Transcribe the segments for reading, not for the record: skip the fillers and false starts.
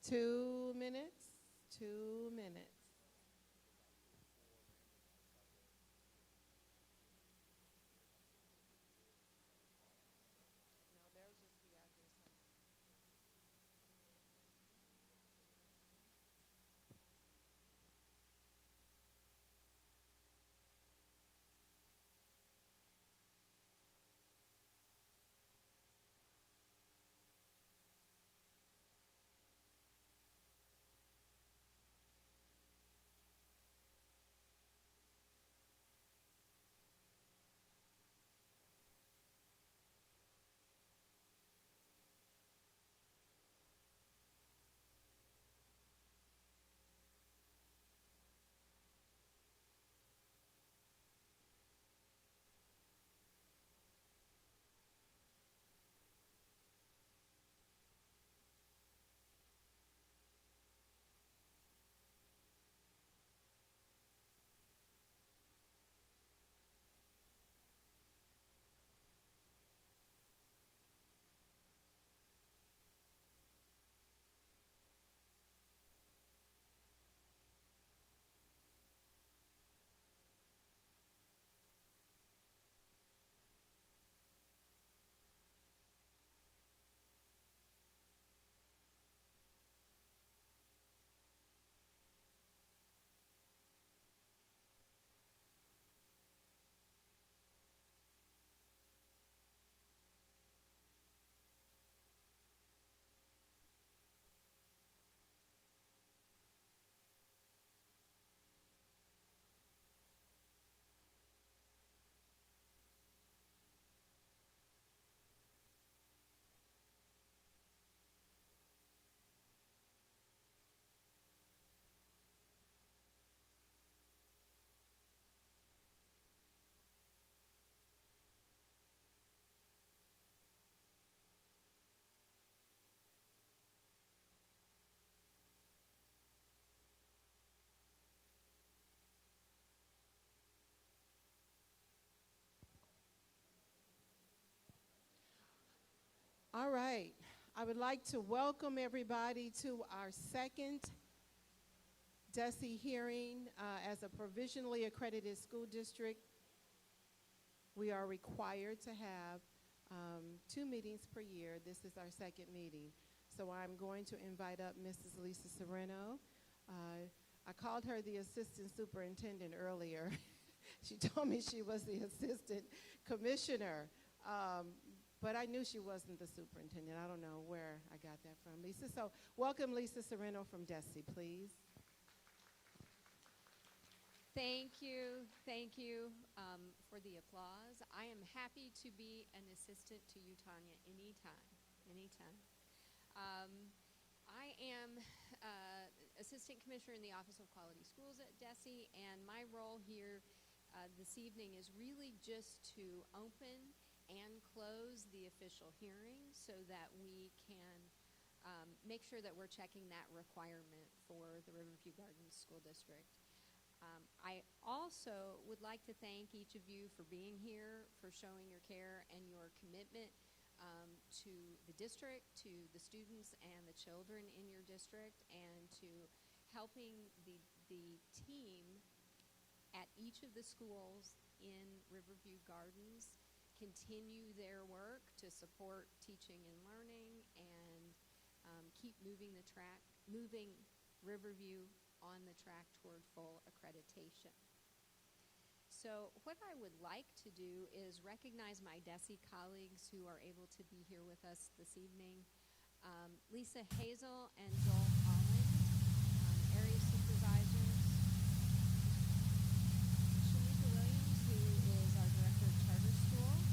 2 minutes. 2 minutes. All right. I would like to welcome everybody to our second DESE hearing. As a provisionally accredited school district, we are required to have 2 meetings per year. This is our second meeting. So I'm going to invite up Mrs. Lisa Sereno. I called her the assistant superintendent earlier. She told me she was the assistant commissioner. But I knew she wasn't the superintendent. I don't know where I got that from, Lisa. So welcome Lisa Sereno from DESE, please. Thank you for the applause. I am happy to be an assistant to you, Tanya, anytime. I am assistant commissioner in the Office of Quality Schools at DESE, and my role here this evening is really just to open and close the official hearing so that we can make sure that we're checking that requirement for the Riverview Gardens School District. I also would like to thank each of you for being here, for showing your care and your commitment to the district, to the students and the children in your district, and to helping the team at each of the schools in Riverview Gardens continue their work to support teaching and learning and keep moving Riverview on the track toward full accreditation. So what I would like to do is recognize my DESE colleagues who are able to be here with us this evening. Lisa Hazel and Joel Holland, area supervisors. Shamika Williams, who is our director of charter schools.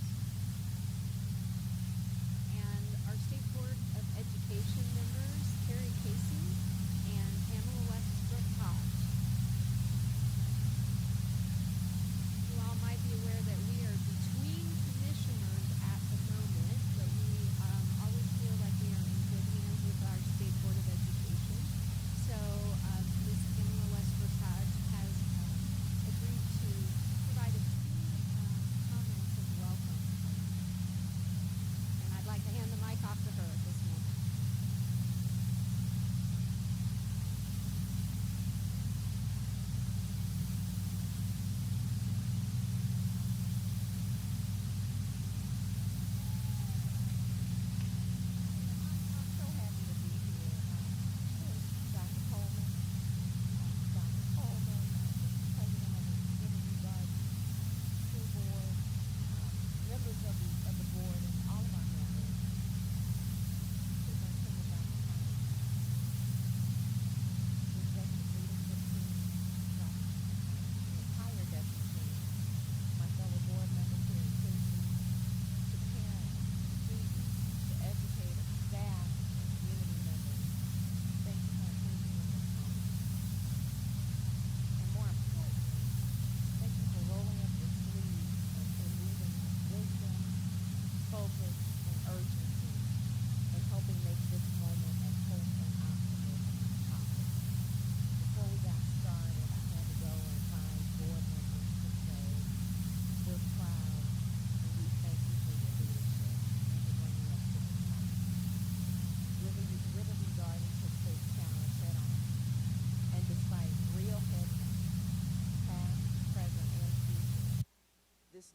And our State Board of Education members, Terry Casey and Pamela Westbrook Hodge. You all might be aware that we are between commissioners at the moment, but we always feel like we are in good hands with our State Board of Education. So Ms.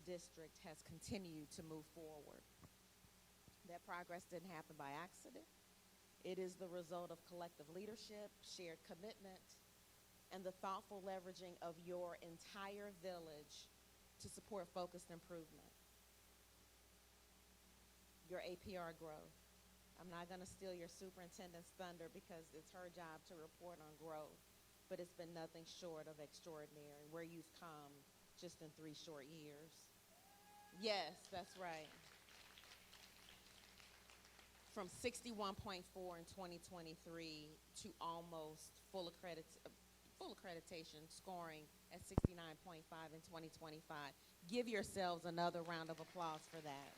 district has continued to move forward. That progress didn't happen by accident. It is the result of collective leadership, shared commitment, and the thoughtful leveraging of your entire village to support focused improvement. Your APR growth. I'm not going to steal your superintendent's thunder because it's her job to report on growth, but it's been nothing short of extraordinary where you've come just in 3 short years. Yes, that's right. From 61.4 in 2023 to almost full accreditation, scoring at 69.5 in 2025. Give yourselves another round of applause for that.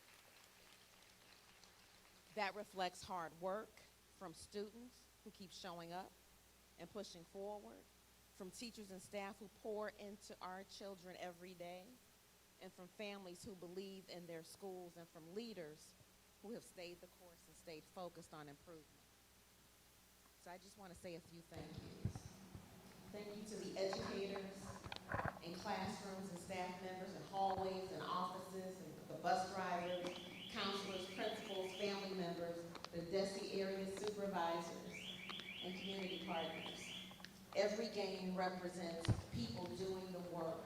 That reflects hard work from students who keep showing up and pushing forward, from teachers and staff who pour into our children every day, and from families who believe in their schools, and from leaders who have stayed the course and stayed focused on improvement. So I just want to say a few thank yous. Thank you to the educators in classrooms and staff members in hallways and offices, and the bus drivers, counselors, principals, family members, the DESE area supervisors, and community partners. Every game represents people doing the work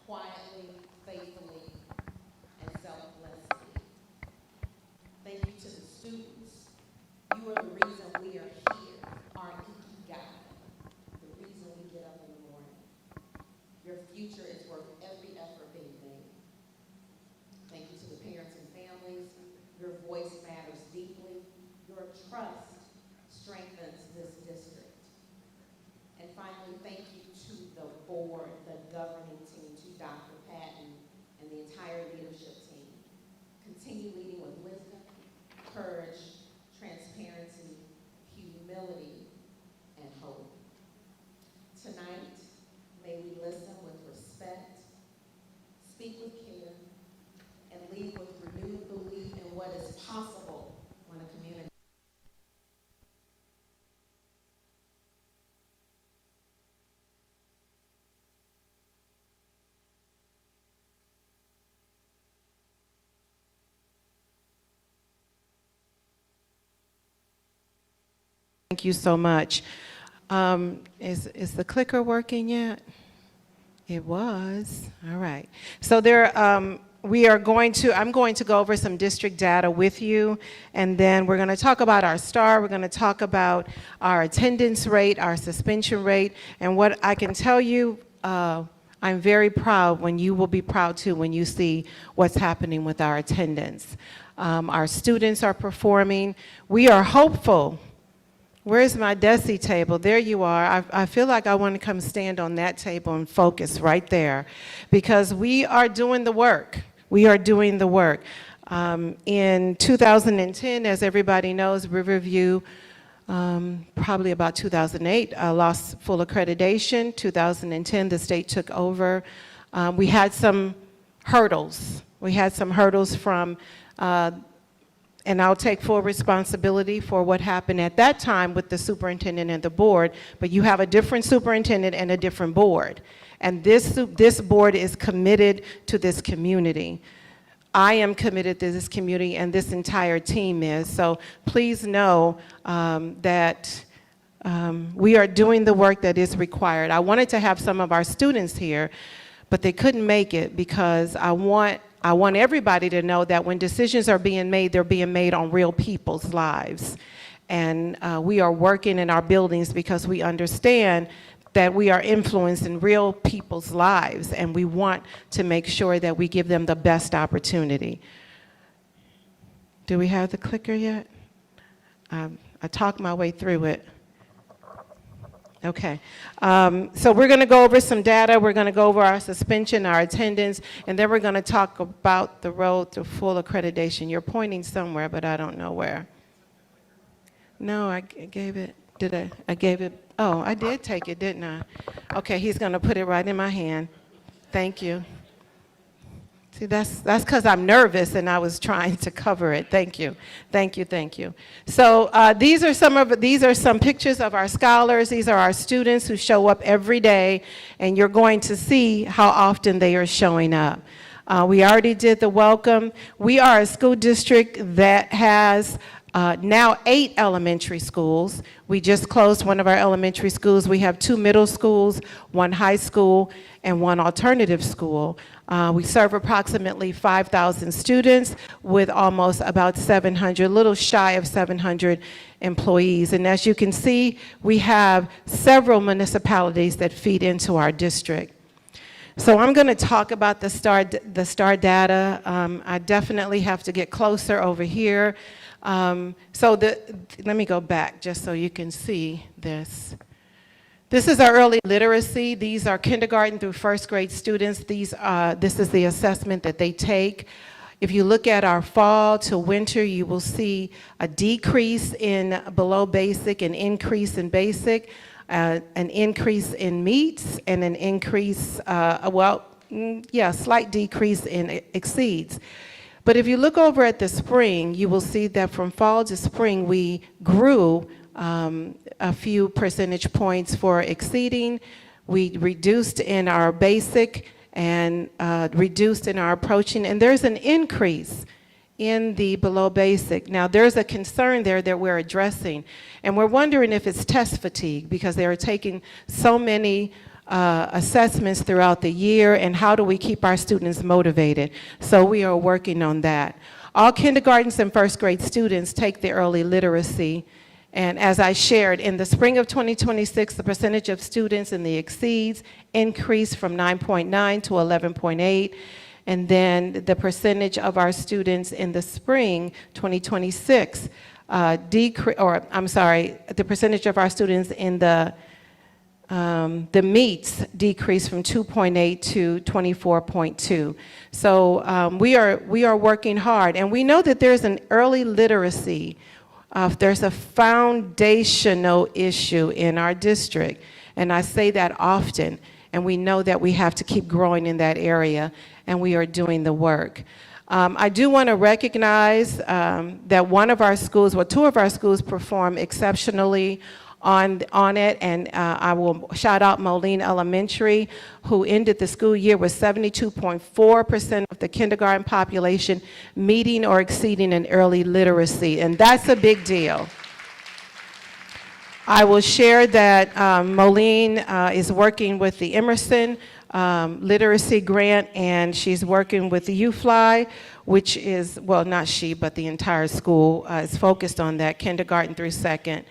quietly, faithfully, and selflessly. Thank you to the students. You are the reason we are here, our ikigai, the reason we get up in the morning. Your future is worth every effort being made. Thank you to the parents and families. Your voice matters deeply. Your trust strengthens this district. And finally, thank you to the board, the governing team, to Dr. Patton and the entire leadership team. Continue leading with wisdom, courage, transparency, humility, and hope. Tonight, may we listen with respect, speak with care, and lead with renewed belief in what is possible when a community. Thank you so much. Is the clicker working yet? It was. All right. So I'm going to go over some district data with you, and then we're going to talk about our STAR. We're going to talk about our attendance rate, our suspension rate, and what I can tell you, I'm very proud, when you will be proud too when you see what's happening with our attendance. Our students are performing. We are hopeful. Where's my DESE table? There you are. I feel like I want to come stand on that table and focus right there, because we are doing the work. We are doing the work. In 2010, as everybody knows, Riverview, probably about 2008, lost full accreditation. 2010, the state took over. We had some hurdles. We had some hurdles from and I'll take full responsibility for what happened at that time with the superintendent and the board, but you have a different superintendent and a different board. And this board is committed to this community. I am committed to this community, and this entire team is. So please know that we are doing the work that is required. I wanted to have some of our students here, but they couldn't make it because I want everybody to know that when decisions are being made, they're being made on real people's lives. And we are working in our buildings because we understand that we are influencing real people's lives, and we want to make sure that we give them the best opportunity. Do we have the clicker yet? I talked my way through it. Okay, so we're going to go over some data. We're going to go over our suspension, our attendance, and then we're going to talk about the road to full accreditation. You're pointing somewhere, but I don't know where. No, I gave it. Did I? I gave it. Oh, I did take it, didn't I? Okay, he's going to put it right in my hand. Thank you. See, that's because I'm nervous and I was trying to cover it. Thank you, thank you, thank you. So these are some pictures of our scholars. These are our students who show up every day, and you're going to see how often they are showing up. We already did the welcome. We are a school district that has now 8 elementary schools. We just closed one of our elementary schools. We have 2 middle schools, 1 high school, and 1 alternative school. We serve approximately 5,000 students with almost about 700, a little shy of 700 employees. And as you can see, we have several municipalities that feed into our district. So I'm going to talk about the STAR data. I definitely have to get closer over here. Let me go back just so you can see this. This is our early literacy. These are kindergarten through 1st grade students. This is the assessment that they take. If you look at our fall to winter, you will see a decrease in below basic, an increase in basic, an increase in meets, and an increase, slight decrease in exceeds. But if you look over at the spring, you will see that from fall to spring, we grew a few percentage points for exceeding. We reduced in our basic and reduced in our approaching, and there's an increase in the below basic. Now, there's a concern there that we're addressing, and we're wondering if it's test fatigue because they are taking so many assessments throughout the year, and how do we keep our students motivated? So we are working on that. All kindergartens and 1st grade students take the early literacy. And as I shared, in the spring of 2026, the percentage of students in the exceeds increased from 9.9 to 11.8. And then the percentage of our students in the spring 2026 the percentage of our students in the meets decreased from 2.8 to 24.2. So we are working hard, and we know that there's an early literacy. There's a foundational issue in our district, and I say that often, and we know that we have to keep growing in that area, and we are doing the work. I do want to recognize that one of our schools, well, 2 of our schools perform exceptionally on it, and I will shout out Moline Elementary, who ended the school year with 72.4% of the kindergarten population meeting or exceeding in early literacy, and that's a big deal. I will share that Moline is working with the Emerson Literacy Grant, and she's working with the UFly, which is, well, not she, but the entire school is focused on that, kindergarten through 2nd.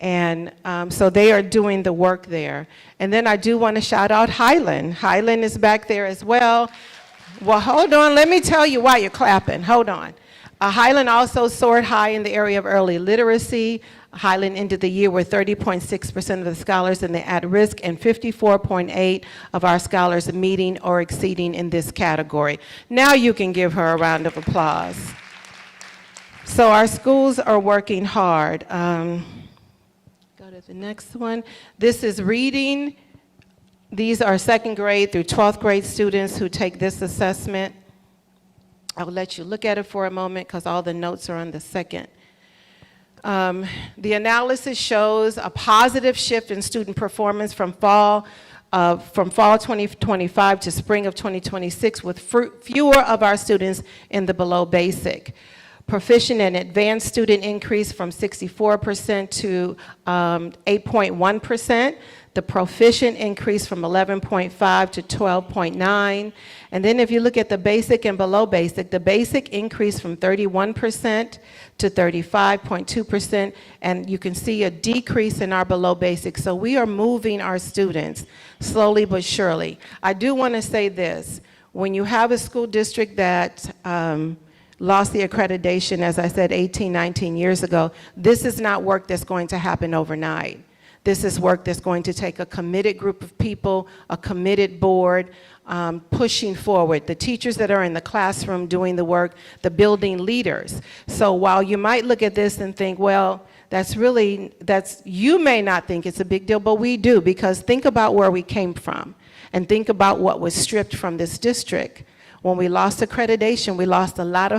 And so they are doing the work there. And then I do want to shout out Highland. Highland is back there as well. Well, hold on. Let me tell you why you're clapping. Hold on. Highland also soared high in the area of early literacy. Highland ended the year with 30.6% of the scholars in the at-risk and 54.8% of our scholars meeting or exceeding in this category. Now you can give her a round of applause. So our schools are working hard. The next one, this is reading. These are 2nd grade through 12th grade students who take this assessment. I'll let you look at it for a moment because all the notes are on the 2nd. The analysis shows a positive shift in student performance from fall 2025 to spring of 2026, with fewer of our students in the below basic. Proficient and advanced student increased from 64% to 8.1%. The proficient increased from 11.5 to 12.9. And then if you look at the basic and below basic, the basic increased from 31% to 35.2%, and you can see a decrease in our below basic. So we are moving our students slowly but surely. I do want to say this. When you have a school district that lost the accreditation, as I said, 18, 19 years ago, this is not work that's going to happen overnight. This is work that's going to take a committed group of people, a committed board, pushing forward. The teachers that are in the classroom doing the work, the building leaders. So while you might look at this and think, well, you may not think it's a big deal, but we do, because think about where we came from and think about what was stripped from this district. When we lost accreditation, we lost a lot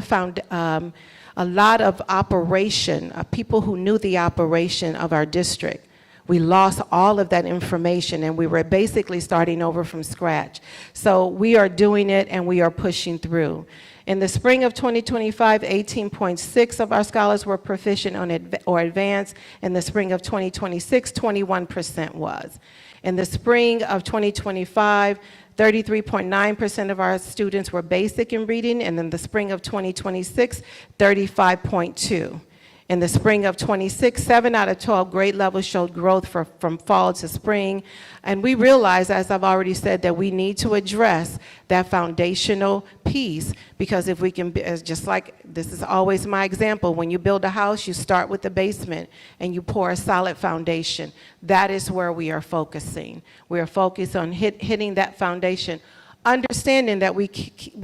of operation, people who knew the operation of our district. We lost all of that information, and we were basically starting over from scratch. So we are doing it, and we are pushing through. In the spring of 2025, 18.6 of our scholars were proficient or advanced. In the spring of 2026, 21% was. In the spring of 2025, 33.9% of our students were basic in reading, and in the spring of 2026, 35.2. In the spring of 26, 7 out of 12 grade levels showed growth from fall to spring. And we realize, as I've already said, that we need to address that foundational piece, because if we can, just like this is always my example, when you build a house, you start with the basement and you pour a solid foundation. That is where we are focusing. We are focused on hitting that foundation, understanding that we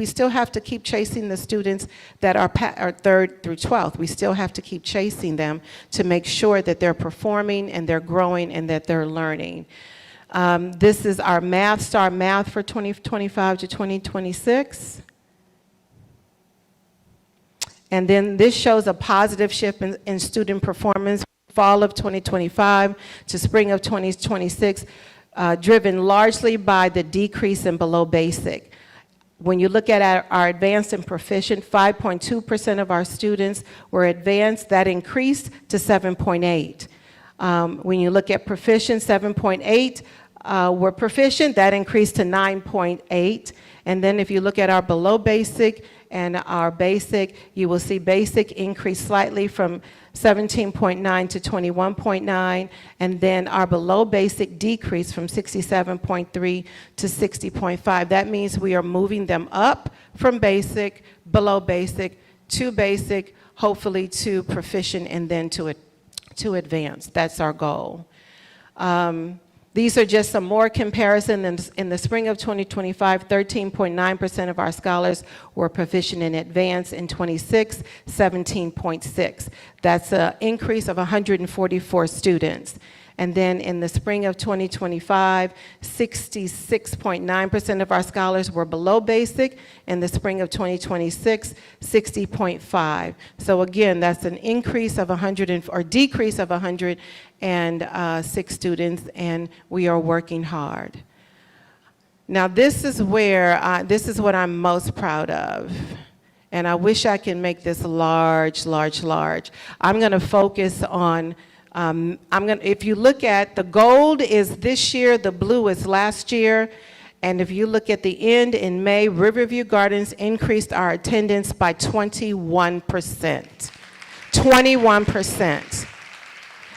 still have to keep chasing the students that are 3rd through 12th. We still have to keep chasing them to make sure that they're performing and they're growing and that they're learning. This is our Math Star Math for 2025 to 2026. And then this shows a positive shift in student performance fall of 2025 to spring of 2026, driven largely by the decrease in below basic. When you look at our advanced and proficient, 5.2% of our students were advanced. That increased to 7.8. When you look at proficient, 7.8 were proficient. That increased to 9.8. And then if you look at our below basic and our basic, you will see basic increased slightly from 17.9 to 21.9, and then our below basic decreased from 67.3 to 60.5. That means we are moving them up from basic, below basic, to basic, hopefully to proficient, and then to advanced. That's our goal. These are just some more comparisons. In the spring of 2025, 13.9% of our scholars were proficient in advanced. In 26, 17.6. That's an increase of 144 students. And then in the spring of 2025, 66.9% of our scholars were below basic. In the spring of 2026, 60.5. So again, that's an increase of 100 or decrease of 106 students, and we are working hard. Now this is where this is what I'm most proud of. And I wish I can make this large, large, large. I'm going to focus on if you look at the gold is this year, the blue is last year, and if you look at the end in May, Riverview Gardens increased our attendance by 21%. 21%.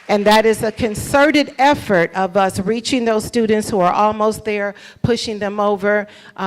And that is a concerted effort of us reaching those students who are almost there, pushing them over.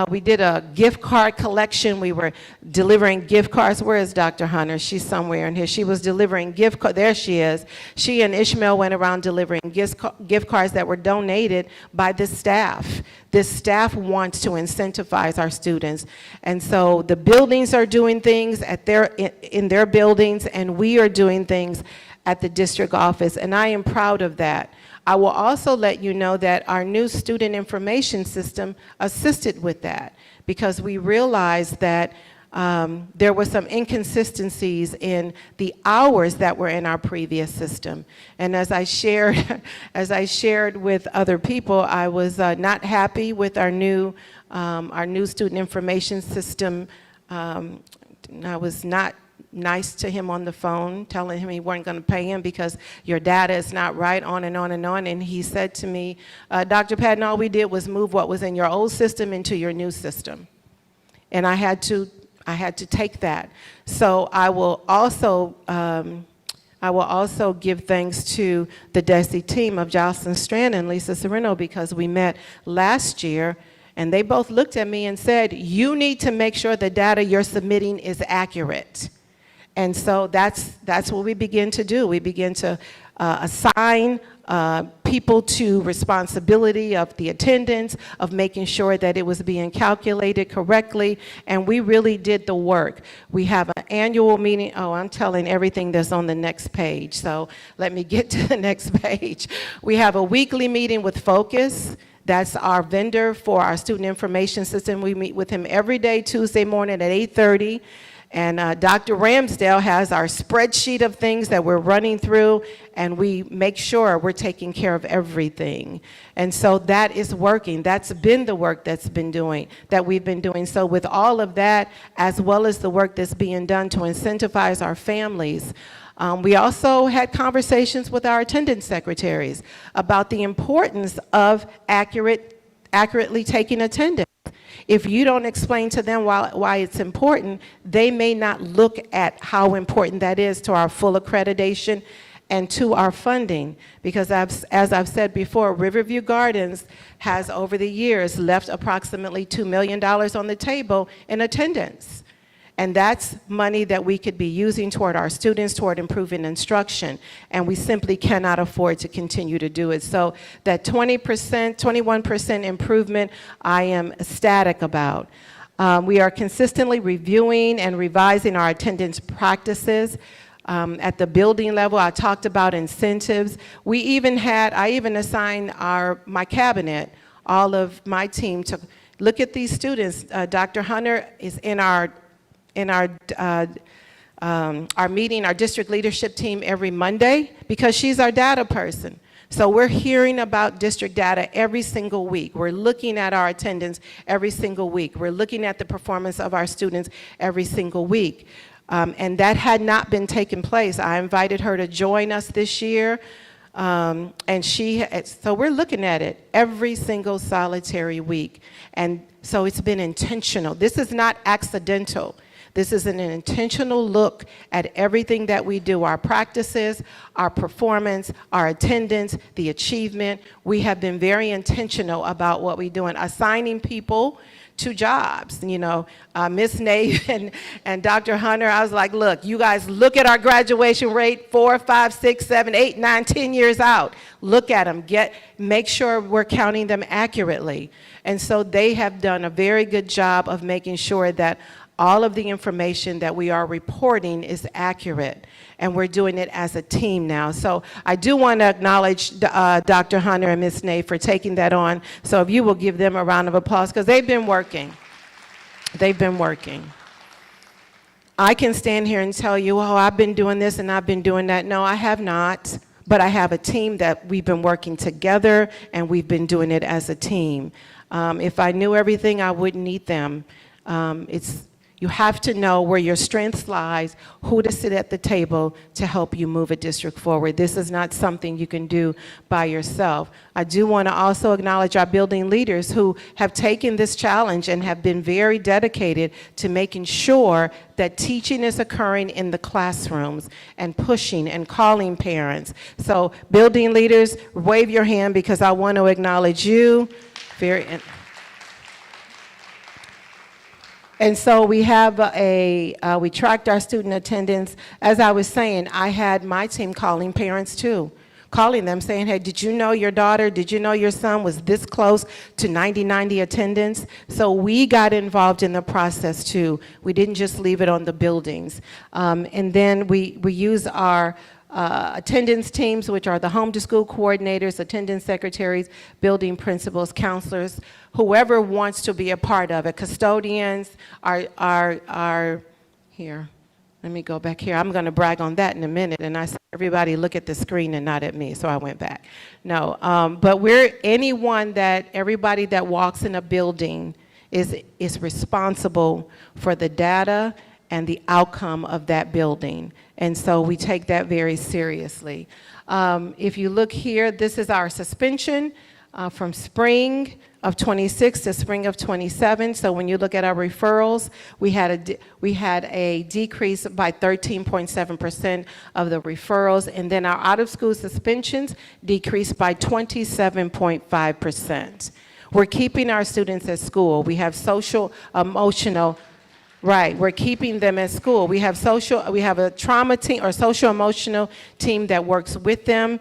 We did a gift card collection. We were delivering gift cards. Where is Dr. Hunter? She's somewhere in here. She was delivering gift cards. There she is. She and Ishmael went around delivering gift cards that were donated by the staff. This staff wants to incentivize our students. And so the buildings are doing things in their buildings, and we are doing things at the district office, and I am proud of that. I will also let you know that our new student information system assisted with that, because we realized that there were some inconsistencies in the hours that were in our previous system. And as I shared, with other people, I was not happy with our new student information system. I was not nice to him on the phone, telling him he weren't going to pay him because your data is not right, on and on and on. And he said to me, Dr. Patton, all we did was move what was in your old system into your new system. And I had to take that. So I will also give thanks to the DESE team of Jocelyn Strand and Lisa Sereno, because we met last year and they both looked at me and said, you need to make sure the data you're submitting is accurate. And so that's what we begin to do. We begin to assign people to responsibility of the attendance, of making sure that it was being calculated correctly, and we really did the work. We have an annual meeting. Oh, I'm telling everything that's on the next page, so let me get to the next page. We have a weekly meeting with Focus. That's our vendor for our student information system. We meet with him every day, Tuesday morning at 8:30. And Dr. Ramsdale has our spreadsheet of things that we're running through, and we make sure we're taking care of everything. And so that is working. That's been the work that we've been doing. So with all of that, as well as the work that's being done to incentivize our families, we also had conversations with our attendance secretaries about the importance of accurately taking attendance. If you don't explain to them why it's important, they may not look at how important that is to our full accreditation and to our funding. Because as I've said before, Riverview Gardens has over the years left approximately $2 million on the table in attendance. And that's money that we could be using toward our students, toward improving instruction. And we simply cannot afford to continue to do it. So that 20%, 21% improvement, I am ecstatic about. We are consistently reviewing and revising our attendance practices. At the building level, I talked about incentives. I even assigned my cabinet, all of my team, to look at these students. Dr. Hunter is in our meeting, our district leadership team every Monday, because she's our data person. So we're hearing about district data every single week. We're looking at our attendance every single week. We're looking at the performance of our students every single week. And that had not been taking place. I invited her to join us this year. So we're looking at it every single solitary week. And so it's been intentional. This is not accidental. This is an intentional look at everything that we do, our practices, our performance, our attendance, the achievement. We have been very intentional about what we do and assigning people to jobs. You know, Ms. Nave and Dr. Hunter, I was like, look, you guys look at our graduation rate 4, 5, 6, 7, 8, 9, 10 years out. Look at them, make sure we're counting them accurately. And so they have done a very good job of making sure that all of the information that we are reporting is accurate, and we're doing it as a team now. So I do want to acknowledge Dr. Hunter and Ms. Nave for taking that on. So if you will give them a round of applause, because they've been working. They've been working. I can stand here and tell you, oh, I've been doing this and I've been doing that. No, I have not. But I have a team that we've been working together, and we've been doing it as a team. If I knew everything, I wouldn't need them. You have to know where your strengths lies, who to sit at the table to help you move a district forward. This is not something you can do by yourself. I do want to also acknowledge our building leaders who have taken this challenge and have been very dedicated to making sure that teaching is occurring in the classrooms and pushing and calling parents. So building leaders, wave your hand, because I want to acknowledge you. And so we have we tracked our student attendance. As I was saying, I had my team calling parents too, calling them saying, hey, did you know your daughter, did you know your son was this close to 90/90 attendance? So we got involved in the process too. We didn't just leave it on the buildings. And then we use our attendance teams, which are the home to school coordinators, attendance secretaries, building principals, counselors, whoever wants to be a part of it. Custodians are here. Let me go back here. I'm going to brag on that in a minute. And I said, everybody look at the screen and not at me. So I went back. No, but everybody that walks in a building is responsible for the data and the outcome of that building. And so we take that very seriously. If you look here, this is our suspension from spring of 26 to spring of 27. So when you look at our referrals, we had a decrease by 13.7% of the referrals, and then our out-of-school suspensions decreased by 27.5%. We're keeping our students at school. We have social, emotional. Right, we're keeping them at school. We have a trauma team or social emotional team that works with them.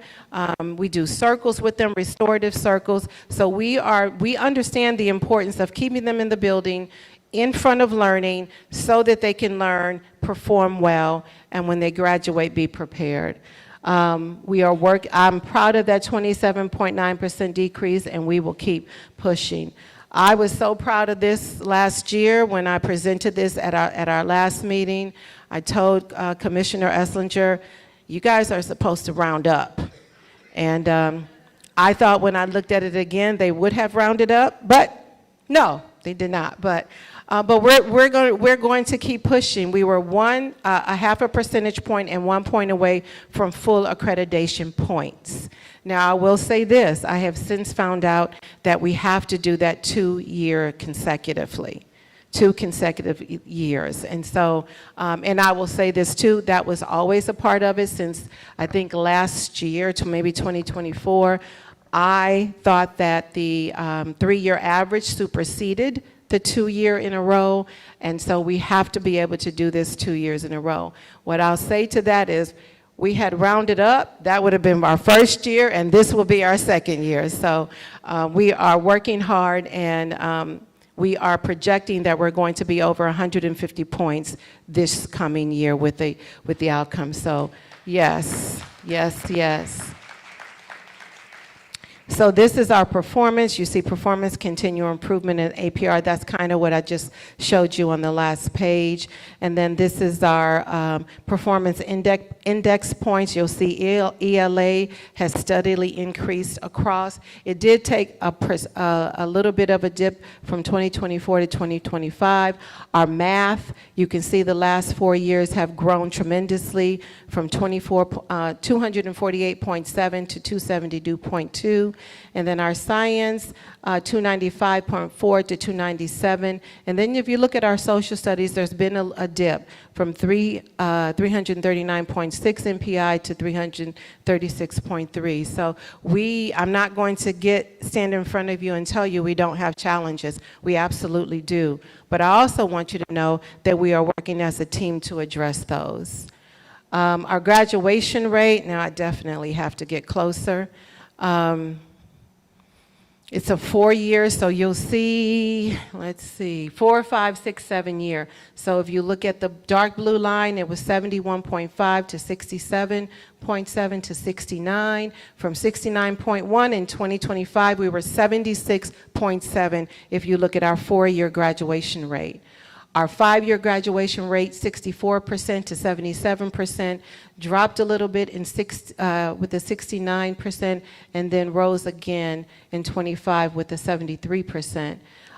We do circles with them, restorative circles. So we understand the importance of keeping them in the building, in front of learning, so that they can learn, perform well, and when they graduate, be prepared. I'm proud of that 27.9% decrease, and we will keep pushing. I was so proud of this last year when I presented this at our last meeting. I told Commissioner Esslinger, you guys are supposed to round up. And I thought when I looked at it again, they would have rounded up, but no, they did not. But we're going to keep pushing. We were a half a percentage point and 1 point away from full accreditation points. Now, I will say this, I have since found out that we have to do that 2 consecutively, 2 consecutive years. And so, and I will say this too, that was always a part of it since I think last year to maybe 2024. I thought that the 3-year average superseded the 2-year in a row, and so we have to be able to do this 2 years in a row. What I'll say to that is, we had rounded up, that would have been our first year, and this will be our second year. So we are working hard, and we are projecting that we're going to be over 150 points this coming year with the outcome. So yes, yes, yes. So this is our performance. You see performance, continual improvement in APR. That's kind of what I just showed you on the last page. And then this is our performance index points. You'll see ELA has steadily increased across. It did take a little bit of a dip from 2024 to 2025. Our math, you can see the last 4 years have grown tremendously from 248.7 to 272.2. And then our science, 295.4 to 297. And then if you look at our social studies, there's been a dip from 339.6 MPI to 336.3. So I'm not going to stand in front of you and tell you we don't have challenges. We absolutely do. But I also want you to know that we are working as a team to address those. Our graduation rate, now I definitely have to get closer. It's a 4-year, so you'll see, let's see, 4, 5, 6, 7 year. So if you look at the dark blue line, it was 71.5 to 67.7 to 69. From 69.1 in 2025, we were 76.7 if you look at our 4-year graduation rate. Our 5-year graduation rate, 64% to 77%, dropped a little bit with the 69%, and then rose again in 25 with the 73%.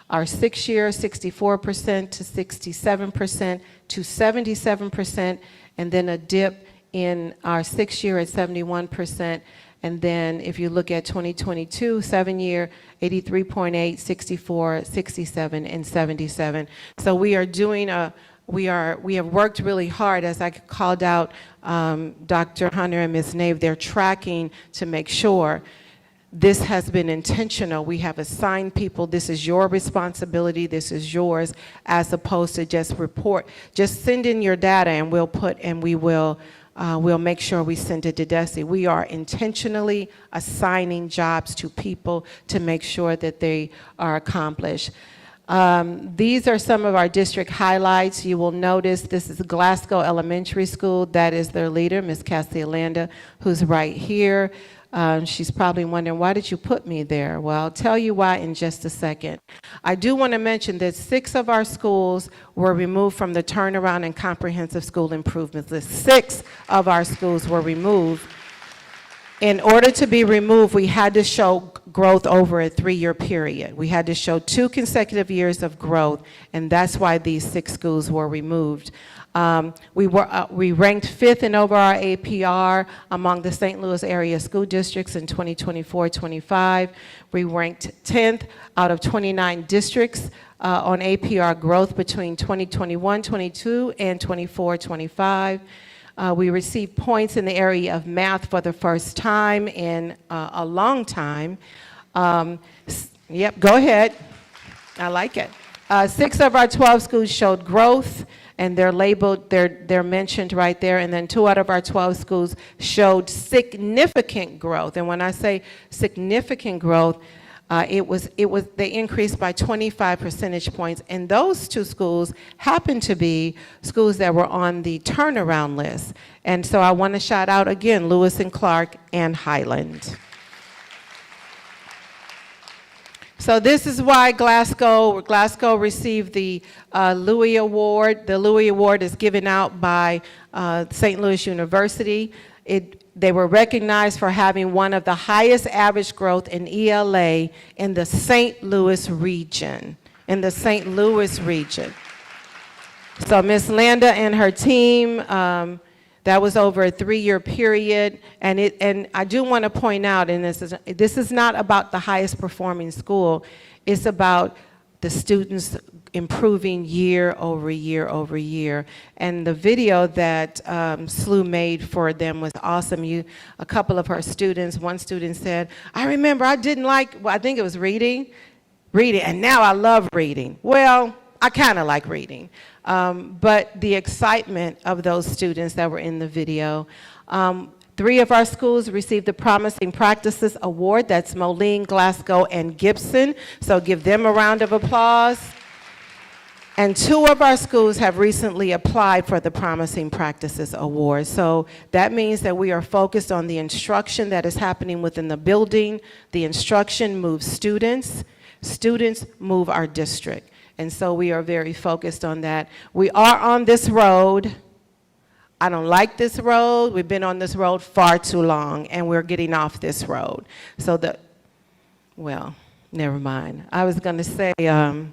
Our 6-year, 64% to 67% to 77%, and then a dip in our 6-year at 71%. And then if you look at 2022, 7-year, 83.8, 64, 67, and 77. So we are doing we have worked really hard, as I called out Dr. Hunter and Ms. Nave. They're tracking to make sure this has been intentional. We have assigned people, this is your responsibility, this is yours, as opposed to just send in your data and we'll make sure we send it to DESE. We are intentionally assigning jobs to people to make sure that they are accomplished. These are some of our district highlights. You will notice this is Glasgow Elementary School. That is their leader, Ms. Cassie Alanda, who's right here. She's probably wondering, why did you put me there? Well, I'll tell you why in just a second. I do want to mention that 6 of our schools were removed from the turnaround and comprehensive school improvements list. 6 of our schools were removed. In order to be removed, we had to show growth over a 3-year period. We had to show 2 consecutive years of growth, and that's why these 6 schools were removed. We ranked 5th in overall APR among the St. Louis area school districts in 2024-25. We ranked 10th out of 29 districts on APR growth between 2021-22 and 24-25. We received points in the area of math for the first time in a long time. Yep, go ahead. I like it. 6 of our 12 schools showed growth, and they're labeled, they're mentioned right there. And then 2 out of our 12 schools showed significant growth. And when I say significant growth, they increased by 25 percentage points. And those 2 schools happen to be schools that were on the turnaround list. And so I want to shout out again, Lewis and Clark and Highland. So this is why Glasgow received the Louis Award. The Louis Award is given out by St. Louis University. They were recognized for having one of the highest average growth in ELA in the St. Louis region, So Ms. Landa and her team, that was over a 3-year period, and I do want to point out, and this is not about the highest performing school, it's about the students improving year over year over year. And the video that SLU made for them was awesome. A couple of her students, one student said, I remember I didn't like, well, I think it was reading, and now I love reading. Well, I kind of like reading. But the excitement of those students that were in the video. 3 of our schools received the Promising Practices Award. That's Moline, Glasgow, and Gibson. So give them a round of applause. And 2 of our schools have recently applied for the Promising Practices Award. So that means that we are focused on the instruction that is happening within the building. The instruction moves students. Students move our district. And so we are very focused on that. We are on this road. I don't like this road. We've been on this road far too long, and we're getting off this road. So well, never mind. I was going to say the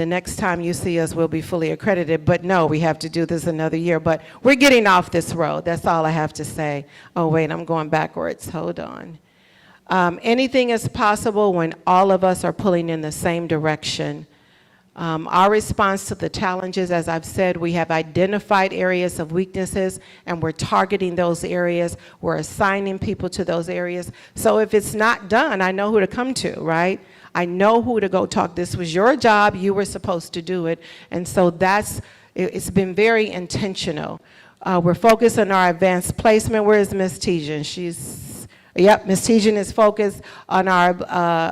next time you see us, we'll be fully accredited. But no, we have to do this another year. But we're getting off this road. That's all I have to say. Oh, wait, I'm going backwards. Hold on. Anything is possible when all of us are pulling in the same direction. Our response to the challenges, as I've said, we have identified areas of weaknesses, and we're targeting those areas. We're assigning people to those areas. So if it's not done, I know who to come to, right? I know who to go talk. This was your job. You were supposed to do it. And so it's been very intentional. We're focused on our advanced placement. Where is Ms. Tejan? Yep, Ms. Tejan is focused on our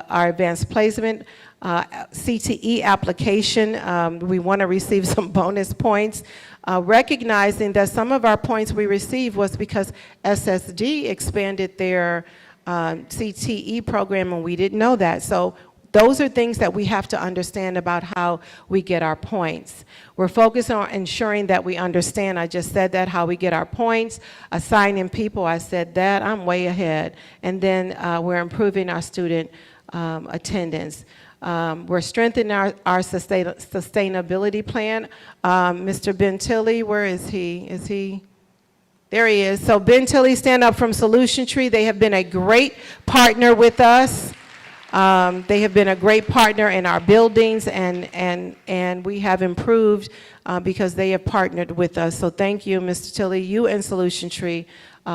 advanced placement. CTE application, we want to receive some bonus points, recognizing that some of our points we received was because SSD expanded their CTE program, and we didn't know that. So those are things that we have to understand about how we get our points. We're focused on ensuring that we understand, I just said that, how we get our points, assigning people, I said that, I'm way ahead. And then we're improving our student attendance. We're strengthening our sustainability plan. Mr. Ben Tilley, where is he? There he is. So Ben Tilley, stand up from Solution Tree. They have been a great partner with us. They have been a great partner in our buildings, and we have improved because they have partnered with us. So thank you, Mr. Tilley, you and Solution Tree,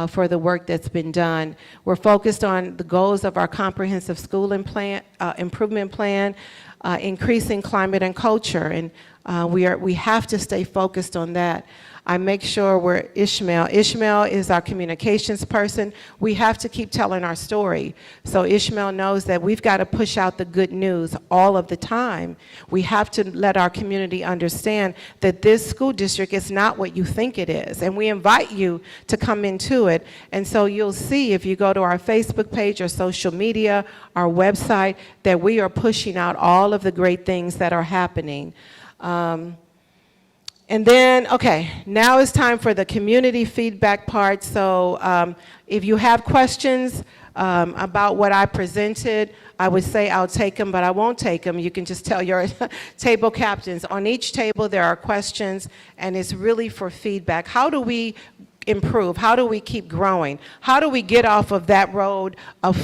for the work that's been done. We're focused on the goals of our comprehensive school improvement plan, increasing climate and culture, and we have to stay focused on that. I make sure we're Ishmael. Ishmael is our communications person. We have to keep telling our story. So Ishmael knows that we've got to push out the good news all of the time. We have to let our community understand that this school district is not what you think it is. And we invite you to come into it. And so you'll see if you go to our Facebook page or social media, our website, that we are pushing out all of the great things that are happening. And then, okay, now it's time for the community feedback part. So if you have questions about what I presented, I would say I'll take them, but I won't take them. You can just tell your table captains. On each table, there are questions, and it's really for feedback. How do we improve? How do we keep growing? How do we get off of that road of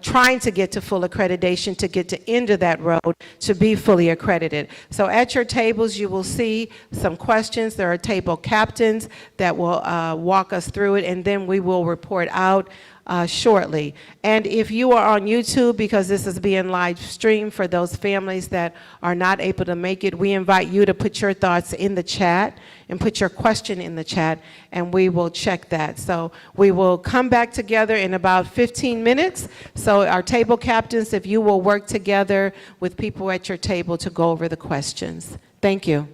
trying to get to full accreditation, to get to end of that road, to be fully accredited? So at your tables, you will see some questions. There are table captains that will walk us through it, and then we will report out shortly. And if you are on YouTube, because this is being live streamed for those families that are not able to make it, we invite you to put your thoughts in the chat and put your question in the chat, and we will check that. So we will come back together in about 15 minutes. So our table captains, if you will work together with people at your table to go over the questions. Thank you.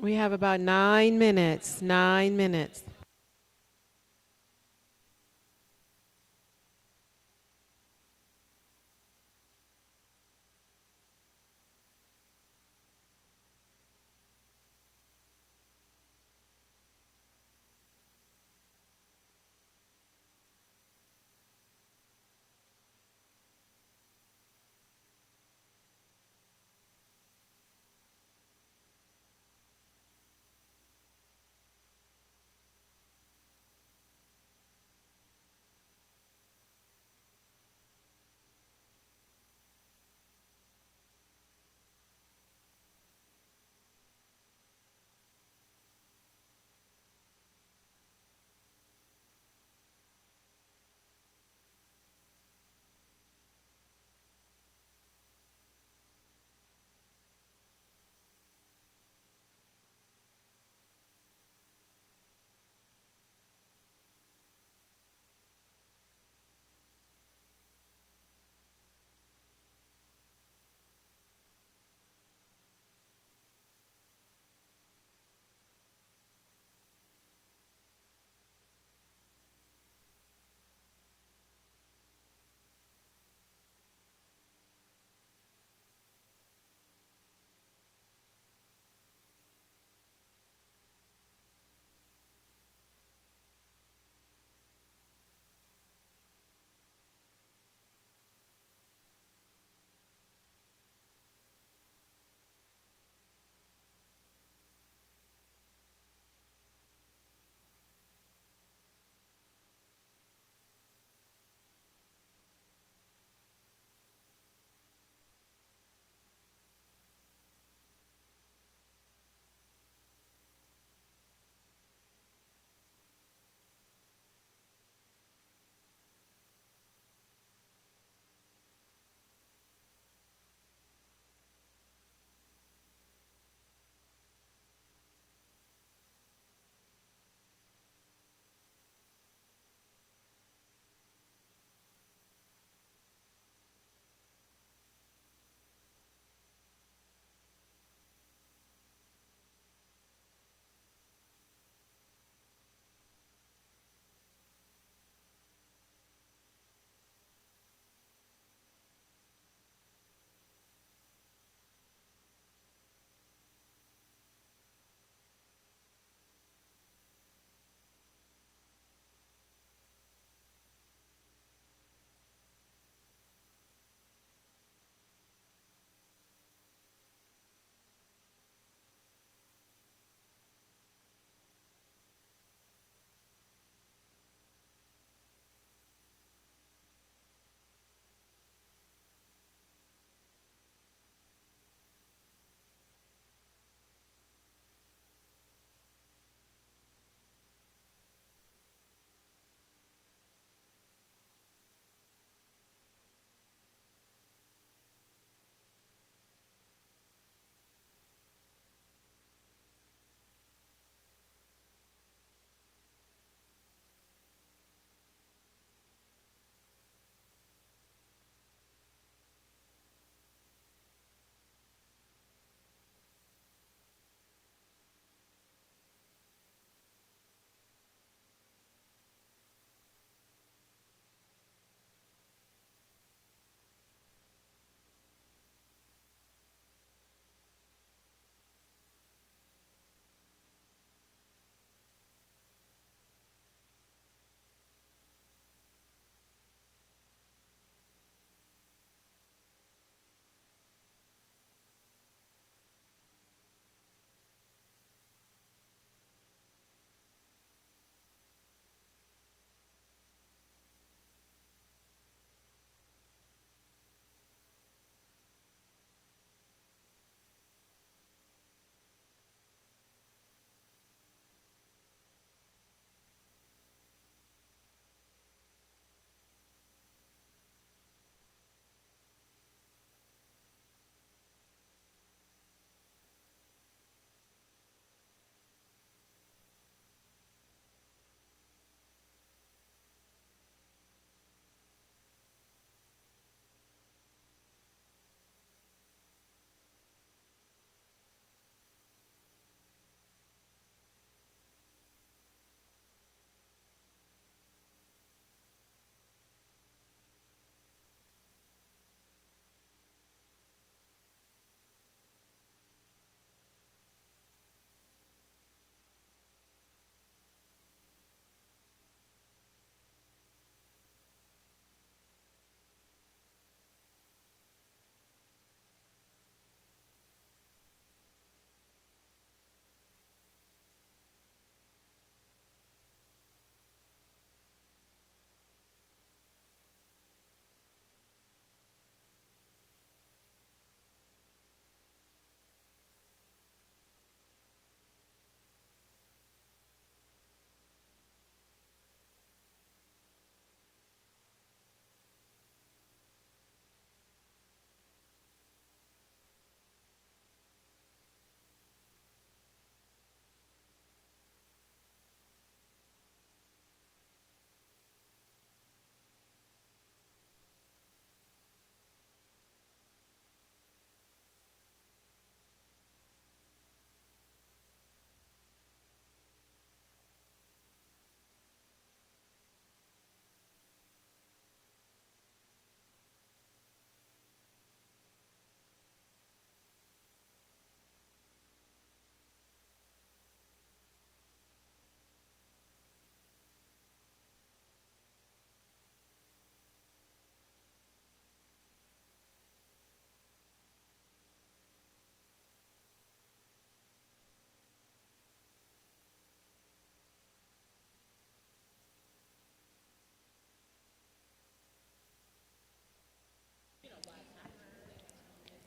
We have about 9 minutes. 9 minutes.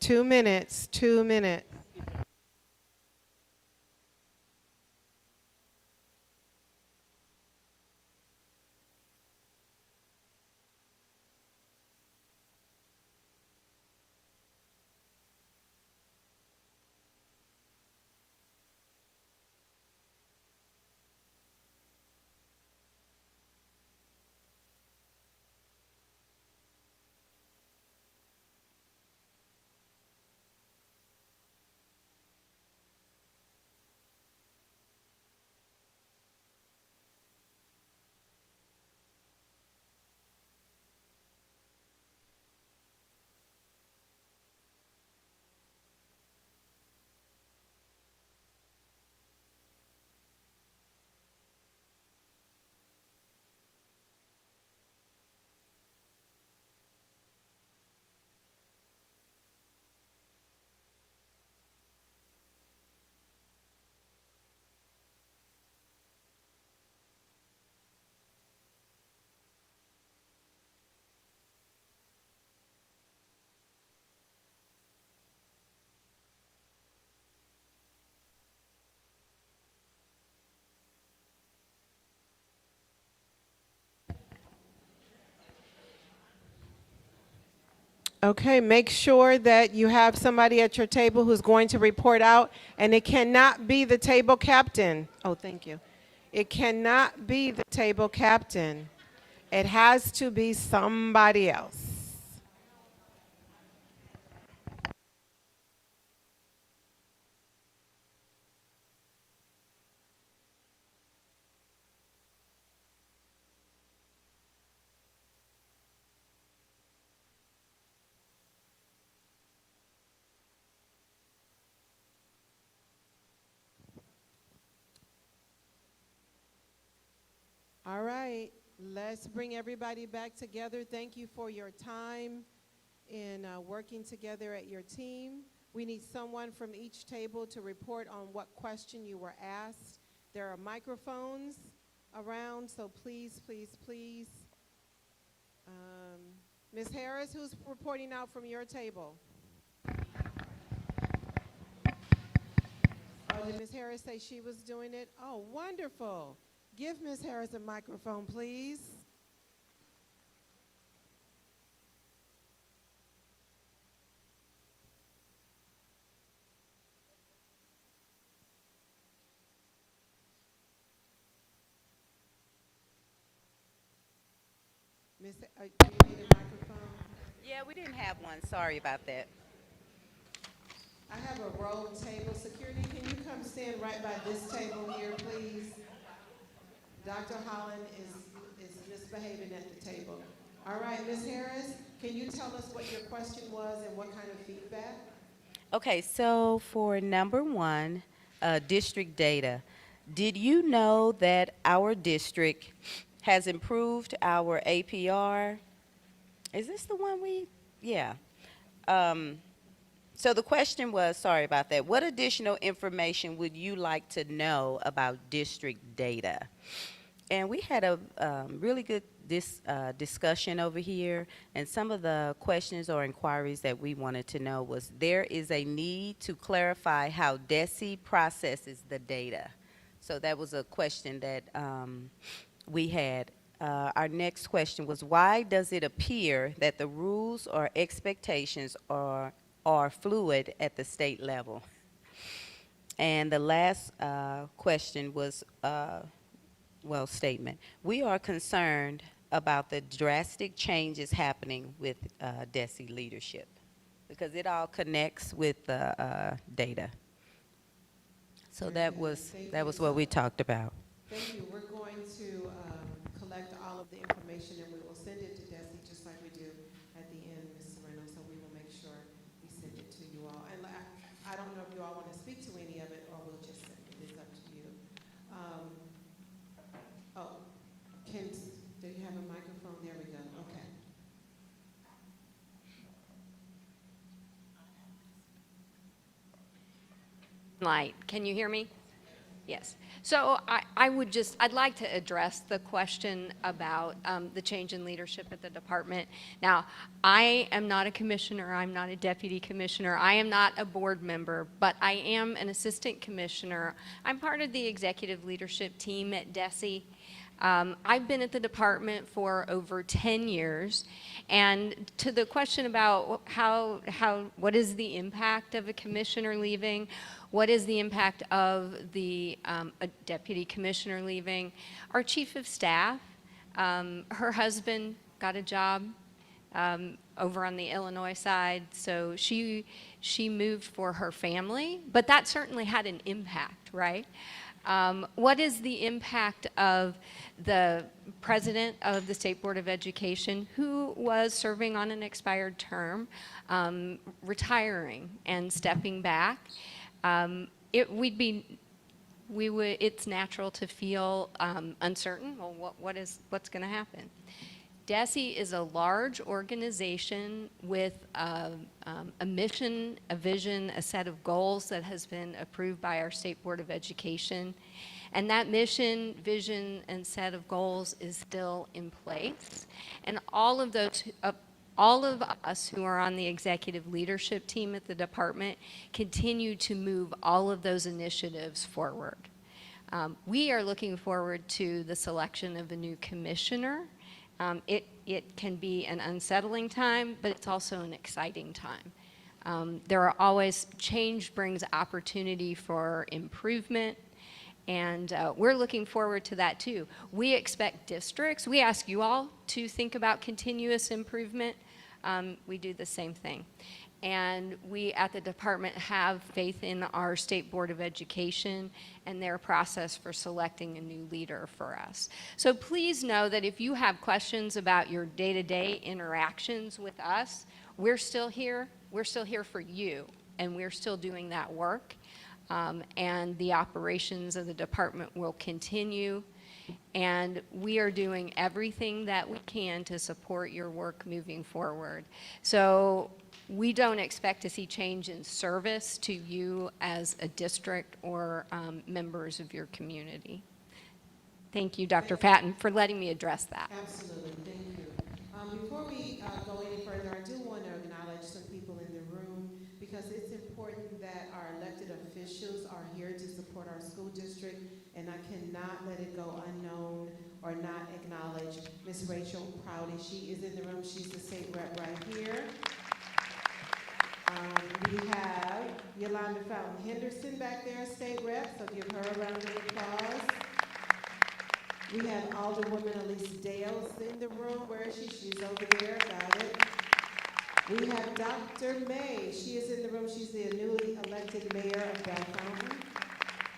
2 minutes, 2 minutes. Okay, make sure that you have somebody at your table who's going to report out, and it cannot be the table captain. Oh, thank you. It cannot be the table captain. It has to be somebody else. All right, let's bring everybody back together. Thank you for your time in working together at your team. We need someone from each table to report on what question you were asked. There are microphones around, so please, please, please. Ms. Harris, who's reporting out from your table? Oh, did Ms. Harris say she was doing it? Oh, wonderful. Give Ms. Harris a microphone, please. Ms. Do you need a microphone? Yeah, we didn't have one. Sorry about that. I have a roll table. Security, can you come stand right by this table here, please? Dr. Holland is misbehaving at the table. All right, Ms. Harris, can you tell us what your question was and what kind of feedback? Okay, so for number one, district data. Did you know that our district has improved our APR? Is this the one yeah. So the question was, sorry about that, what additional information would you like to know about district data? And we had a really good discussion over here, and some of the questions or inquiries that we wanted to know was there is a need to clarify how DESE processes the data. So that was a question that we had. Our next question was, why does it appear that the rules or expectations are fluid at the state level? And the last question was, statement. We are concerned about the drastic changes happening with DESE leadership because it all connects with the data. So Very that good. was Thank that you was so what we much. talked about. Thank you. We're going to collect all of the information and we will send it to DESE just like we do at the end, Ms. Sereno, so we will make sure we send it to you all. And I don't know if you all want to speak to any of it or we'll just send it. It's up to you. Do you have a microphone? There we go. Okay. Light. Can you hear me? Yes. So I'd like to address the question about the change in leadership at the department. Now, I am not a commissioner, I'm not a deputy commissioner, I am not a board member, but I am an assistant commissioner. I'm part of the executive leadership team at DESE. I've been at the department for over 10 years, and to the question about what is the impact of a commissioner leaving, what is the impact of a deputy commissioner leaving, our chief of staff, her husband got a job over on the Illinois side, so she moved for her family, but that certainly had an impact, right? What is the impact of the president of the State Board of Education, who was serving on an expired term, retiring and stepping back? It's natural to feel uncertain. Well, what's going to happen? DESE is a large organization with a mission, a vision, a set of goals that has been approved by our State Board of Education. And that mission, vision, and set of goals is still in place. And all of us who are on the executive leadership team at the department continue to move all of those initiatives forward. We are looking forward to the selection of a new commissioner. It can be an unsettling time, but it's also an exciting time. There are always, change brings opportunity for improvement, and we're looking forward to that too. We expect districts, we ask you all to think about continuous improvement. We do the same thing. And we at the department have faith in our State Board of Education and their process for selecting a new leader for us. So please know that if you have questions about your day-to-day interactions with us, we're still here. We're still here for you, and we're still doing that work. And the operations of the department will continue. And we are doing everything that we can to support your work moving forward. So we don't expect to see change in service to you as a district or members of your community. Thank you, Dr. Patton, for letting me address that. Absolutely, thank you. Before we go any further, I do want to acknowledge some people in the room because it's important that our elected officials are here to support our school district, and I cannot let it go unknown or not acknowledge Ms. Rachel Prouty. She is in the room. She's the state rep right here. We have Yolanda Fountain Henderson back there, state rep, so give her a round of applause. We have Alderwoman Elise Dales in the room. Where is she? She's over there. Got it. We have Dr. May. She is in the room. She's the newly elected mayor of Bell Fountain.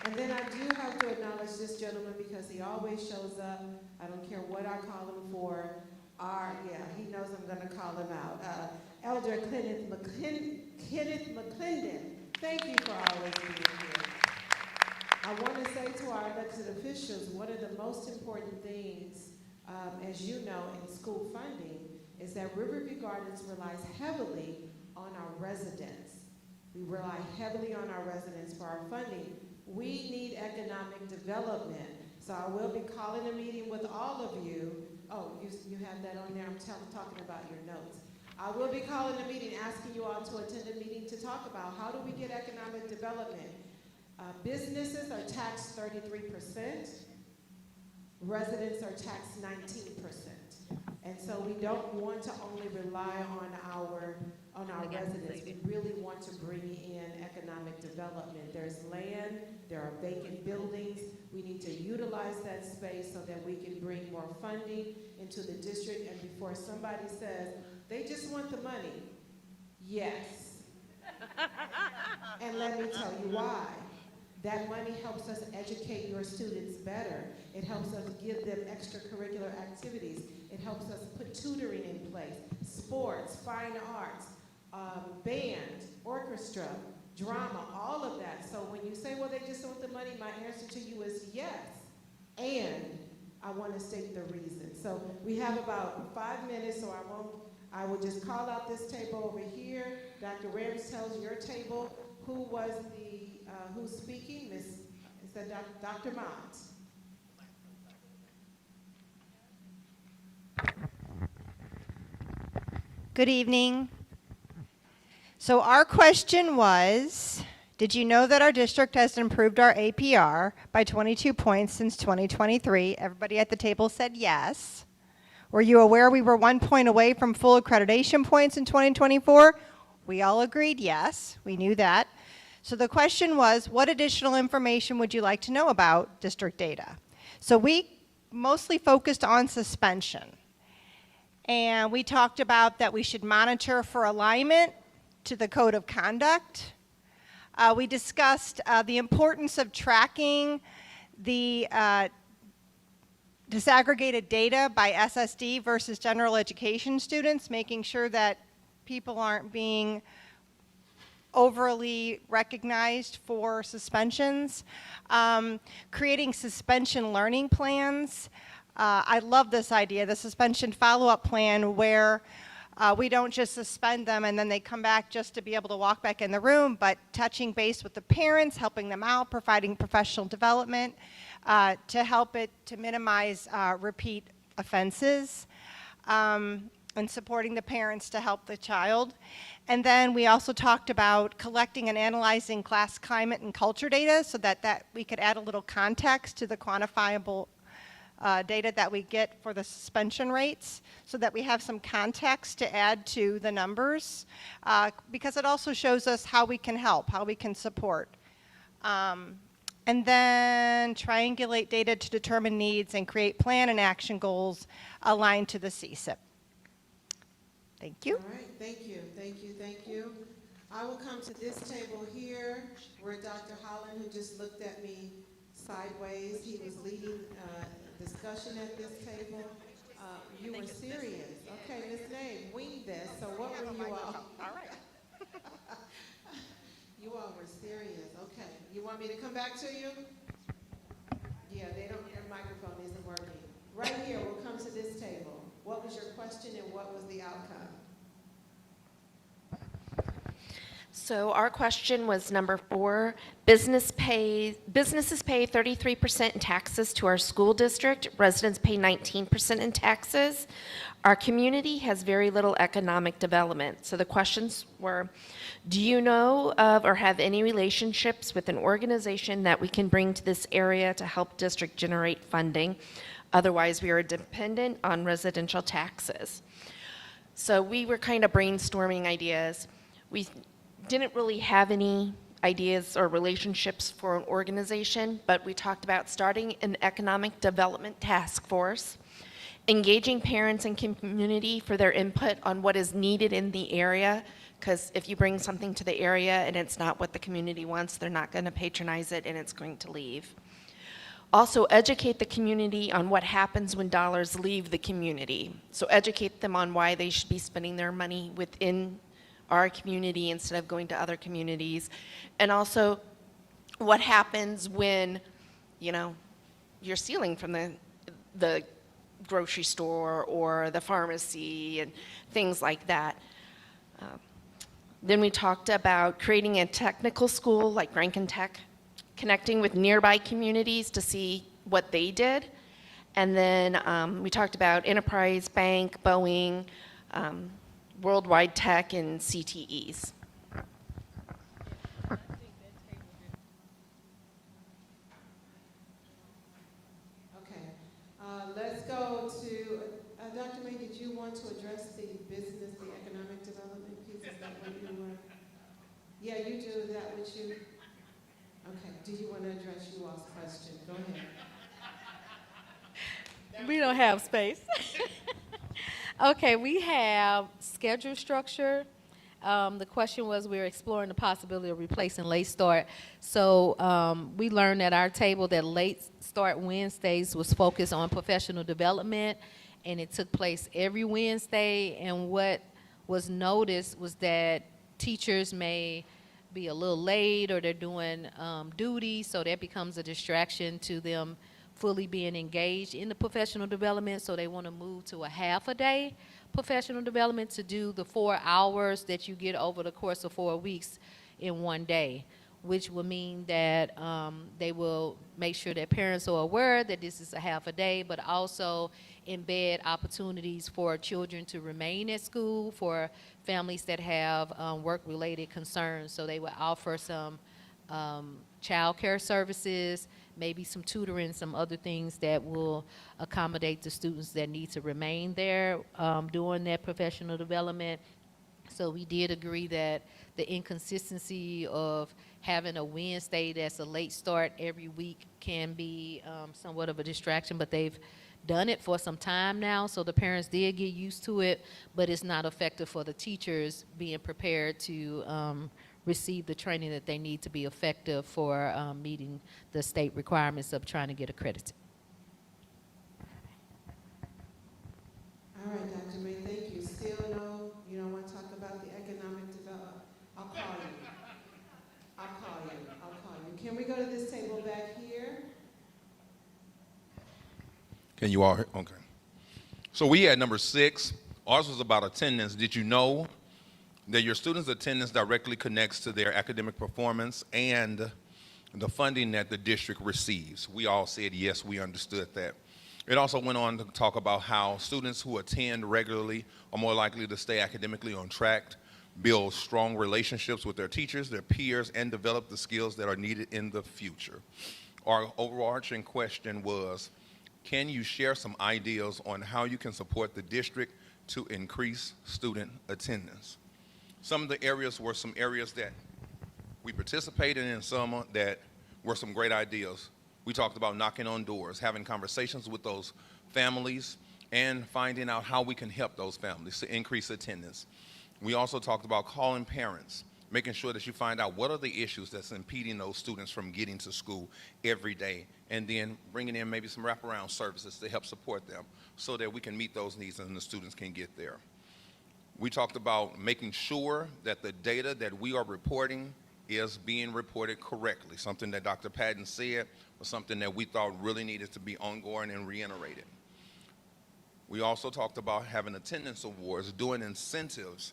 And then I do have to acknowledge this gentleman because he always shows up. I don't care what I call him for. He knows I'm going to call him out. Elder Kenneth McClendon. Thank you for always being here. I want to say to our elected officials, one of the most important things, as you know, in school funding, is that Riverview Gardens relies heavily on our residents. We rely heavily on our residents for our funding. We need economic development. So I will be calling a meeting with all of you. Oh, you have that on there. I'm talking about your notes. I will be calling a meeting, asking you all to attend a meeting to talk about how do we get economic development. Businesses are taxed 33%. Residents are taxed 19%. And so we don't want to only rely on our residents. We really want to bring in economic development. There's land, there are vacant buildings. We need to utilize that space so that we can bring more funding into the district. And before somebody says, they just want the money. Yes. And let me tell you why. That money helps us educate your students better. It helps us give them extracurricular activities. It helps us put tutoring in place, sports, fine arts, band, orchestra, drama, all of that. So when you say, well, they just want the money, my answer to you is yes. And I want to state the reason. So we have about 5 minutes, so I will just call out this table over here. Dr. Rams tells your table who was who's speaking. Is So Dr. Mott. Good evening. So our question was, did you know that our district has improved our APR by 22 points since 2023? Everybody at the table said yes. Were you aware we were 1 point away from full accreditation points in 2024? We all agreed yes, we knew that. So the question was, what additional information would you like to know about district data? So we mostly focused on suspension. And we talked about that we should monitor for alignment to the code of conduct. We discussed the importance of tracking the disaggregated data by SSD versus general education students, making sure that people aren't being overly recognized for suspensions. Creating suspension learning plans. I love this idea, the suspension follow-up plan, where we don't just suspend them and then they come back just to be able to walk back in the room, but touching base with the parents, helping them out, providing professional development to help it to minimize repeat offenses, and supporting the parents to help the child. And then we also talked about collecting and analyzing class climate and culture data so that we could add a little context to the quantifiable data that we get for the suspension rates, so that we have some context to add to the numbers, because it also shows us how we can help, how we can support. And then triangulate data to determine needs and create plan and action goals aligned to the CSIP. Thank you. All right, thank you, thank you, thank you. I will come to this table here where Dr. Holland, who just looked at me sideways, he was leading discussion at this table. You were serious. Okay, Ms. Nave, winged this. So what were you all? All right. You all were serious. Okay. You want me to come back to you? Yeah, their microphone isn't working. Right here, we'll come to this table. What was your question and what was the outcome? So our question was number 4, businesses pay 33% in taxes to our school district, residents pay 19% in taxes. Our community has very little economic development. So the questions were, do you know of or have any relationships with an organization that we can bring to this area to help district generate funding? Otherwise, we are dependent on residential taxes. So we were kind of brainstorming ideas. We didn't really have any ideas or relationships for an organization, but we talked about starting an economic development task force, engaging parents and community for their input on what is needed in the area, because if you bring something to the area and it's not what the community wants, they're not going to patronize it and it's going to leave. Also, educate the community on what happens when dollars leave the community. So educate them on why they should be spending their money within our community instead of going to other communities. And also, what happens when, you know, you're stealing from the grocery store or the pharmacy and things like that. Then we talked about creating a technical school like Rankin Tech, connecting with nearby communities to see what they did. And then we talked about Enterprise Bank, Boeing, Worldwide Tech, and CTEs. Okay. Let's go to, Dr. May, did you want to address the business, the economic development piece? Is that what you were? Yeah, you do. Is that what you? Okay. Do you want to address you all's question? Go ahead. We don't have space. Okay, we have schedule structure. The question was, we were exploring the possibility of replacing late start. So we learned at our table that late start Wednesdays was focused on professional development, and it took place every Wednesday. And what was noticed was that teachers may be a little late, or they're doing duty, so that becomes a distraction to them fully being engaged in the professional development. So they want to move to a half a day professional development to do the 4 hours that you get over the course of 4 weeks in one day. which will mean that they will make sure that parents are aware that this is a half a day, but also embed opportunities for children to remain at school for families that have work-related concerns. So they will offer some child care services, maybe some tutoring, some other things that will accommodate the students that need to remain there during their professional development. So we did agree that the inconsistency of having a Wednesday that's a late start every week can be somewhat of a distraction, but they've done it for some time now, so the parents did get used to it, but it's not effective for the teachers being prepared to receive the training that they need to be effective for meeting the state requirements of trying to get accredited. All right, Dr. May, thank you. Still no, you don't want to talk about the economic development? I'll call you. I'll call you. I'll call you. Can we go to this table back here? Can you all hear? Okay. So we had number 6. Ours was about attendance. Did you know that your students' attendance directly connects to their academic performance and the funding that the district receives? We all said yes, we understood that. It also went on to talk about how students who attend regularly are more likely to stay academically on track, build strong relationships with their teachers, their peers, and develop the skills that are needed in the future. Our overarching question was, can you share some ideas on how you can support the district to increase student attendance? Some of the areas were some areas that we participated in, some that were some great ideas. We talked about knocking on doors, having conversations with those families, and finding out how we can help those families to increase attendance. We also talked about calling parents, making sure that you find out what are the issues that's impeding those students from getting to school every day, and then bringing in maybe some wraparound services to help support them so that we can meet those needs and the students can get there. We talked about making sure that the data that we are reporting is being reported correctly, something that Dr. Patton said was something that we thought really needed to be ongoing and reiterated. We also talked about having attendance awards, doing incentives,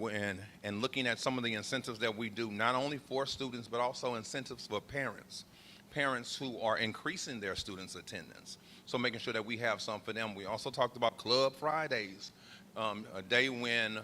and looking at some of the incentives that we do, not only for students, but also incentives for parents who are increasing their students' attendance. So making sure that we have some for them. We also talked about Club Fridays, a day when,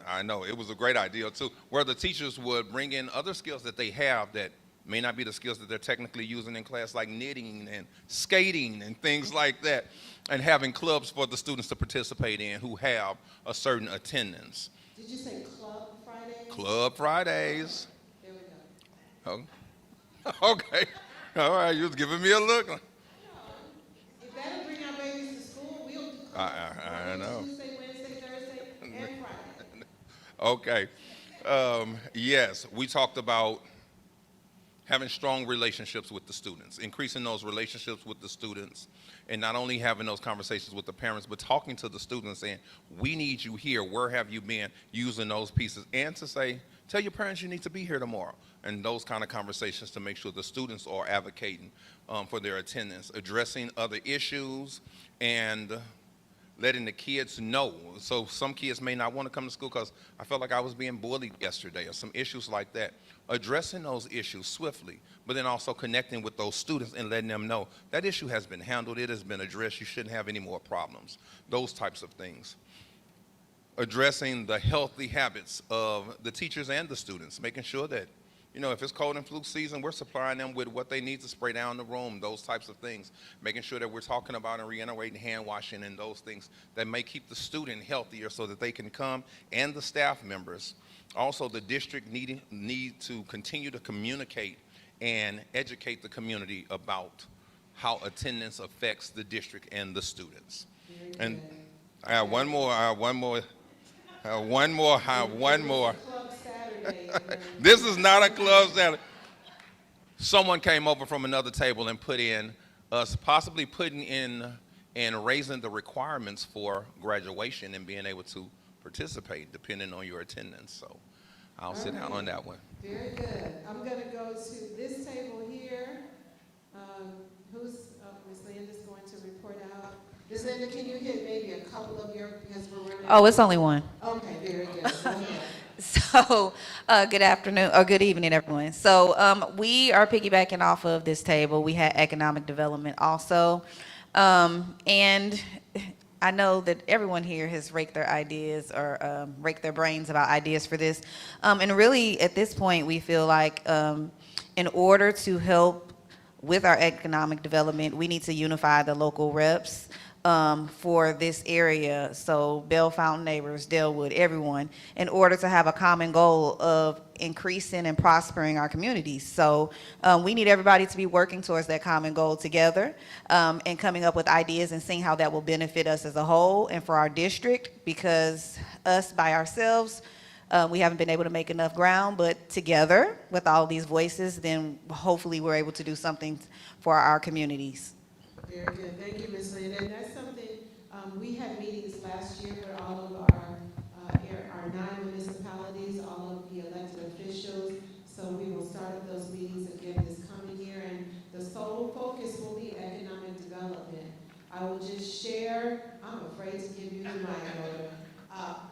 I know it was a great idea too, where the teachers would bring in other skills that they have that may not be the skills that they're technically using in class, like knitting and skating and things like that, and having clubs for the students to participate in who have a certain attendance. Did you say Club Fridays? Club Fridays. There we go. Oh. Okay. All right, you was giving me a look. It better bring our babies to school. We'll do I know. Tuesday, Wednesday, Thursday, and Friday. Okay. Yes, we talked about having strong relationships with the students, increasing those relationships with the students, and not only having those conversations with the parents, but talking to the students saying, we need you here, where have you been, using those pieces, and to say, tell your parents you need to be here tomorrow, and those kind of conversations to make sure the students are advocating for their attendance, addressing other issues, and letting the kids know. So some kids may not want to come to school because I felt like I was being bullied yesterday or some issues like that. Addressing those issues swiftly, but then also connecting with those students and letting them know that issue has been handled, it has been addressed, you shouldn't have any more problems. Those types of things. Addressing the healthy habits of the teachers and the students, making sure that, you know, if it's cold and flu season, we're supplying them with what they need to spray down the room, those types of things. Making sure that we're talking about and reiterating hand washing and those things that may keep the student healthier so that they can come, and the staff members. Also, the district need to continue to communicate and educate the community about how attendance affects the district and the students. And I have one more. Club Saturday. This is not a club Saturday. Someone came over from another table and put in us possibly putting in and raising the requirements for graduation and being able to participate depending on your attendance. So I'll sit down on that one. Very good. I'm going to go to this table here. Ms. Linda's going to report out. Ms. Linda, can you hit maybe a couple of your, because we're running? Oh, it's only one. Okay, very good. Go ahead. So So, good afternoon, or good evening, everyone. So, we are piggybacking off of this table. We had economic development also. And I know that everyone here has raked their ideas or raked their brains about ideas for this. And really, at this point, we feel like in order to help with our economic development, we need to unify the local reps for this area, so Bell Fountain neighbors, Dellwood, everyone, in order to have a common goal of increasing and prospering our communities. So we need everybody to be working towards that common goal together and coming up with ideas and seeing how that will benefit us as a whole and for our district, because us by ourselves, we haven't been able to make enough ground, but together with all these voices, then hopefully we're able to do something for our communities. Very good. Thank you, Ms. Lynn. And that's something, we had meetings last year with all of our 9 municipalities, all of the elected officials. So we will start up those meetings again this coming year, and the sole focus will be economic development. I will just share, I'm afraid to give you the mic, Elder,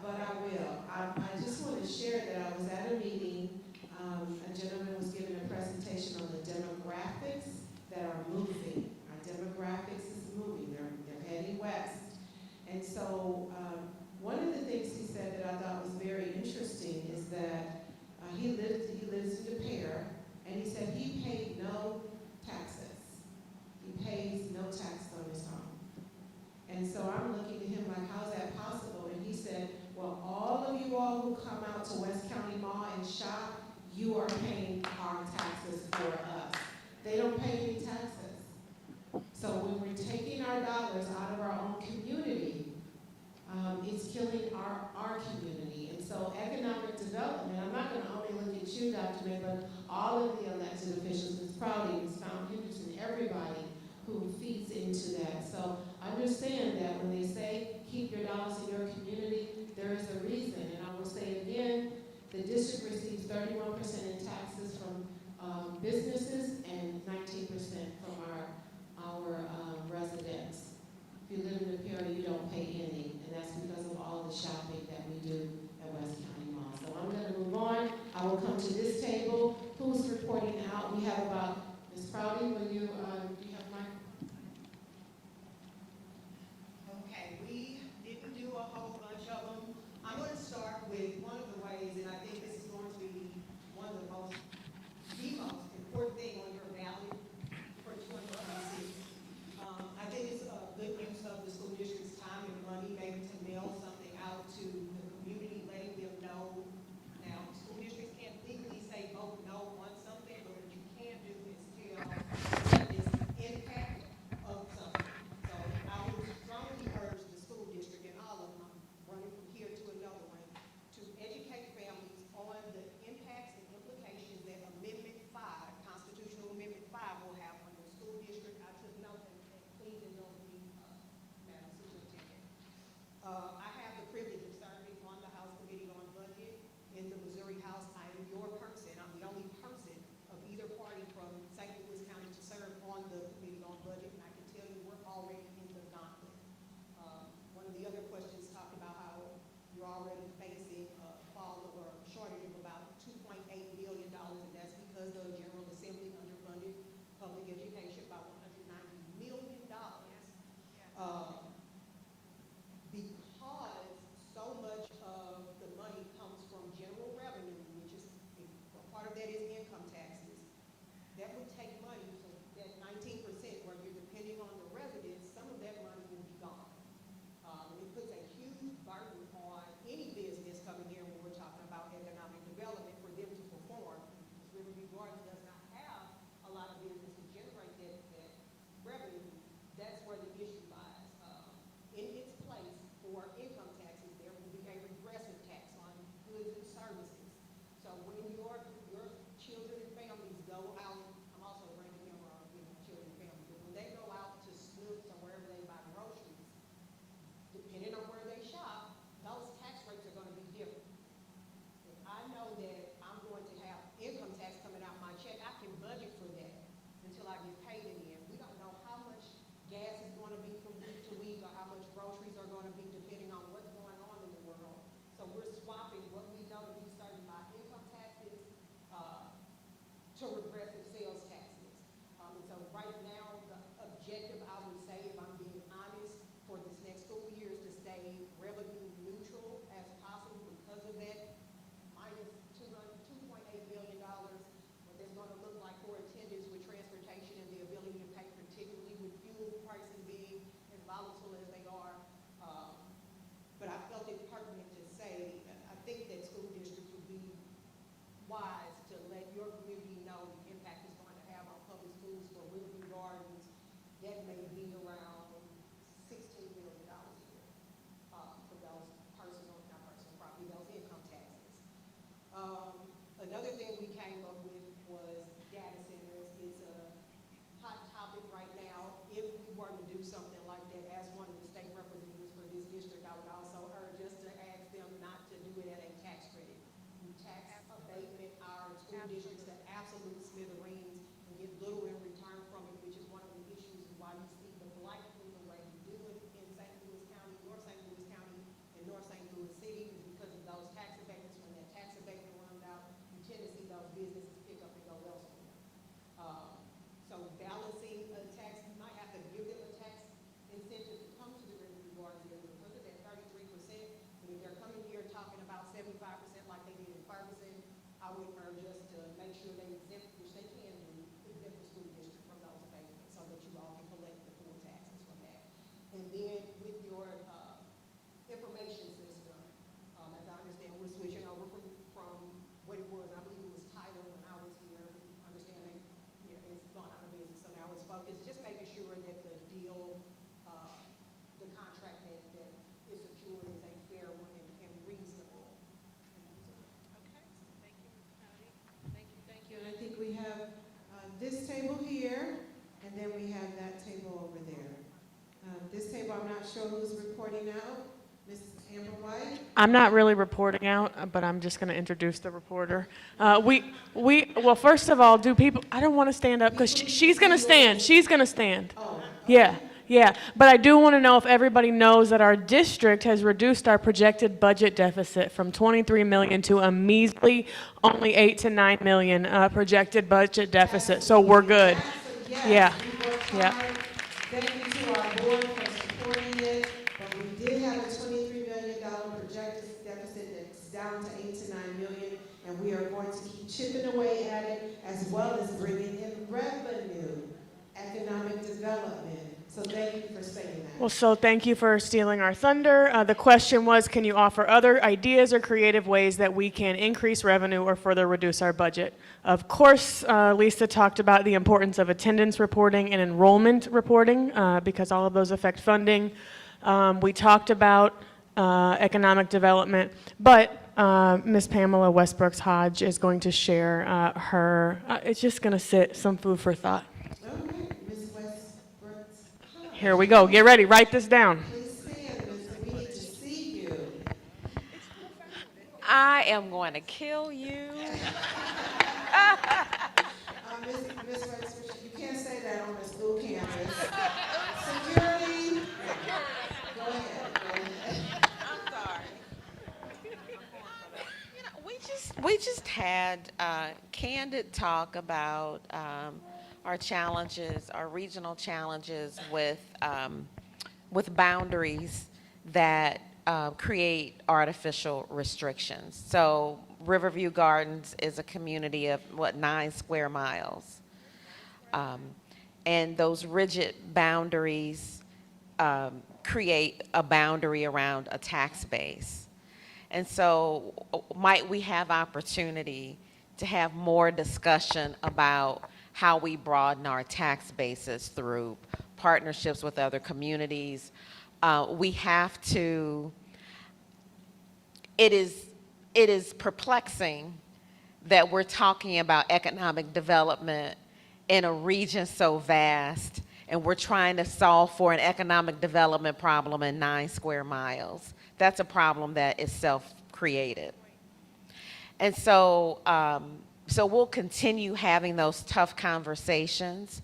but I will. I just want to share that I was at a meeting, a gentleman was giving a presentation on the demographics that are moving. Our demographics is moving, they're heading west. And so one of the things he said that I thought was very interesting is that he lives in De Pere, and he said he paid no taxes. He pays no tax on his home. And so I'm looking at him like, how's that possible? And he said, well, all of you all who come out to West County Mall and shop, you are paying our taxes for us. They don't pay any taxes. So when we're taking our dollars out of our own community, it's killing our community. And so economic development, I'm not going to only look at you, Dr. May, but all of the elected officials, Ms. Crowley, Ms. Fountain Henderson, everybody who feeds into that. So understand that when they say keep your dollars in your community, there is a reason. And I will say again, the district receives 31% in taxes from businesses and 19% from our residents. If you live in the area, you don't pay any, and that's because of all the shopping that we do at West County Mall. So I'm going to move on. I will come to this table. Who's reporting out? We have about, Ms. Crowley, will you, do you have my? Okay, we didn't do a whole bunch of them. I'm going to start with one of the ways, and I think this is going to be one of the most important thing on your ballot for 2026. I think it's a good use of the school district's time and money, maybe to mail something out to the community, letting them know. Now, school districts can't legally say vote no on something, but what you can do is tell I'm not sure who's reporting out. Ms. Amber White? I'm not really reporting out, but I'm just going to introduce the reporter. Well, first of all, do people, I don't want to stand up because she's going to stand. She's going to stand. Oh, Yeah, yeah. But I do want to know if everybody knows that our district has reduced our projected budget deficit from 23 million to a measly only 8 to 9 million projected budget deficit. So we're good. Yeah, yeah. thank you to our board for supporting it, but we did have a $23 million projected deficit that's down to 8 to 9 million, and we are going to keep chipping away at it, as well as bringing in revenue, economic development. So thank you for saying that. Well, so thank you for stealing our thunder. The question was, can you offer other ideas or creative ways that we can increase revenue or further reduce our budget? Of course, Lisa talked about the importance of attendance reporting and enrollment reporting because all of those affect funding. We talked about economic development, but Ms. Pamela Westbrooks Hodge is going to share it's just going to sit some food for thought. Okay, Ms. Westbrooks. Here we go. Get ready. Write this down. Please stand, Mr. We need to see you. I am going to kill you. Ms. Westbrooks, you can't say that on the school campus. Security. Go ahead. I'm sorry. We just had candid talk about our challenges, our regional challenges with boundaries that create artificial restrictions. So Riverview Gardens is a community of 9 square miles. And those rigid boundaries create a boundary around a tax base. And so might we have opportunity to have more discussion about how we broaden our tax bases through partnerships with other communities. We have to, it is perplexing that we're talking about economic development in a region so vast, and we're trying to solve for an economic development problem in 9 square miles. That's a problem that is self-created. And so, so we'll continue having those tough conversations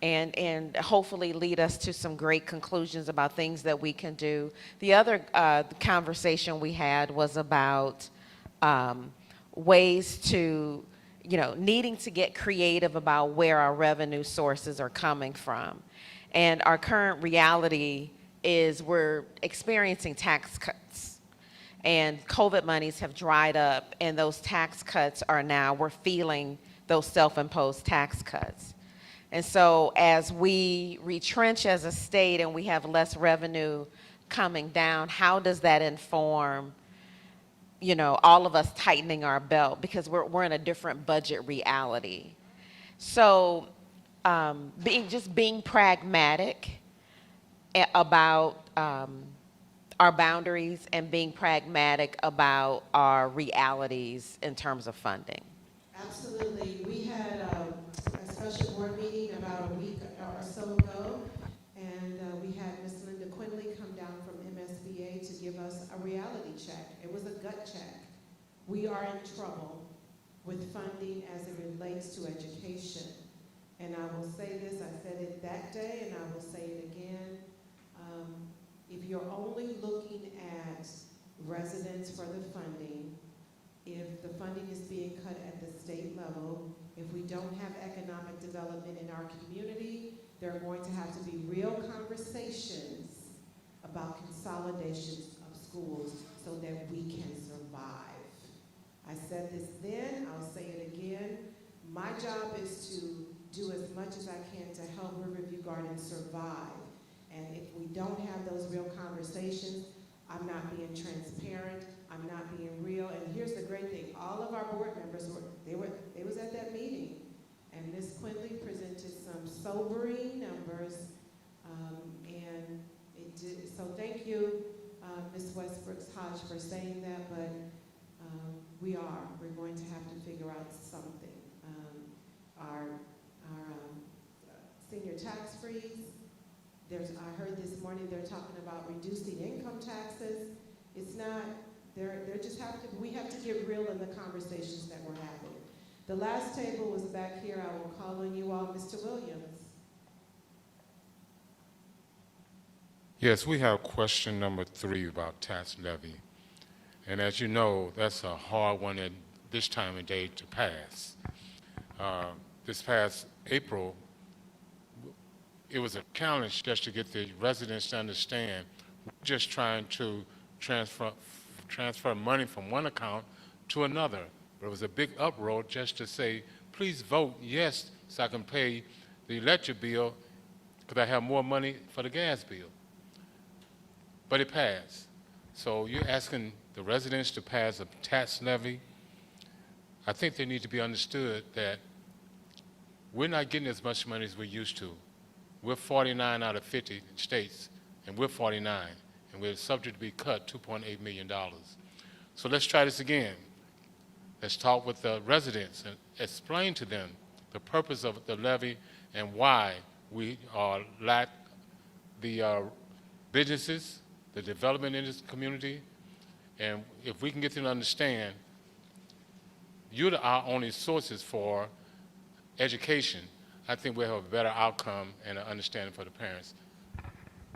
and hopefully lead us to some great conclusions about things that we can do. The other conversation we had was about ways to, needing to get creative about where our revenue sources are coming from. And our current reality is we're experiencing tax cuts. And COVID monies have dried up, and those tax cuts we're feeling those self-imposed tax cuts. And so as we retrench as a state and we have less revenue coming down, how does that inform, all of us tightening our belt, because we're in a different budget reality. So being pragmatic about our boundaries and being pragmatic about our realities in terms of funding. Absolutely. We had a special board meeting about a week or so ago, and we had Ms. Linda Quinley come down from MSBA to give us a reality check. It was a gut check. We are in trouble with funding as it relates to education. And I will say this, I said it that day, and I will say it again. If you're only looking at residents for the funding, if the funding is being cut at the state level, if we don't have economic development in our community, there are going to have to be real conversations about consolidations of schools so that we can survive. I said this then, I'll say it again. My job is to do as much as I can to help Riverview Gardens survive. And if we don't have those real conversations, I'm not being transparent, I'm not being real. And here's the great thing, all of our board members they was at that meeting. And Ms. Quinley presented some sobering numbers, and it did. So thank you, Ms. Westbrooks Hodge, for saying that, but we're going to have to figure out something. Our senior tax freeze I heard this morning they're talking about reducing income taxes. It's not, we have to get real in the conversations that we're having. The last table was back here. I will call on you all, Mr. Williams. Yes, we have question number 3 about tax levy. And as you know, that's a hard one at this time of day to pass. This past April, it was a challenge just to get the residents to understand we're just trying to transfer money from one account to another. But it was a big uproar just to say, please vote yes so I can pay the electric bill because I have more money for the gas bill. But it passed. So you're asking the residents to pass a tax levy. I think they need to be understood that we're not getting as much money as we used to. We're 49 out of 50 states, and we're 49, and we're subject to be cut $2.8 million. So let's try this again. Let's talk with the residents and explain to them the purpose of the levy and why we lack the businesses, the development in this community. And if we can get them to understand, you're our only sources for education, I think we'll have a better outcome and an understanding for the parents.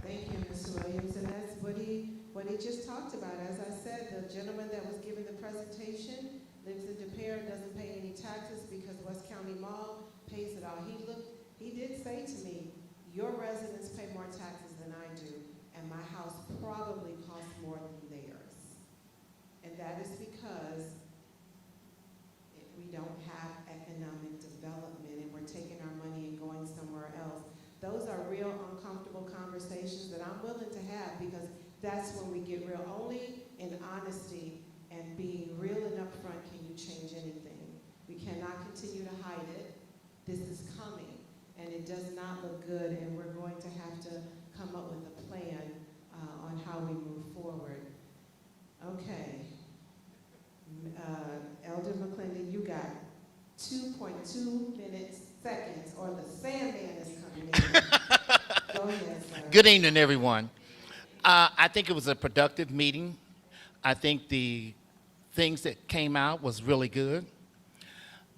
Thank you, Mr. Williams, and that's what he just talked about. As I said, the gentleman that was giving the presentation lives in DePere, doesn't pay any taxes because West County Mall pays it all. He did say to me, your residents pay more taxes than I do, and my house probably costs more than theirs. And that is because we don't have economic development and we're taking our money and going somewhere else. Those are real uncomfortable conversations that I'm willing to have because that's when we get real. Only in honesty and being real and upfront can you change anything. We cannot continue to hide it. This is coming and it does not look good, and we're going to have to come up with a plan on how we move forward. Okay. Elder McClendon, you got 2.2 seconds, or the Sandman is coming in. Go ahead, sir. Good evening, everyone. I think it was a productive meeting. I think the things that came out was really good.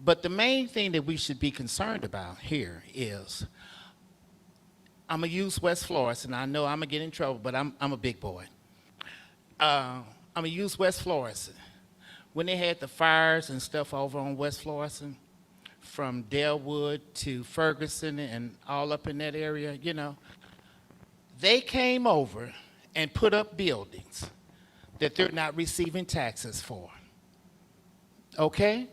But the main thing that we should be concerned about here is, I'm going to use West Florissant, and I know I'm going to get in trouble, but I'm a big boy. I'm going to use West Florissant. When they had the fires and stuff over on West Florissant, from Delwood to Ferguson and all up in that area, you know, they came over and put up buildings that they're not receiving taxes for. Okay?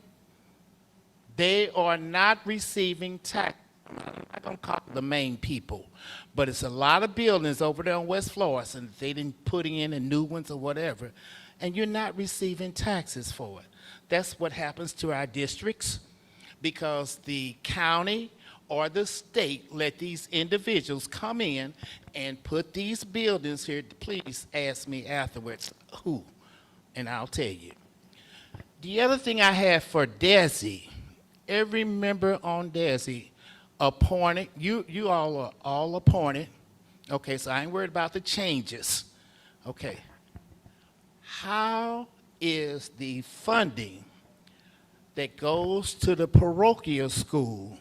They are not receiving tax. I'm not going to call the main people, but it's a lot of buildings over there on West Florissant that they didn't put in and new ones or whatever, and you're not receiving taxes for it. That's what happens to our districts because the county or the state let these individuals come in and put these buildings here. Please ask me afterwards who, and I'll tell you. The other thing I have for DESE, every member on DESE appointed, you all are all appointed. Okay, so I ain't worried about the changes. Okay. How is the funding that goes to the parochial school,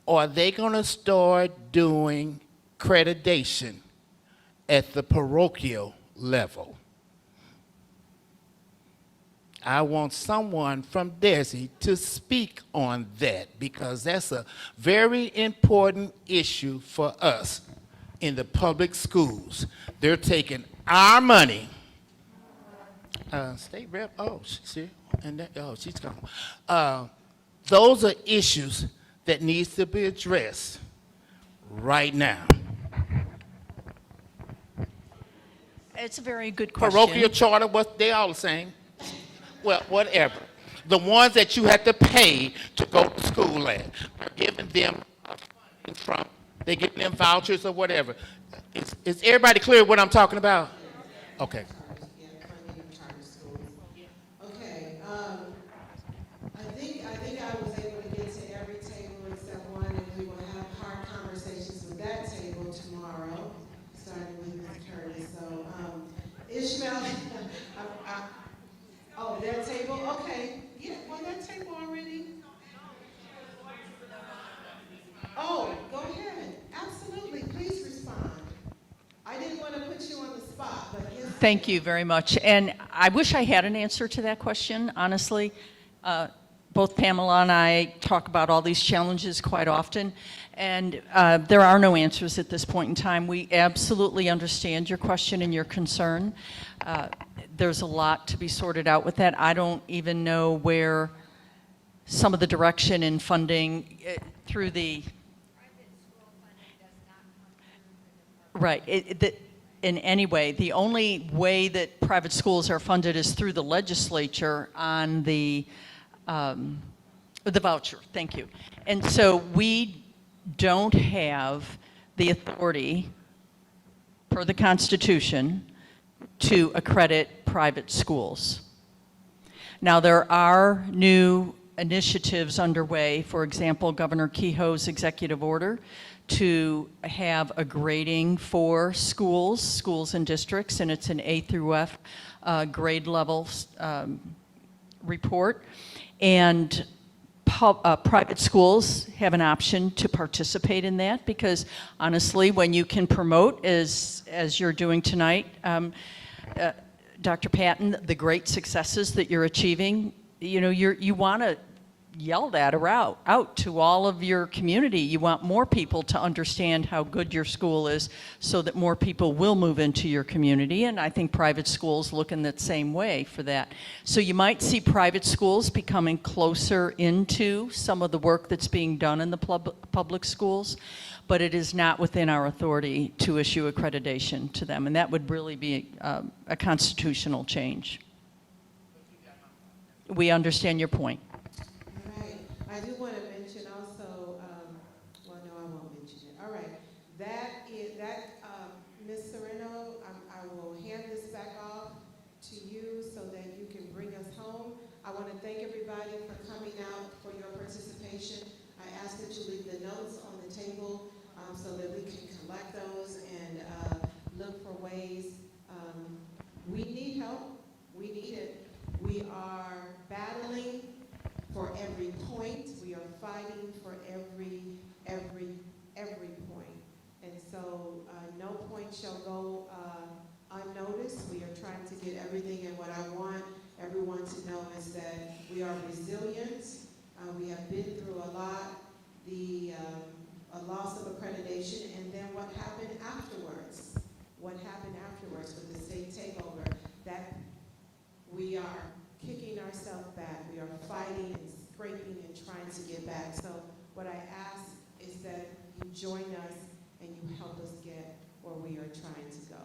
are they going to start doing accreditation at the parochial level? I want someone from DESE to speak on that because that's a very important issue for us in the public schools. They're taking our money. State rep, oh, she's here, and that, oh, she's gone. Those are issues that needs to be addressed right now. It's a very good question. Parochial charter, what they all the same. Well, whatever. The ones that you have to pay to go to school at, are giving them funding from, they're getting them vouchers or whatever. Is everybody clear what I'm talking about? Okay. Okay, I think I was able to get to every table except one, and we will have hard conversations with that table tomorrow. Thank you very much. And I wish I had an answer to that question, honestly. Both Pamela and I talk about all these challenges quite often, and there are no answers at this point in time. We absolutely understand your question and your concern. There's a lot to be sorted out with that. I don't even know where some of the direction in funding through the... Right. In any way, the only way that private schools are funded is through the legislature on the voucher. Thank you. And so we don't have the authority, per the Constitution, to accredit private schools. Now, there are new initiatives underway. For example, Governor Kehoe's executive order to have a grading for schools and districts, and it's an A through F grade level report. And private schools have an option to participate in that because, honestly, when you can promote, as you're doing tonight, Dr. Patton, the great successes that you're achieving, you know, you want to yell that out to all of your community. You want more people to understand how good your school is so that more people will move into your community, and I think private schools look in that same way for that. So you might see private schools becoming closer into some of the work that's being done in the public schools, but it is not within our authority to issue accreditation to them, and that would really be a constitutional change. We understand your point. I do want to mention also, well, no, I won't mention it. All right, Ms. Sereno, I will hand this back off to you so that you can bring us home. I want to thank everybody for coming out, for your participation. I ask that you leave the notes on the table so that we can collect those and look for ways. We need help. We need it. We are battling for every point. We are fighting for every point. And so no point shall go unnoticed. We are trying to get everything, and what I want everyone to know is that we are resilient. We have been through a lot, a loss of accreditation, and then what happened afterwards. What happened afterwards with the state takeover, that we are kicking ourselves back. We are fighting and scraping and trying to get back. So what I ask is that you join us and you help us get where we are trying to go.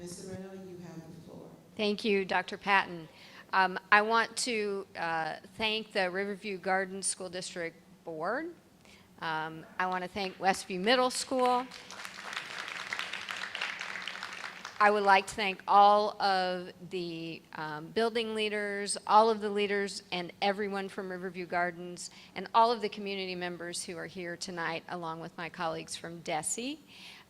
Ms. Sereno, you have the floor. Thank you, Dr. Patton. I want to thank the Riverview Gardens School District Board. I want to thank Westview Middle School. I would like to thank all of the building leaders, all of the leaders, and everyone from Riverview Gardens, and all of the community members who are here tonight, along with my colleagues from DESE.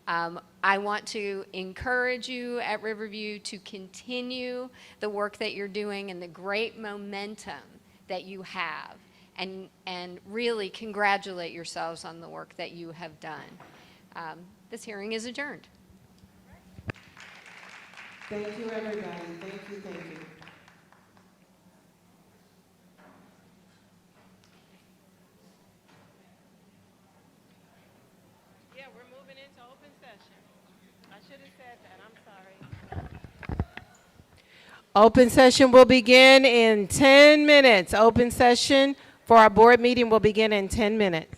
I want to encourage you at Riverview to continue the work that you're doing and the great momentum that you have, and really congratulate yourselves on the work that you have done. This hearing is adjourned. Thank you, everybody. Thank you, thank you. Yeah, we're moving into open session. I should have said that. I'm sorry. Open session will begin in 10 minutes. Open session for our board meeting will begin in 10 minutes.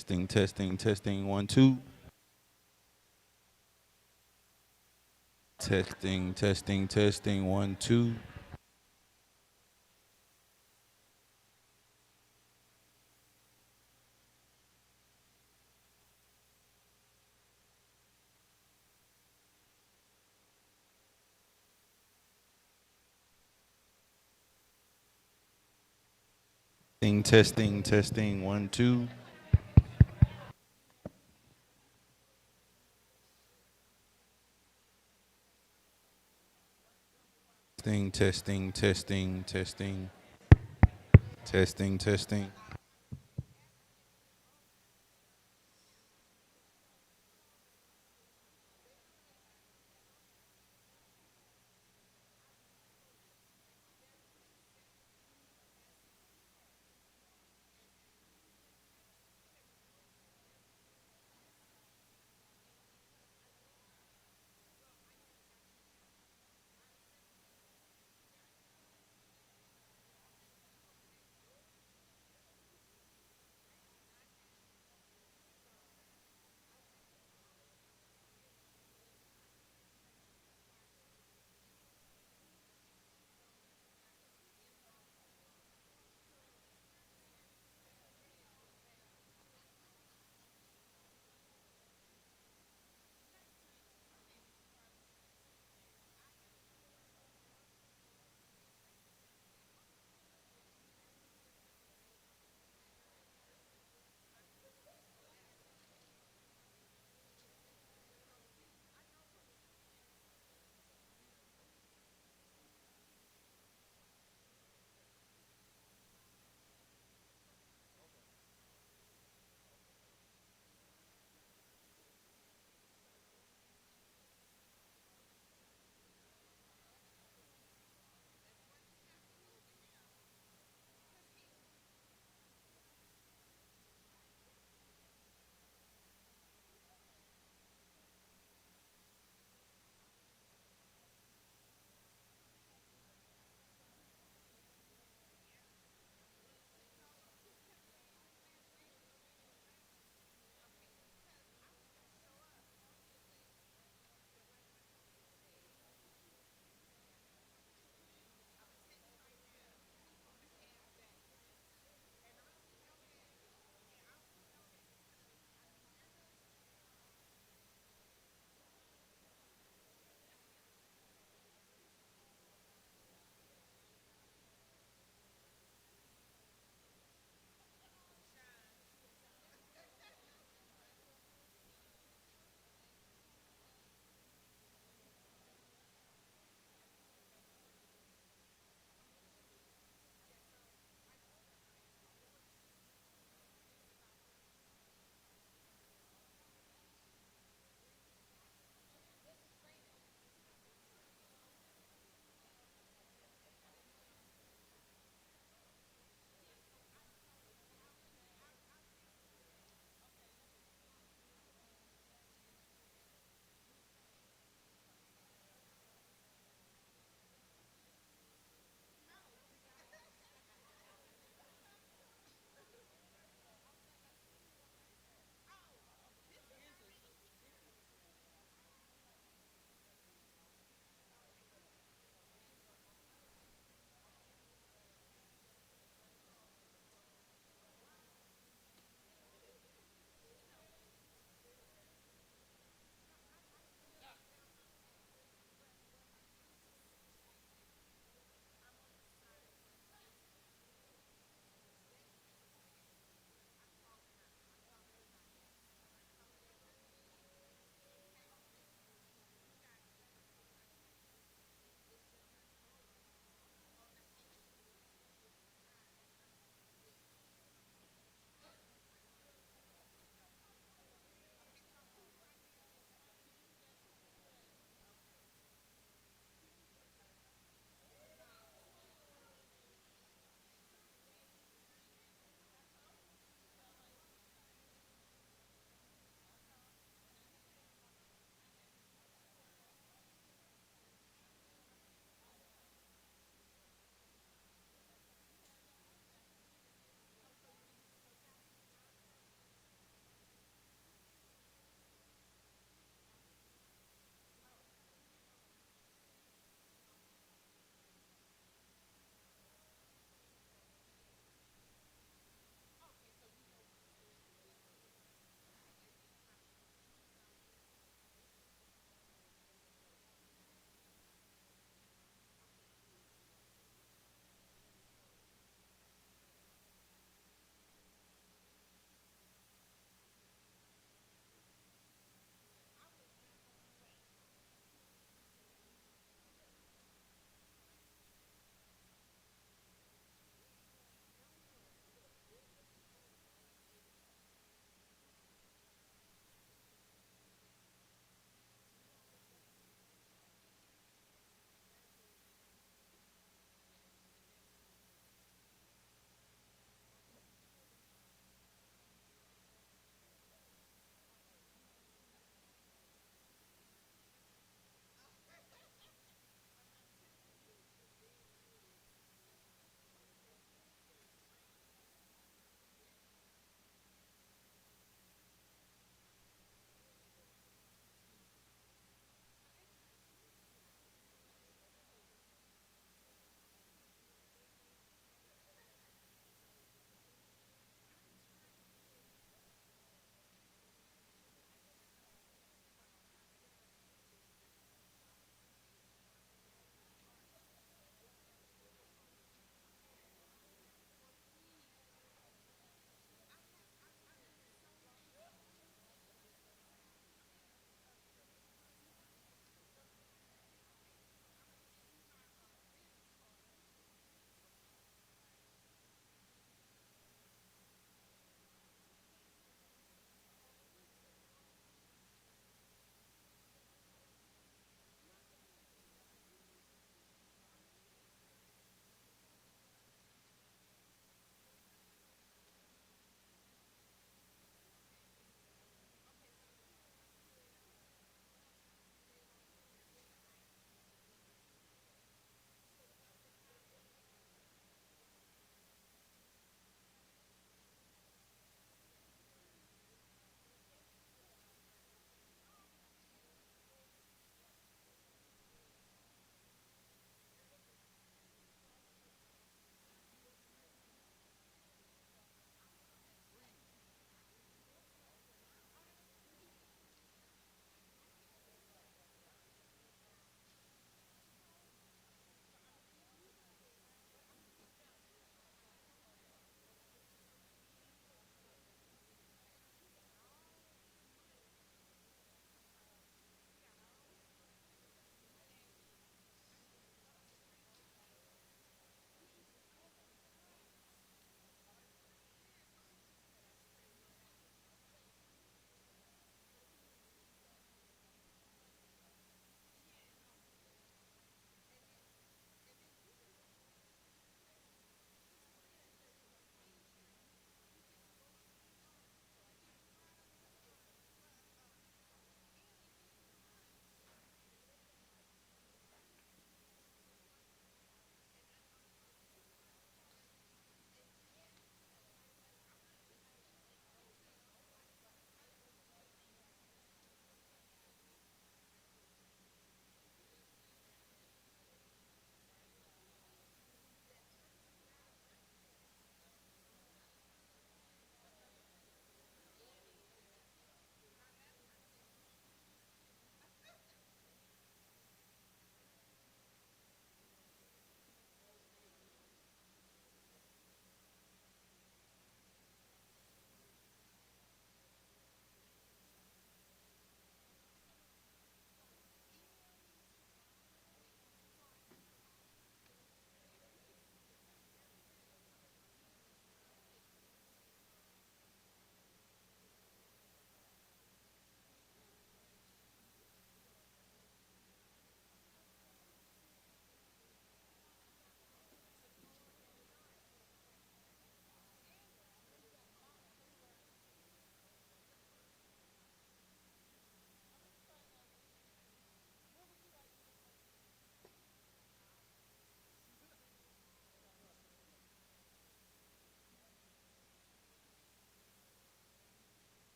Testing, testing, testing, 1, 2. Testing, testing, testing, 1, 2. Testing, testing, testing, 1, 2. Testing, testing, testing, testing, testing, testing.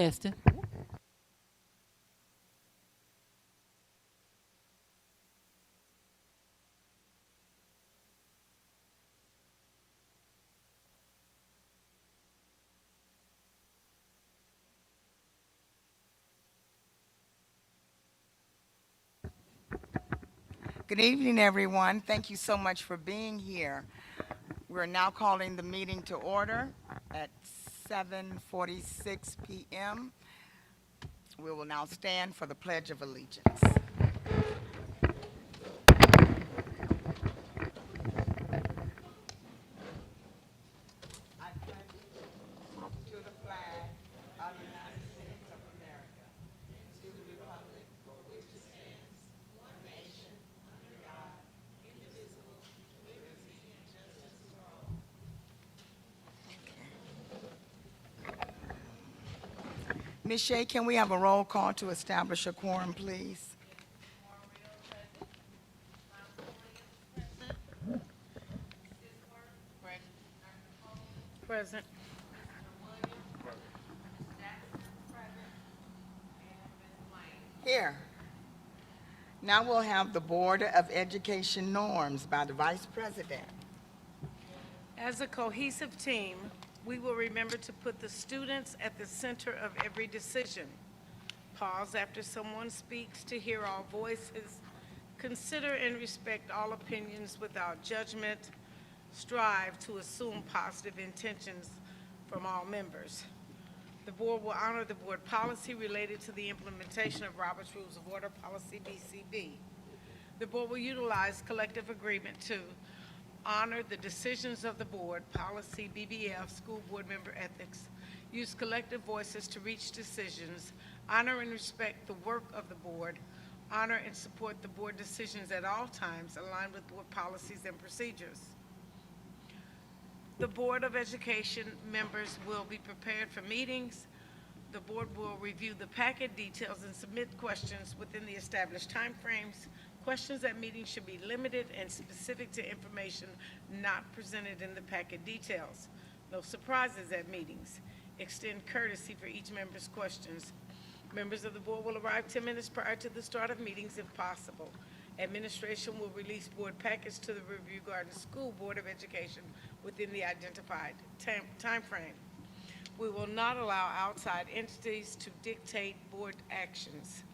Testing. Good evening, everyone. Thank you so much for being here. We're now calling the meeting to order at 7:46 p.m. We will now stand for the Pledge of Allegiance. I pledge to the flag of the United States of America, to the republic for which it stands, one nation, under God, indivisible, with liberty and justice for all. Ms. Shea, can we have a roll call to establish a quorum, please? Present. Here. Now we'll have the Board of Education norms by the Vice President. As a cohesive team, we will remember to put the students at the center of every decision. Pause after someone speaks to hear all voices. Consider and respect all opinions without judgment. Strive to assume positive intentions from all members. The board will honor the board policy related to the implementation of Robert's Rules of Order Policy BCB. The board will utilize collective agreement to honor the decisions of the board, policy BBF, school board member ethics, use collective voices to reach decisions, honor and respect the work of the board, honor and support the board decisions at all times aligned with board policies and procedures. The Board of Education members will be prepared for meetings. The board will review the packet details and submit questions within the established timeframes. Questions at meetings should be limited and specific to information not presented in the packet details. No surprises at meetings. Extend courtesy for each member's questions. Members of the board will arrive 10 minutes prior to the start of meetings if possible. Administration will release board packets to the Riverview Gardens School Board of Education within the identified time frame. We will not allow outside entities to dictate board actions.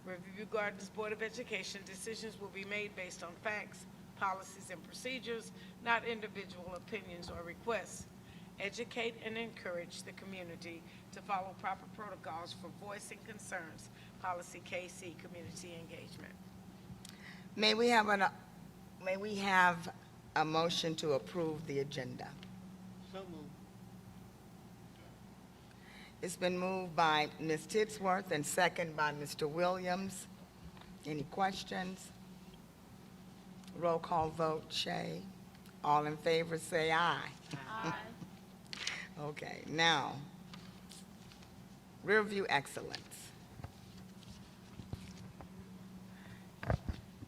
Riverview Gardens Board of Education decisions will be made based on facts, policies, and procedures, not individual opinions or requests. Educate and encourage the community to follow proper protocols for voicing concerns. Policy KC, community engagement. May we have a motion to approve the agenda? So moved. It's been moved by Ms. Titsworth and second by Mr. Williams. Any questions? Roll call vote, Shay. All in favor say aye. Aye. Okay, now, Riverview Excellence.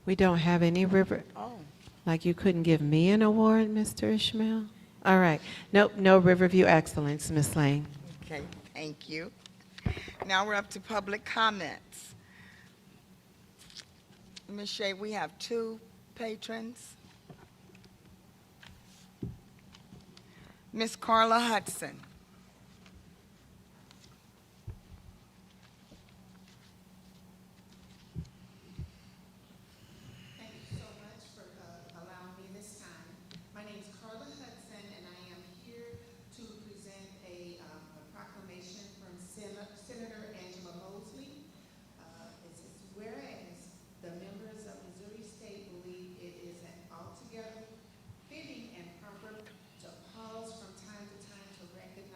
We don't have any river, Oh, like you couldn't give me an award, Mr. Ishmael? All right. Nope, no Riverview Excellence, Ms. Lane. okay, thank you. Now we're up to public comments. Ms. Shea, we have two patrons. Ms. Carla Hudson. Thank you so much for allowing me this time. My name is Carla Hudson, and I am here to present a proclamation from Senator Angela Mosley. It says, whereas the members of Missouri State believe it is altogether fitting and proper to pause from time to time to recognize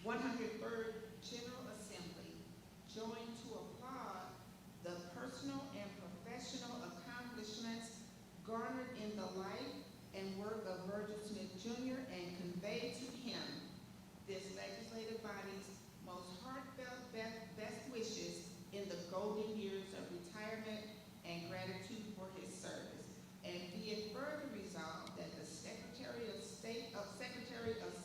103rd General Assembly joined to applaud the personal and professional accomplishments garnered in the life and work of Virgil Smith Jr. and convey to him this legislative body's most heartfelt best wishes in the golden years of retirement and gratitude for his service. And be it further resolved that the Secretary of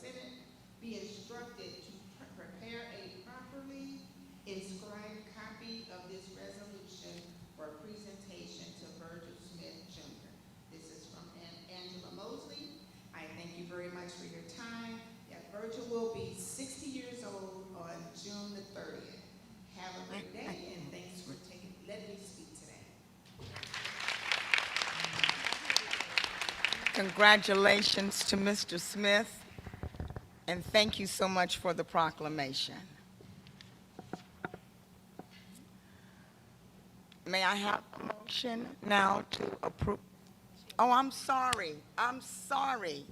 Senate be instructed to prepare a properly inscribed copy of this resolution for presentation to Virgil Smith Jr. This is from Angela Mosley. I thank you very much for your time. Virgil will be 60 years old on June the 30th. Have a great day, and thanks for letting me speak today. Congratulations to Mr. Smith, and thank you so much for the proclamation. May I have a motion now to approve? Oh, I'm sorry. I'm sorry.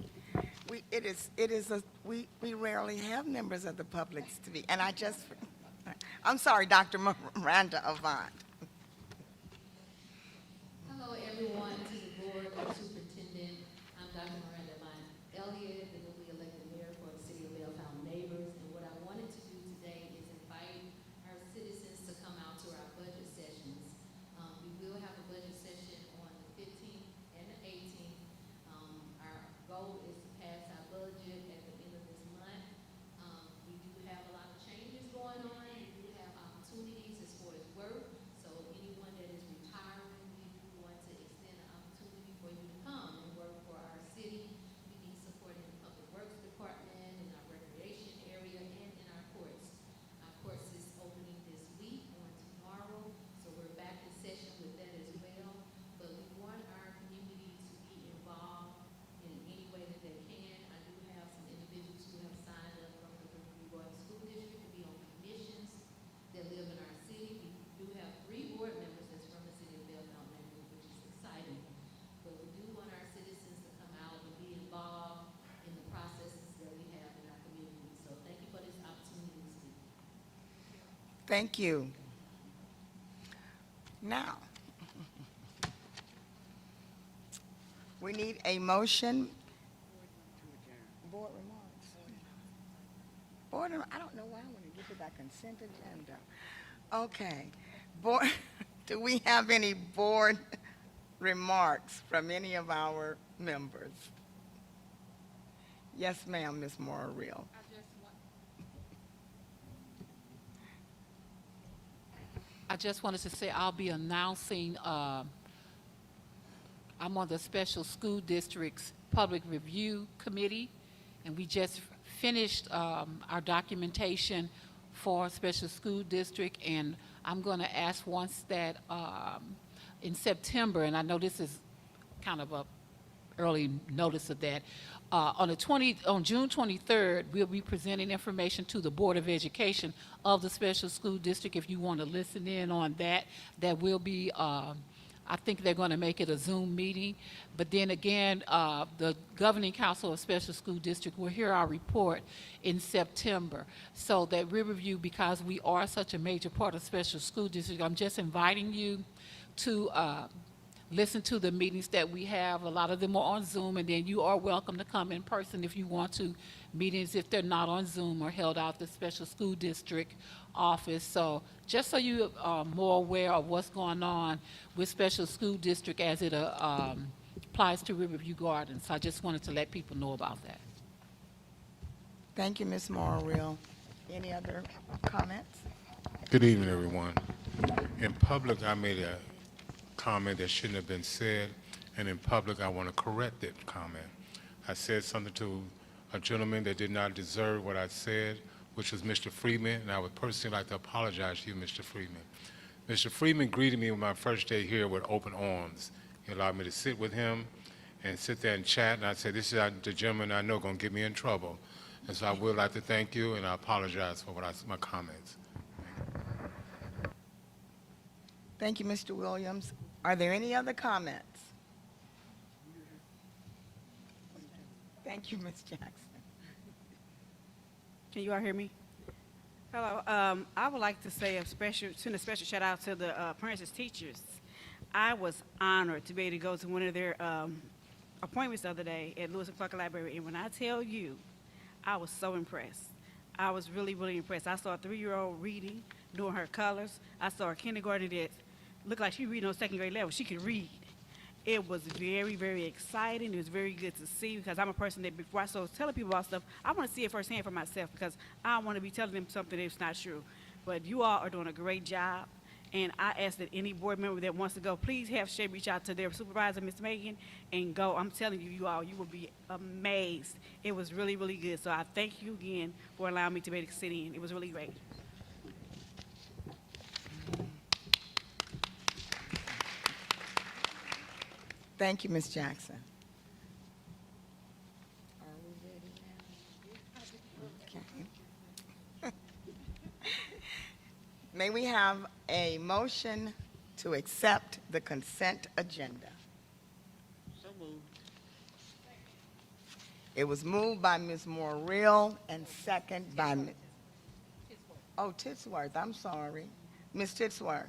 We rarely have members of the public to be, and I'm sorry, Dr. Miranda Avant. Hello, everyone, to the board, the superintendent. I'm Dr. Miranda Avant Elliott, the newly elected mayor for the City of Belltown neighbors. And what I wanted to do today is invite our citizens to come out to our budget sessions. We will have a budget session on the 15th and the 18th. Our goal is to pass our budget at the end of this month. We do have a lot of changes going on. We do have opportunities as far as work. So anyone that is retiring, we do want to extend an opportunity for you to come and work for our city. We need support in the public works department, in our recreation area, and in our courts. Our courts is opening this week on tomorrow, so we're back in session with that as well. But we want our community to be involved in any way that they can. I do have some individuals who have signed up from the Riverview Gardens School District to be on commissions that live in our city. We do have 3 board members that's from the City of Belltown neighborhood, which is exciting. But we do want our citizens to come out and be involved in the processes that we have in our community. So thank you for this opportunity to speak. Thank you. Now, we need a motion. Board remarks. I don't know why I want to get to that consent agenda. Okay. Board, do we have any board remarks from any of our members? Yes, ma'am, Ms. Morrill. I just wanted to say I'll be announcing, I'm on the Special School District's Public Review Committee, and we just finished our documentation for Special School District, and I'm going to ask once that in September, and I know this is kind of a early notice of that, on June 23rd, we'll be presenting information to the Board of Education of the Special School District. If you want to listen in on that, that will be, I think they're going to make it a Zoom meeting. But then again, the Governing Council of Special School District will hear our report in September. So that Riverview, because we are such a major part of Special School District, I'm just inviting you to listen to the meetings that we have. A lot of them are on Zoom, and then you are welcome to come in person if you want to. Meetings, if they're not on Zoom, are held out the Special School District office. So just so you are more aware of what's going on with Special School District as it applies to Riverview Gardens. I just wanted to let people know about that. Thank you, Ms. Morrill. Any other comments? Good evening, everyone. In public, I made a comment that shouldn't have been said, and in public, I want to correct that comment. I said something to a gentleman that did not deserve what I said, which was Mr. Freeman, and I would personally like to apologize to you, Mr. Freeman. Mr. Freeman greeted me on my first day here with open arms. He allowed me to sit with him and sit there and chat, and I said, this is the gentleman I know going to get me in trouble. And so I would like to thank you, and I apologize for my comments. Thank you, Mr. Williams. Are there any other comments? Thank you, Ms. Jackson. Can you all hear me? Hello. I would like to say send a special shout out to the parents and teachers. I was honored to be able to go to one of their appointments the other day at Lewis and Clark Library, and when I tell you, I was so impressed. I was really, really impressed. I saw a 3-year-old reading, doing her colors. I saw a kindergarten that looked like she reading on second grade level. She could read. It was very, very exciting. It was very good to see because I'm a person that before I start telling people about stuff, I want to see it firsthand for myself because I don't want to be telling them something that's not true. But you all are doing a great job. And I ask that any board member that wants to go, please have Shay reach out to their supervisor, Ms. Megan, and go. I'm telling you, you all, you will be amazed. It was really, really good. So I thank you again for allowing me to be able to sit in. It was really great. Thank you, Ms. Jackson. Okay. May we have a motion to accept the consent agenda? So moved. It was moved by Ms. Morrill and second by Ms. Oh, Titsworth, I'm sorry. Ms. Titsworth.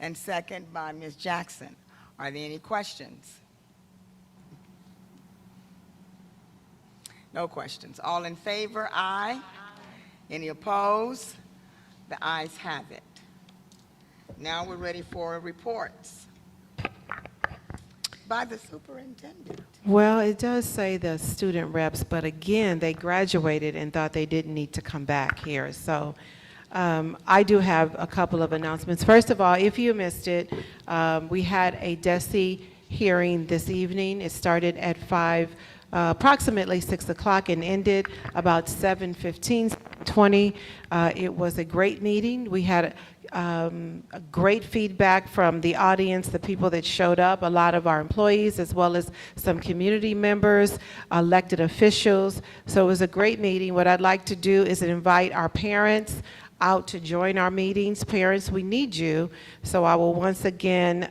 And second by Ms. Jackson. Are there any questions? No questions. All in favor? Aye. Any opposed? The ayes have it. Now we're ready for reports by the superintendent. Well, it does say the student reps, but again, they graduated and thought they didn't need to come back here. So I do have a couple of announcements. First of all, if you missed it, we had a DESE hearing this evening. It started at approximately 6 o'clock and ended about 7:15, 20. It was a great meeting. We had a great feedback from the audience, the people that showed up, a lot of our employees, as well as some community members, elected officials. So it was a great meeting. What I'd like to do is invite our parents out to join our meetings. Parents, we need you. So I will once again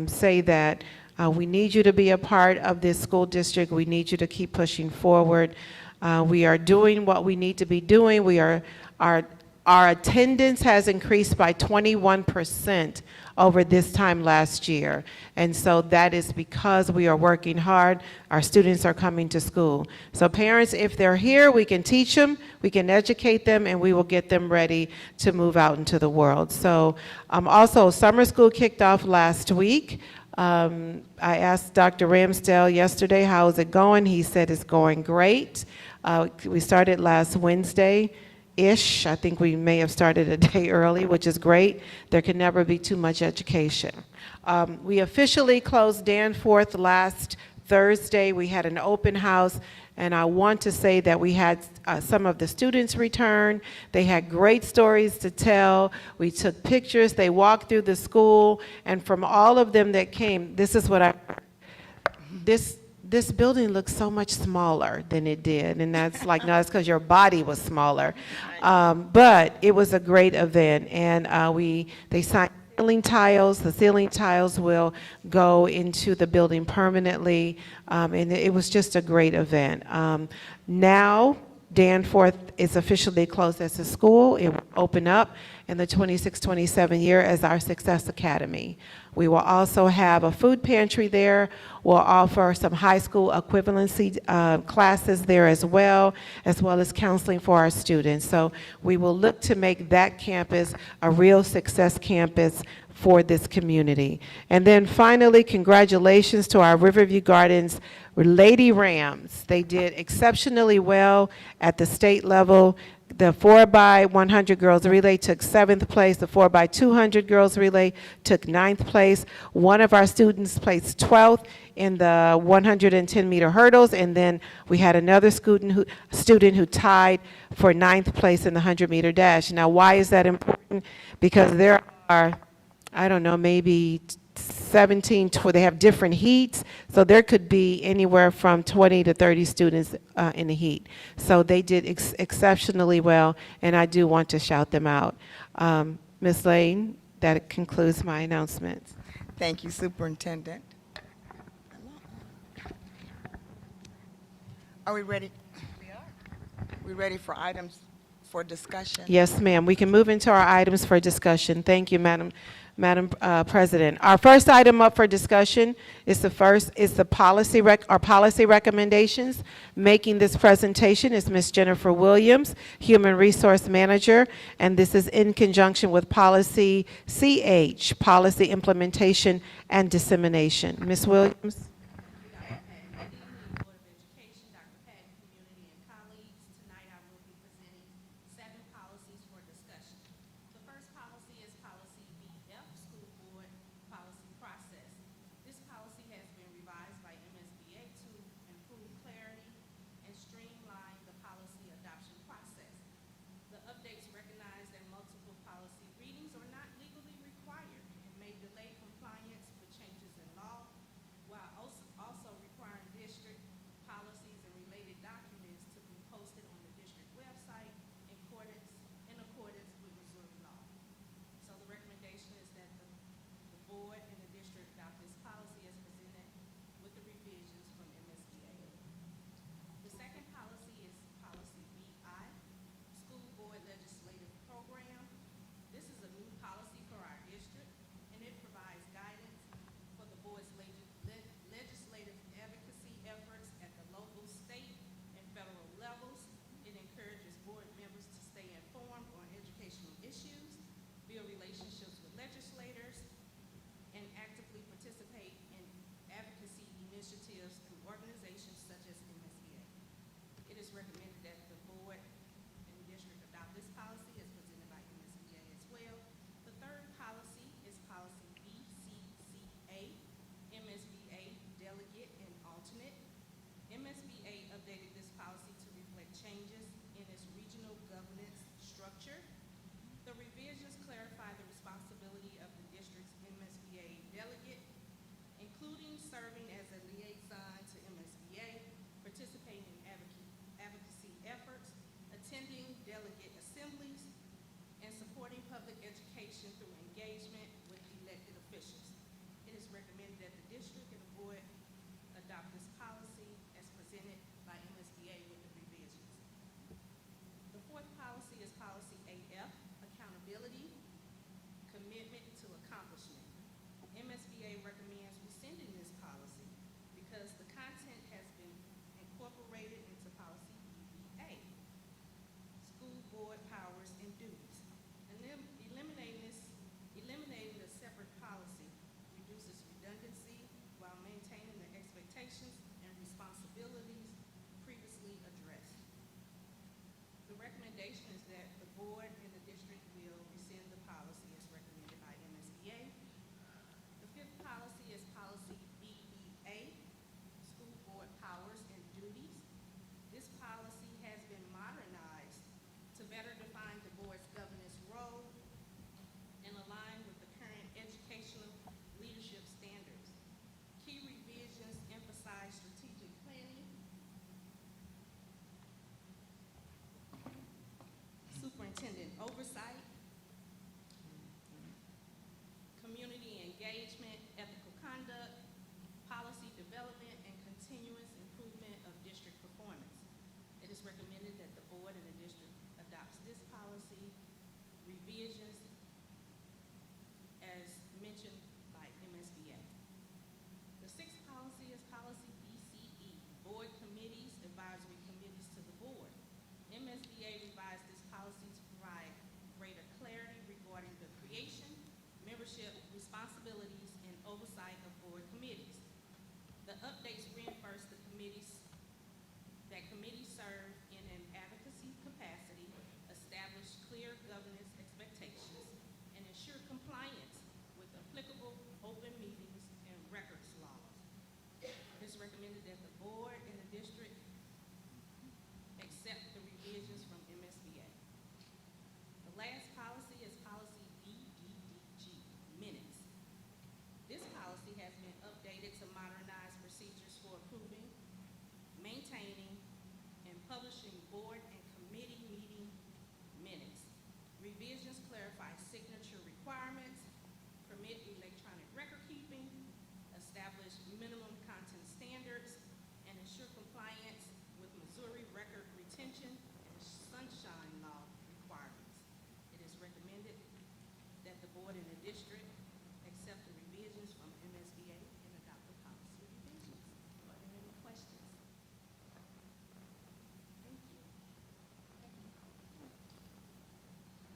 say that we need you to be a part of this school district. We need you to keep pushing forward. We are doing what we need to be doing. Our attendance has increased by 21% over this time last year. And so that is because we are working hard. Our students are coming to school. So parents, if they're here, we can teach them, we can educate them, and we will get them ready to move out into the world. So also, summer school kicked off last week. I asked Dr. Ramsdale yesterday, how is it going? He said it's going great. We started last Wednesday-ish. I think we may have started a day early, which is great. There can never be too much education. We officially closed Danforth last Thursday. We had an open house, and I want to say that we had some of the students return. They had great stories to tell. We took pictures. They walked through the school, and from all of them that came, this is what this building looks so much smaller than it did, and that's like, no, it's because your body was smaller. But it was a great event, and they signed ceiling tiles. The ceiling tiles will go into the building permanently, and it was just a great event. Now, Danforth is officially closed as a school. It will open up in the 26-27 year as our Success Academy. We will also have a food pantry there. We'll offer some high school equivalency classes there as well as counseling for our students. So we will look to make that campus a real success campus for this community. And then finally, congratulations to our Riverview Gardens Lady Rams. They did exceptionally well at the state level. The 4x100 girls relay took 7th place. The 4x200 girls relay took 9th place. One of our students placed 12th in the 110 meter hurdles, and then we had another student who tied for 9th place in the 100 meter dash. Now, why is that important? Because there are, I don't know, maybe 17, they have different heats, so there could be anywhere from 20 to 30 students in the heat. So they did exceptionally well, and I do want to shout them out. Ms. Lane, that concludes my announcements. Thank you, Superintendent. Are we ready? We are. We ready for items for discussion? Yes, ma'am. We can move into our items for discussion. Thank you, Madam President. Our first item up for discussion is the policy recommendations. Making this presentation is Ms. Jennifer Williams, Human Resource Manager, and this is in conjunction with Policy CH, Policy Implementation and Dissemination. Ms. Williams?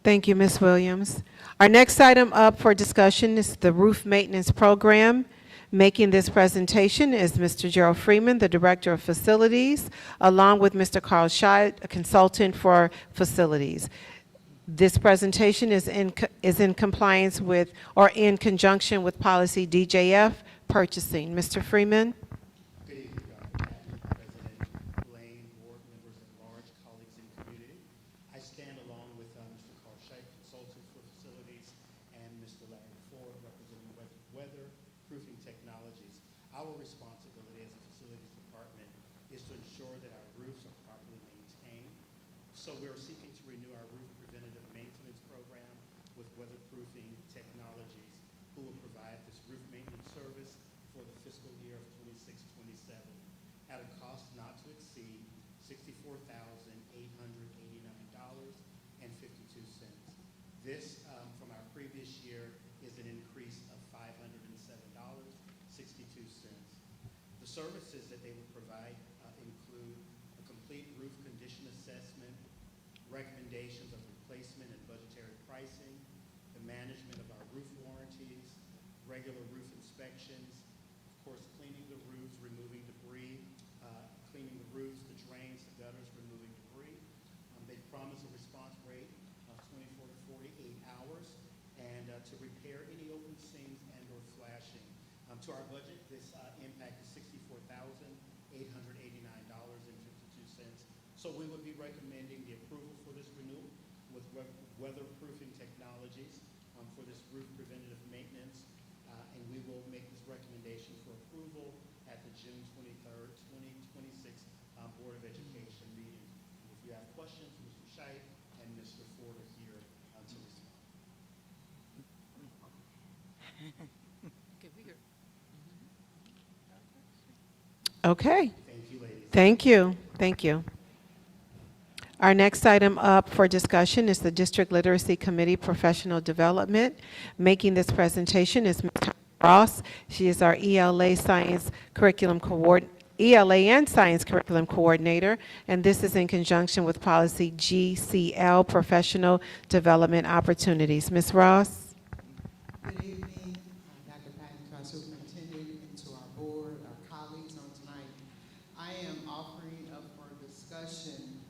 Thank you, Ms. Williams. Our next item up for discussion is the roof maintenance program. Making this presentation is Mr. Gerald Freeman, the Director of Facilities, along with Mr. Carl Scheid, a consultant for facilities. This presentation is in compliance with or in conjunction with policy DJF purchasing. Mr. Freeman? Good evening, Dr. President Blaine, board members at large, colleagues in the community. I stand along with Mr. Carl Scheid, consultant for facilities, and Mr. Larry Ford, representing weatherproofing technologies. Our responsibility as a facilities department is to ensure that our roofs are properly maintained. So we are seeking to renew our roof preventative maintenance program with weatherproofing technologies, who will provide this roof maintenance service for the fiscal year of 26-27 at a cost not to exceed $64,889.52. This, from our previous year, is an increase of $507.62. The services that they will provide include a complete roof condition assessment, recommendations of replacement and budgetary pricing, the management of our roof warranties, regular roof inspections, of course, cleaning the roofs, removing debris, cleaning the roofs, the drains, the gutters, removing debris. They promise a response rate of 24 to 48 hours, and to repair any open seams and or flashing. To our budget, this impact is $64,889.52. So we would be recommending the approval for this renewal with weatherproofing technologies for this roof preventative maintenance. And we will make this recommendation for approval at the June 23rd, 2026 Board of Education meeting. If you have questions, Mr. Scheid and Mr. Ford are here to respond. Okay. Thank you, ladies. Thank you. Thank you. Our next item up for discussion is the District Literacy Committee Professional Development. Making this presentation is Ms. Ross. She is our ELA and Science Curriculum Coordinator, and this is in conjunction with policy GCL, Professional Development Opportunities. Ms. Ross? Good evening, Dr. Patton, to our superintendent, and to our board, our colleagues on tonight. I am offering up for discussion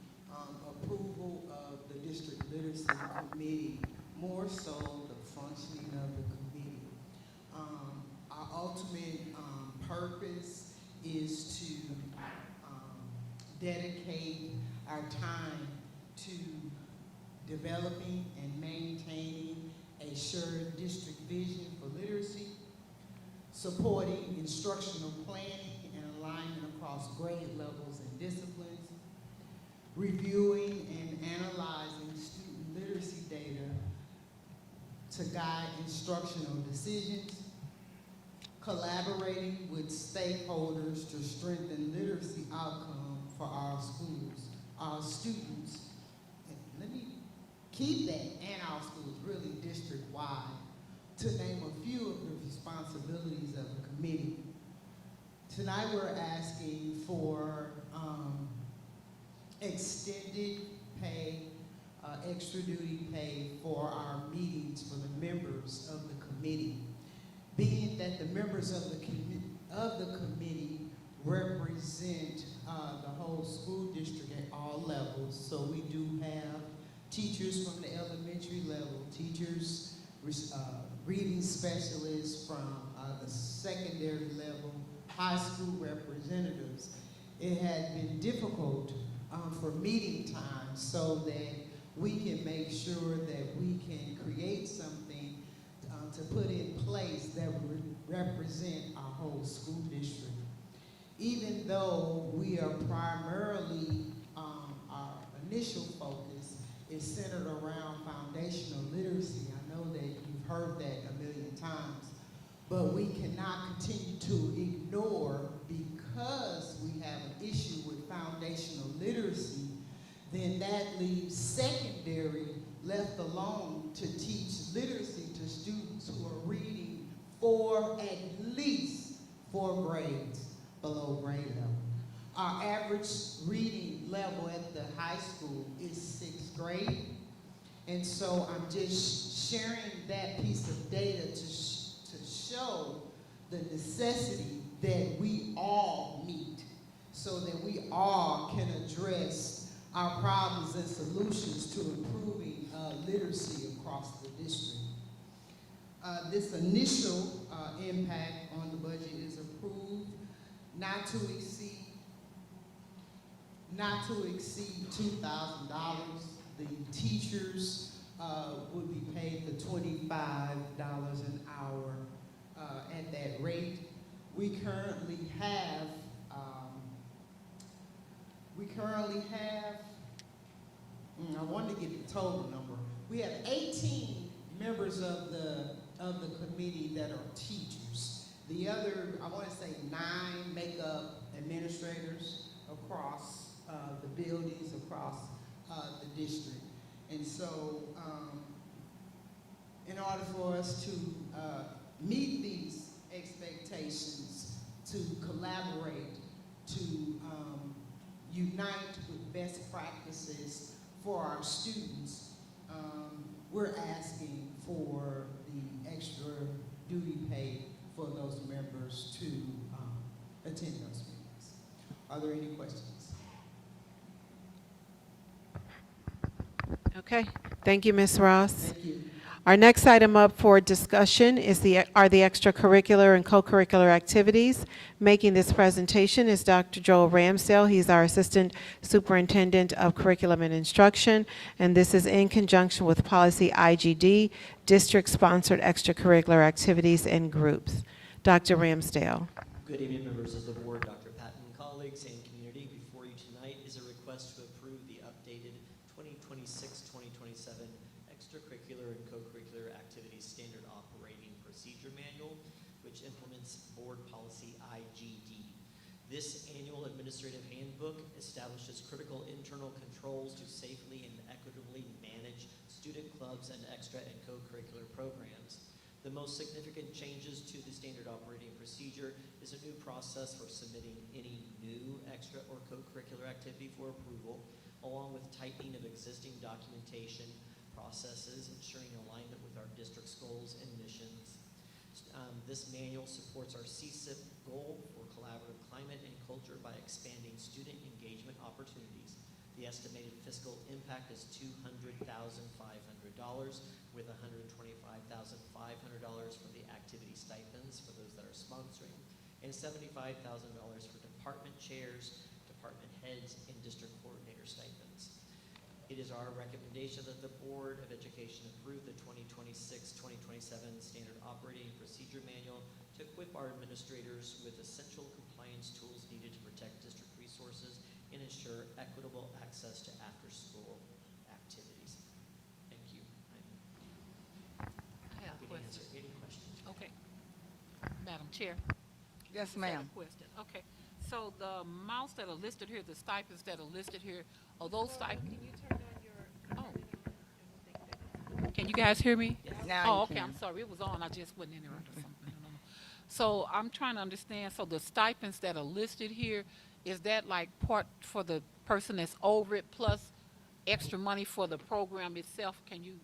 approval of the District Literacy Committee, more so the functioning of the committee. Our ultimate purpose is to dedicate our time to developing and maintaining a shared district vision for literacy, supporting instructional planning and alignment across grade levels and disciplines, reviewing and analyzing student literacy data to guide instructional decisions, collaborating with stakeholders to strengthen literacy outcomes for our schools, our students. And let me keep that, and our schools, really district-wide, to name a few of the responsibilities of the committee. Tonight we're asking for extended pay, extra duty pay for our meetings for the members of the committee. Being that the members of the committee represent the whole school district at all levels. So we do have teachers from the elementary level, teachers, reading specialists from the secondary level, high school representatives. It had been difficult for meeting times so that we can make sure that we can create something to put in place that would represent our whole school district. Even though we are primarily, our initial focus is centered around foundational literacy. I know that you've heard that a million times, but we cannot continue to ignore, because we have an issue with foundational literacy, then that leaves secondary left alone to teach literacy to students who are reading at least 4 grades below grade level. Our average reading level at the high school is 6th grade, And so I'm just sharing that piece of data to show the necessity that we all meet so that we all can address our problems and solutions to improving literacy across the district. This initial impact on the budget is approved not to exceed $2,000. The teachers would be paid the $25 an hour at that rate. We currently have I wanted to get the total number. We have 18 members of the committee that are teachers. The other, I want to say 9 make up administrators across the buildings, across the district. And so in order for us to meet these expectations, to collaborate, to unite with best practices for our students, we're asking for the extra duty pay for those members to attend those meetings. Are there any questions? Okay, thank you, Ms. Ross. Thank you. Our next item up for discussion are the extracurricular and co-curricular activities. Making this presentation is Dr. Joel Ramsdale. He's our Assistant Superintendent of Curriculum and Instruction, and this is in conjunction with Policy IGD, District-Sponsored Extracurricular Activities and Groups. Dr. Ramsdale. Good evening, members of the board, Dr. Patton, colleagues, and community. Before you tonight is a request to approve the updated 2026-2027 Extracurricular and Co-curricular Activities Standard Operating Procedure Manual, which implements Board Policy IGD. This annual administrative handbook establishes critical internal controls to safely and equitably manage student clubs and extra and co-curricular programs. The most significant changes to the standard operating procedure is a new process for submitting any new extra or co-curricular activity for approval, along with tightening of existing documentation processes, ensuring alignment with our district's goals and missions. This manual supports our CSIP goal for collaborative climate and culture by expanding student engagement opportunities. The estimated fiscal impact is $200,500, with $125,500 from the activity stipends for those that are sponsoring, and $75,000 for department chairs, department heads, and district coordinator stipends. It is our recommendation that the Board of Education approve the 2026-2027 Standard Operating Procedure Manual to equip our administrators with essential compliance tools needed to protect district resources and ensure equitable access to after-school activities. Thank you. I have a Happy to answer question. any questions. Okay. Madam Chair. Yes, Just had ma'am. a question. Okay. So the amounts that are listed here, the stipends that are listed here, are those stipends? Can you turn on your? Oh. Can you guys hear me? Now Oh, you okay. can. I'm sorry. It was on. I just wasn't interrupted or something. No. So I'm trying to understand. So the stipends that are listed here, is that like part for the person that's over it plus extra money for the program itself? Can you?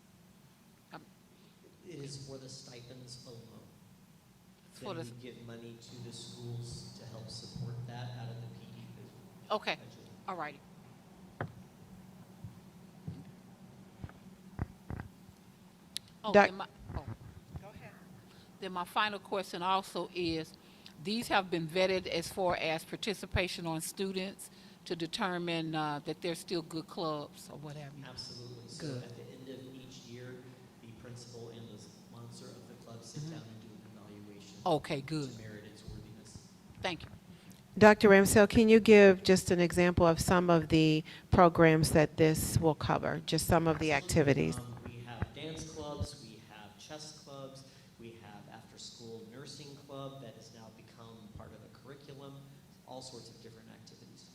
It is for the stipends alone. For Then the- we give money to the schools to help support that out of the PD budget. Okay. All righty. Oh, Doc- then my, then my final question also is, these have been vetted as far as participation on students to determine that they're still good clubs or what have you? Absolutely. So Good. at the end of each year, the principal and the sponsor of the club sit down and do an evaluation. Okay, good. To merit its worthiness. Thank you. Dr. Ramsdale, can you give just an example of some of the programs that this will cover, just some of the activities? We have dance clubs, we have chess clubs, we have after-school nursing club that has now become part of a curriculum, all sorts of different activities.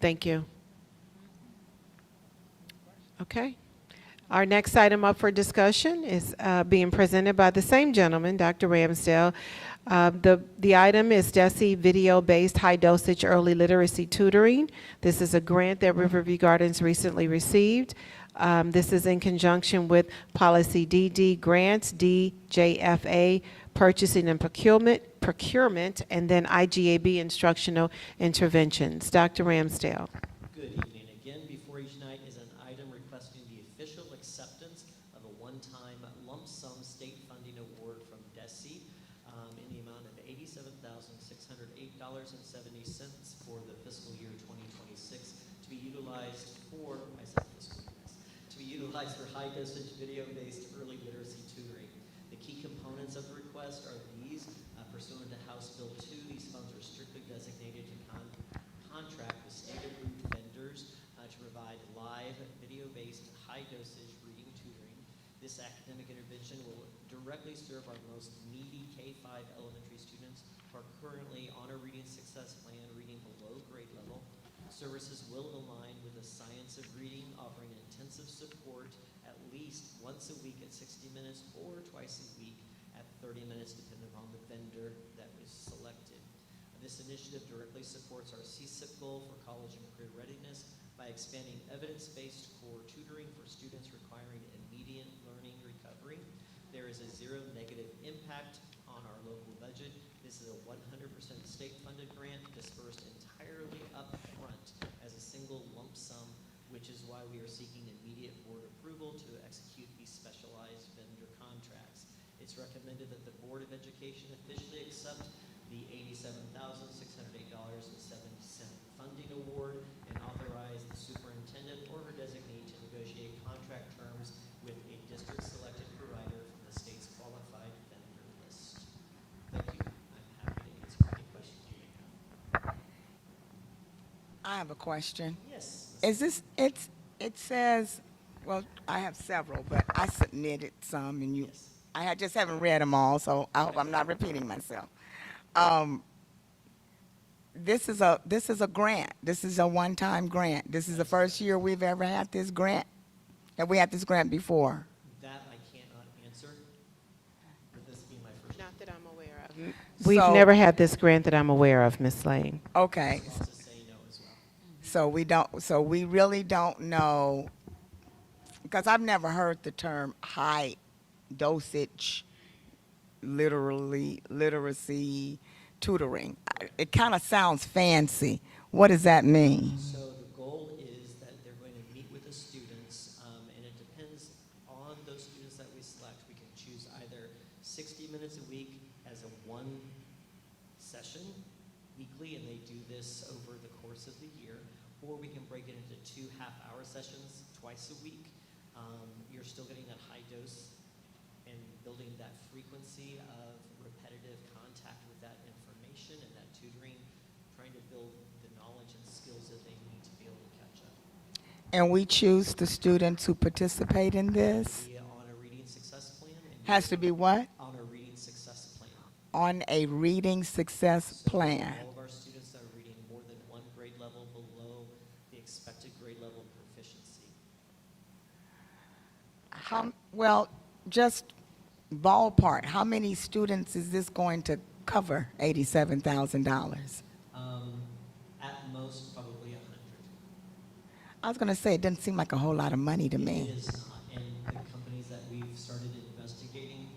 Thank you. Okay. Our next item up for discussion is being presented by the same gentleman, Dr. Ramsdale. The item is DESE video-based high-dosage early literacy tutoring. This is a grant that Riverview Gardens recently received. This is in conjunction with Policy DD Grants, DJFA, Purchasing and Procurement, and then IGAB Instructional Interventions. Dr. Ramsdale. Good evening. Again, before you tonight is an item requesting the official acceptance of a one-time lump sum state funding award from DESE in the amount of $87,608.70 for the fiscal year 2026 to be utilized for, high dosage video-based early literacy tutoring. The key components of the request are these. Pursuant to House Bill 2, these funds are strictly designated to contract with state-approved vendors to provide live video-based high dosage reading tutoring. This academic intervention will directly serve our most needy K-5 elementary students who are currently on a reading success plan, reading below grade level. Services will align with the science of reading, offering intensive support at least once a week at 60 minutes or twice a week at 30 minutes, depending on the vendor that was selected. This initiative directly supports our CSIP goal for college and career readiness by expanding evidence-based core tutoring for students requiring immediate learning recovery. There is a zero negative impact on our local budget. This is a 100% state-funded grant dispersed entirely up front as a single lump sum, which is why we are seeking immediate board approval to execute these specialized vendor contracts. It's recommended that the Board of Education officially accept the $87,608.70 funding award and authorize the superintendent or her designee to negotiate contract terms with a district-selected provider from the state's qualified vendor list. Thank you. I'm happy to answer any questions you may have. I have a question. Yes. Is this, it says, well, I have several, but I submitted some and you, I just haven't read them all, so I hope I'm not repeating myself. This is a grant. This is a one-time grant. This is the first year we've ever had this grant. Have we had this grant before? That I cannot answer, but this being my first. Not that I'm aware of. We've never had this grant that I'm aware of, Ms. Lane. Okay. So we really don't know, because I've never heard the term high dosage literacy tutoring. It kind of sounds fancy. What does that mean? So the goal is that they're going to meet with the students, and it depends on those students that we select. We can choose either 60 minutes a week as a one session weekly, and they do this over the course of the year, or we can break it into 2 half-hour sessions twice a week. You're still getting that high dose and building that frequency of repetitive contact with that information and that tutoring, trying to build the knowledge and skills that they need to be able to catch up. And we choose the students who participate in this? On a reading success plan. Has to be what? On a reading success plan. On a reading success plan. All of our students are reading more than one grade level below the expected grade level proficiency. Well, just ballpark, how many students is this going to cover, $87,000? At most, probably 100. I was going to say, it doesn't seem like a whole lot of money to me. It is not, and the companies that we've started investigating,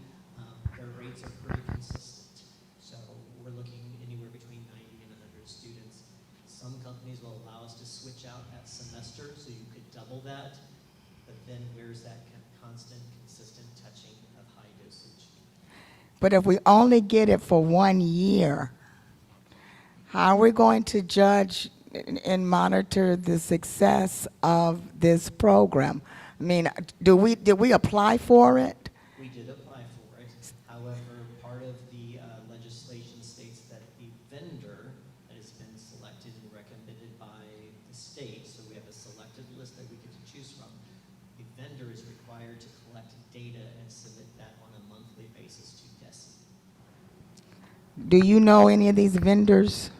their rates are pretty consistent. So we're looking anywhere between 90 and 100 students. Some companies will allow us to switch out at semester, so you could double that, but then where's that constant, consistent touching of high dosage? But if we only get it for 1 year, how are we going to judge and monitor the success of this program? I mean, did we apply for it? We did apply for it. However, part of the legislation states that the vendor that has been selected and recommended by the state, so we have a selected list that we get to choose from, the vendor is required to collect data and submit that on a monthly basis to DESE. Do you know any of these vendors?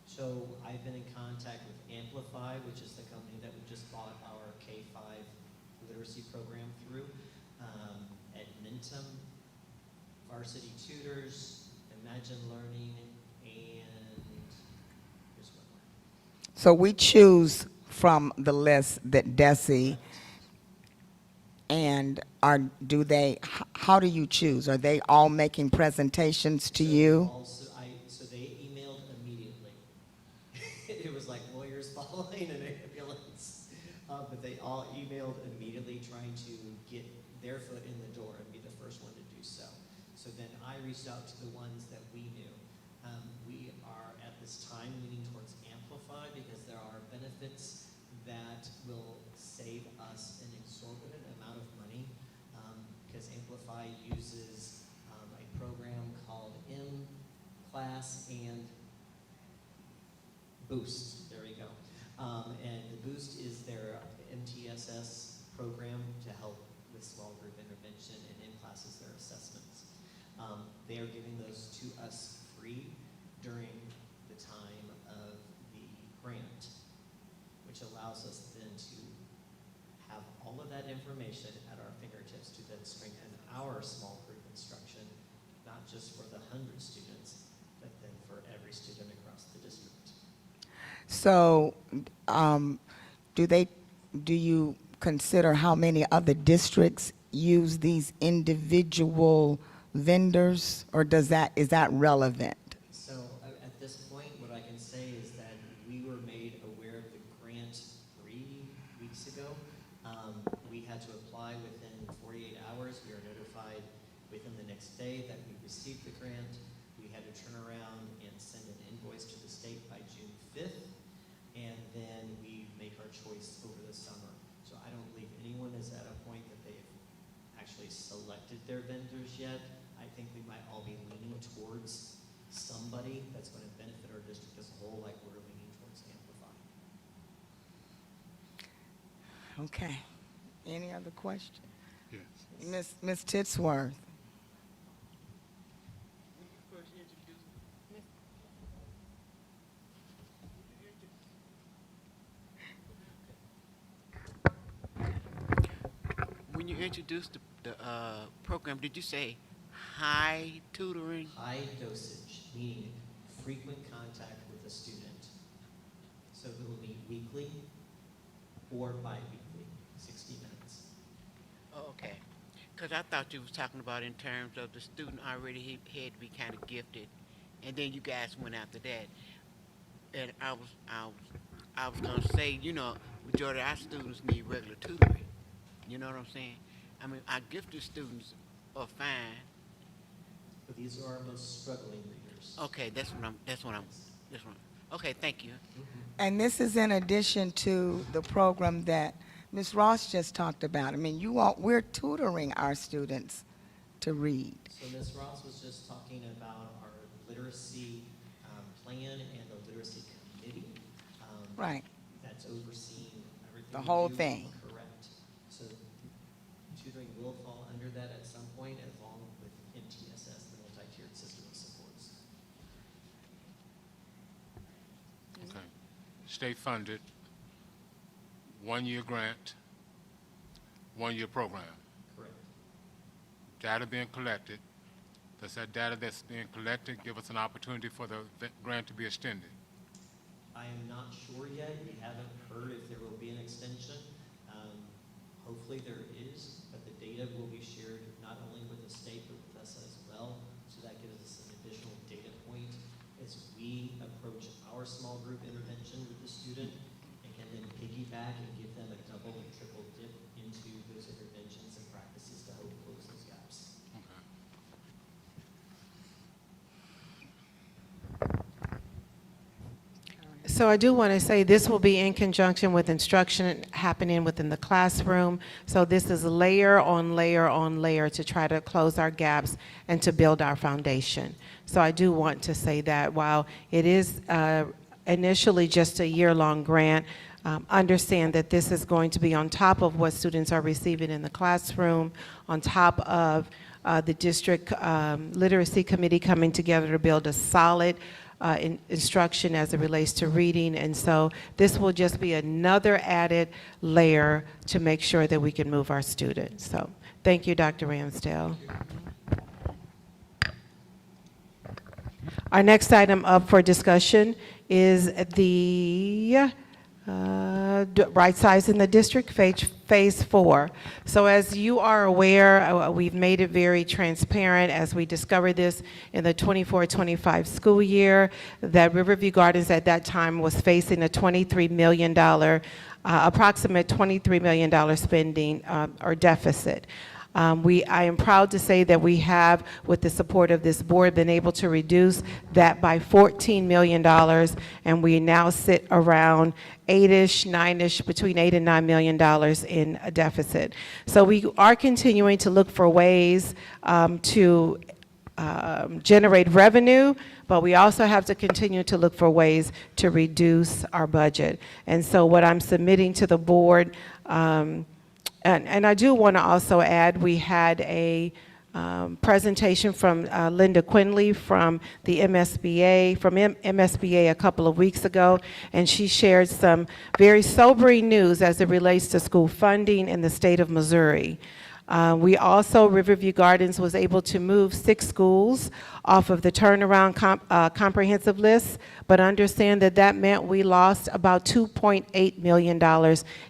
So I've been in contact with Amplify, which is the company that we just bought our K-5 literacy literacy program through. Edmentum, Varsity Tutors, Imagine Learning, and here's one more. So we choose from the list that DESE, and how do you choose? Are they all making presentations to you? So they emailed immediately. It was like lawyers following an ambulance. But they all emailed immediately trying to get their foot in the door and be the first one to do so. So then I reached out to the ones that we knew. We are at this time leaning towards Amplify because there are benefits that will save us an exorbitant amount of money because Amplify uses a program called M-Class and Boost. There we go. And the Boost is their MTSS program to help with small group intervention, and M-Class is their assessments. They are giving those to us free during the time of the grant, which allows us then to have all of that information at our fingertips to then strengthen our small group instruction, not just for the 100 students, but then for every student across the district. So do you consider how many other districts use these individual vendors, or is that relevant? So at this point, what I can say is that we were made aware of the grant 3 weeks ago. We had to apply within 48 hours. We were notified within the next day that we received the grant. We had to turn around and send an invoice to the state by June 5th, and then we make our choice over the summer. So I don't believe anyone is at a point that they've actually selected their vendors yet. I think we might all be leaning towards somebody that's going to benefit our district as a whole, like we're leaning towards Amplify. Okay. Any other questions? Yes. Ms. Titsworth. When you introduced the program, did you say high tutoring? High dosage, meaning frequent contact with a student. So we will meet weekly or bi-weekly, 60 minutes. Oh, okay. Because I thought you was talking about in terms of the student already had to be kind of gifted, and then you guys went after that. And I was gonna say, you know, majority of our students need regular tutoring. You know what I'm saying? I mean, our gifted students are fine. But these are our most struggling readers. Okay, that's what I'm. Okay, thank you. And this is in addition to the program that Ms. Ross just talked about. I mean, we're tutoring our students to read. So Ms. Ross was just talking about our literacy plan and the literacy committee. Right. That's overseeing everything. The we whole do. thing. Correct. So tutoring will fall under that at some point, along with MTSS, the multi-tiered system of supports. Okay. State funded, 1-year grant, 1-year program. Correct. Data being collected. Does that data that's being collected give us an opportunity for the grant to be extended? I am not sure yet. We haven't heard if there will be an extension. Hopefully there is, but the data will be shared not only with the state but with us as well. So that gives us an additional data point as we approach our small group intervention with the student, and can then piggyback and give them a double and triple dip into those interventions and practices to help close those gaps. Okay. So I do want to say this will be in conjunction with instruction happening within the classroom. So this is layer on layer on layer to try to close our gaps and to build our foundation. So I do want to say that while it is initially just a year-long grant, understand that this is going to be on top of what students are receiving in the classroom, on top of the district literacy committee coming together to build a solid instruction as it relates to reading. And so this will just be another added layer to make sure that we can move our students. So thank you, Dr. Ramsdale. Our next item up for discussion is the right size in the district, phase 4. So as you are aware, we've made it very transparent as we discovered this in the 24-25 school year, that Riverview Gardens at that time was facing a $23 million, approximate $23 million spending or deficit. I am proud to say that we have, with the support of this board, been able to reduce that by $14 million, and we now sit around $8-ish, $9-ish, between $8 and $9 million in a deficit. So we are continuing to look for ways to generate revenue, but we also have to continue to look for ways to reduce our budget. And so what I'm submitting to the board, and I do want to also add, we had a presentation from Linda Quinley from the MSBA a couple of weeks ago, and she shared some very sobering news as it relates to school funding in the state of Missouri. We also, Riverview Gardens was able to move 6 schools off of the turnaround comprehensive list, but understand that that meant we lost about $2.8 million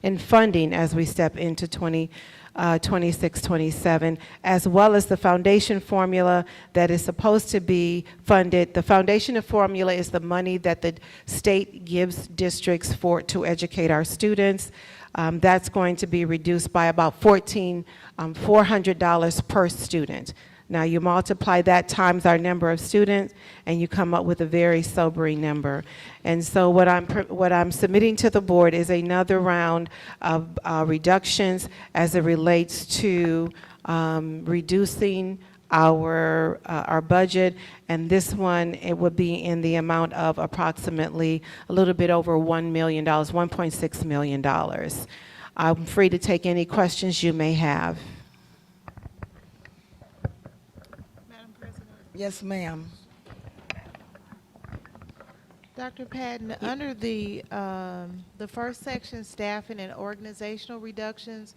in funding as we step into 26-27, as well as the foundation formula that is supposed to be funded. The foundation formula is the money that the state gives districts to educate our students. That's going to be reduced by about $400 per student. Now you multiply that times our number of students, and you come up with a very sobering number. And so what I'm submitting to the board is another round of reductions as it relates to reducing our budget, and this one, it would be in the amount of approximately a little bit over $1 million, $1.6 million. I'm free to take any questions you may have. Madam President. Yes, ma'am. Dr. Patton, under the first section, staffing and organizational reductions,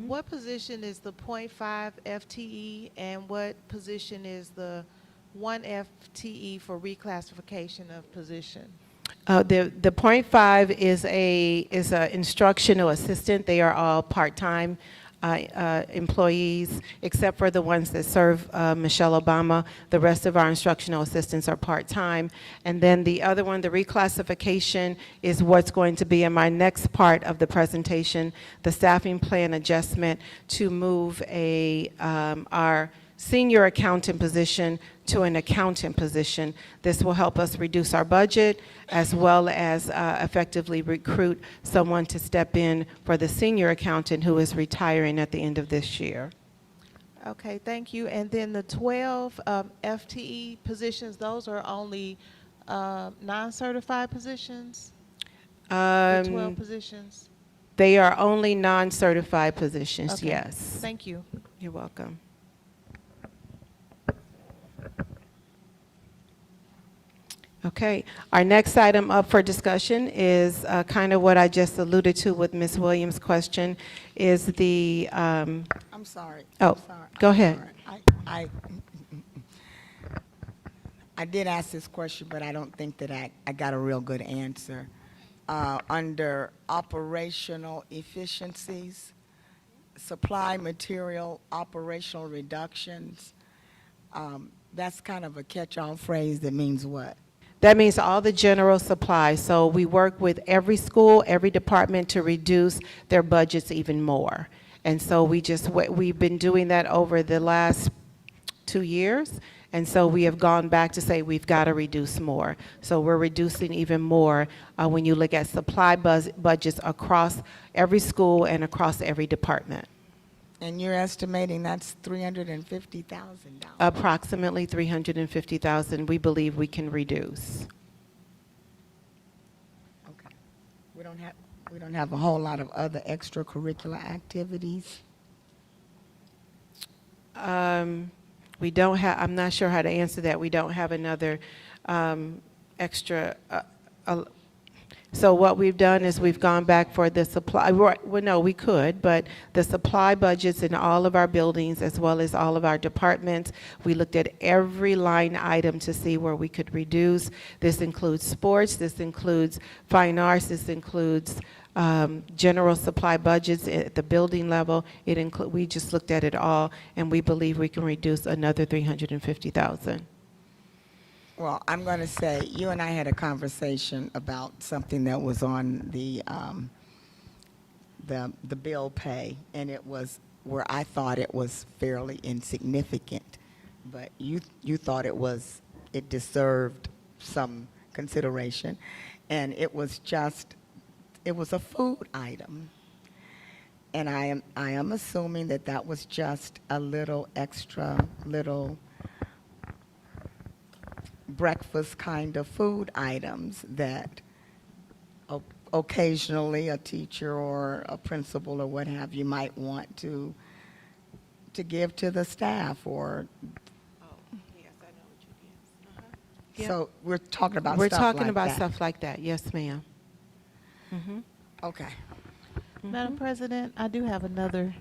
what position is the 0.5 FTE and what position is the 1 FTE for reclassification of position? The 0.5 is a instructional assistant. They are all part-time employees, except for the ones that serve Michelle Obama. The rest of our instructional assistants are part-time. And then the other one, the reclassification, is what's going to be in my next part of the presentation, the staffing plan adjustment to move our senior accountant position to an accountant position. This will help us reduce our budget as well as effectively recruit someone to step in for the senior accountant who is retiring at the end of this year. Okay, thank you. And then the 12 FTE positions, those are only non-certified positions? The 12 positions? They are only non-certified positions, Okay. yes. Thank you. You're welcome. Okay, our next item up for discussion is kind of what I just alluded to with Ms. Williams' question, is the, I'm sorry. Oh, I'm sorry. go I'm ahead. sorry. I did ask this question, but I don't think that I got a real good answer. Under operational efficiencies, supply material operational reductions, that's kind of a catch-all phrase that means what? That means all the general supplies. So we work with every school, every department to reduce their budgets even more. And so we've been doing that over the last 2 years. And so we have gone back to say we've got to reduce more. So we're reducing even more when you look at supply budgets across every school and across every department. And you're estimating that's $350,000? Approximately $350,000 we believe we can reduce. Okay. We don't have a whole lot of other extracurricular activities? We don't have, I'm not sure how to answer that. We don't have another extra, so what we've done is we've gone back for the supply, well, no, we could, but the supply budgets in all of our buildings as well as all of our departments, we looked at every line item to see where we could reduce. This includes sports, this includes fine arts, this includes general supply budgets at the building level. We just looked at it all, and we believe we can reduce another $350,000. Well, I'm going to say, you and I had a conversation about something that was on the bill pay, and it was where I thought it was fairly insignificant, but you thought it deserved some consideration, and it was a food item. And I am assuming that was just a little extra breakfast kind of food items that occasionally a teacher or a principal or what have you might want to give to the staff or. Yes, I know what you mean. So we're talking about We're stuff talking like about that. stuff like that, yes, ma'am. Okay. Madam President, I do have another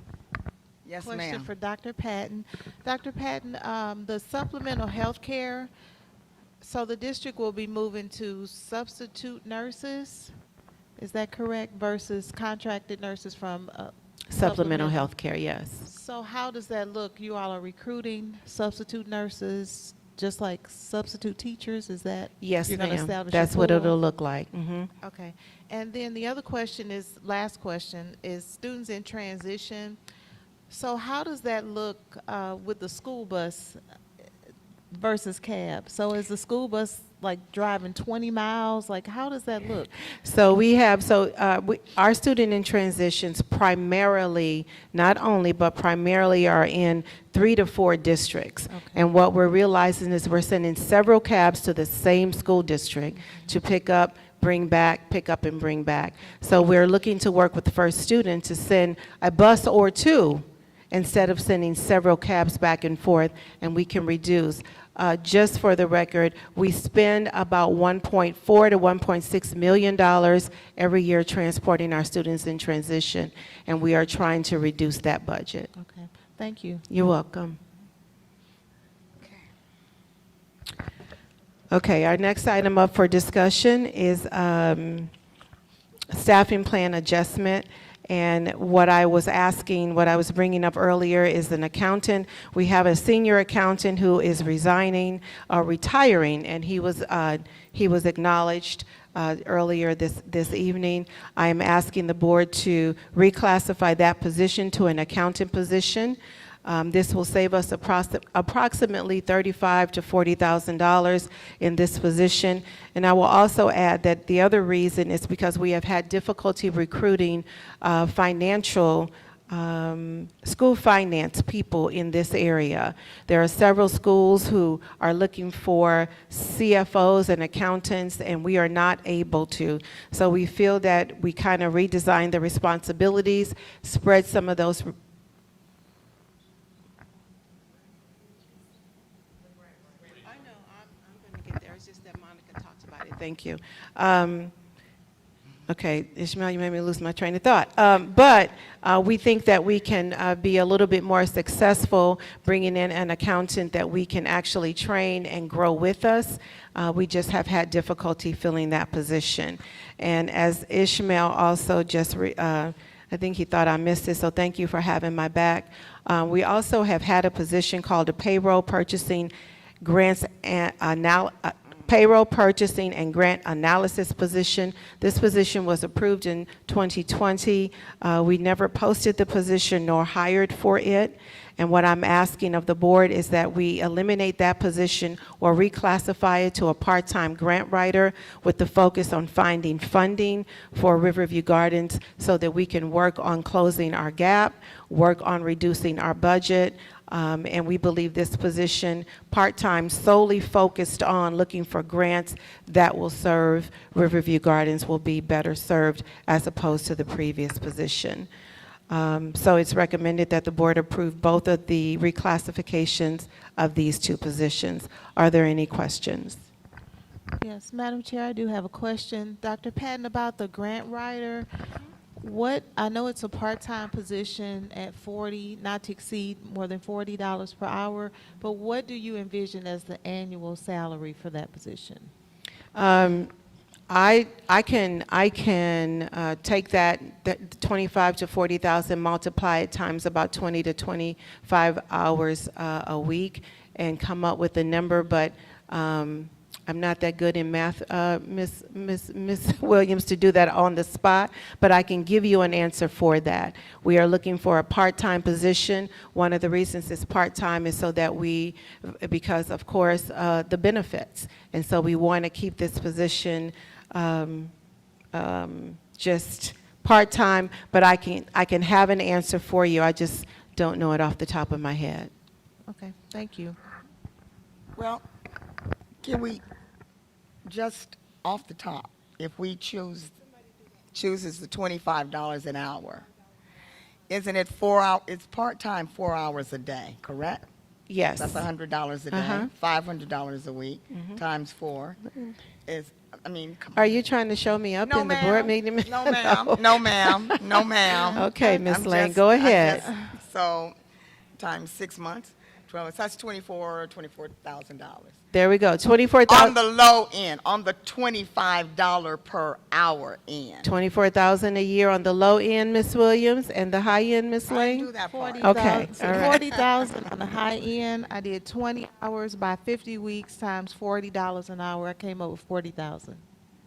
Yes, question ma'am. for Dr. Patton. Dr. Patton, the supplemental health care, so the district will be moving to substitute nurses, is that correct, versus contracted nurses from Supplemental health care, yes. So how does that look? You all are recruiting substitute nurses, just like substitute teachers, is that? Yes, you're gonna ma'am. establish a That's what pool? it'll look like. Mhm. Okay. And then the other question is, last question, is students in transition. So how does that look with the school bus versus cab? So is the school bus like driving 20 miles? Like, how does that look? So we have, our student in transitions primarily, not only, but primarily are in 3 to 4 districts. And what we're realizing is we're sending several cabs to the same school district to pick up, bring back, pick up and bring back. So we're looking to work with the first student to send a bus or 2 instead of sending several cabs back and forth, and we can reduce. Just for the record, we spend about $1.4 to $1.6 million every year transporting our students in transition, and we are trying to reduce that budget. Okay, thank you. You're welcome. Okay, our next item up for discussion is staffing plan adjustment. And what I was bringing up earlier is an accountant. We have a senior accountant who is retiring, and he was acknowledged earlier this evening. I am asking the board to reclassify that position to an accountant position. This will save us approximately $35,000 to $40,000 in this position. And I will also add that the other reason is because we have had difficulty recruiting school finance people in this area. There are several schools who are looking for CFOs and accountants, and we are not able to. So we feel that we kind of redesign the responsibilities, spread some of those Thank you. Okay, Ishmael, you made me lose my train of thought. But we think that we can be a little bit more successful bringing in an accountant that we can actually train and grow with us. We just have had difficulty filling that position. And as Ishmael also I think he thought I missed it, so thank you for having my back. We also have had a position called a payroll purchasing and grant analysis position. This position was approved in 2020. We never posted the position nor hired for it. And what I'm asking of the board is that we eliminate that position or reclassify it to a part-time grant writer with the focus on finding funding for Riverview Gardens so that we can work on closing our gap, work on reducing our budget, and we believe this position, part-time, solely focused on looking for grants that will serve Riverview Gardens, will be better served as opposed to the previous position. So it's recommended that the board approve both of the reclassifications of these 2 positions. Are there any questions? Yes, Madam Chair, I do have a question. Dr. Patton, about the grant writer, what, I know it's a part-time position at 40, not to exceed more than $40 per hour, but what do you envision as the annual salary for that position? I can take that 25 to 40,000, multiply it times about 20 to 25 hours a week, and come up with a number. But I'm not that good in math, Miss Williams, to do that on the spot. But I can give you an answer for that. We are looking for a part-time position. One of the reasons it's part-time is so that because of course the benefits, and so we want to keep this position just part-time, but I can have an answer for you. I just don't know it off the top of my head. Okay, thank you. Well, can we just off the top, if we chooses the $25 an hour, isn't it 4 hours? It's part-time, 4 hours a day, correct? Yes. That's $100 a day, $500 a week, times 4 is, I mean, come on. Are you trying to show me up No, in the board ma'am. meeting? No, ma'am. No, ma'am. No, ma'am. Okay, Ms. I'm Lane, just- go I ahead. just- So, times 6 months, 12, so that's $24,000. There we go, On 24,000. the low end, on the $25 per hour end. 24,000 a year on the low end, Ms. Williams, and the high end, Ms. I Lane? didn't do that part. Okay, all right. 40,000 on the high end. I did 20 hours by 50 weeks times $40 an hour. I came up with 40,000.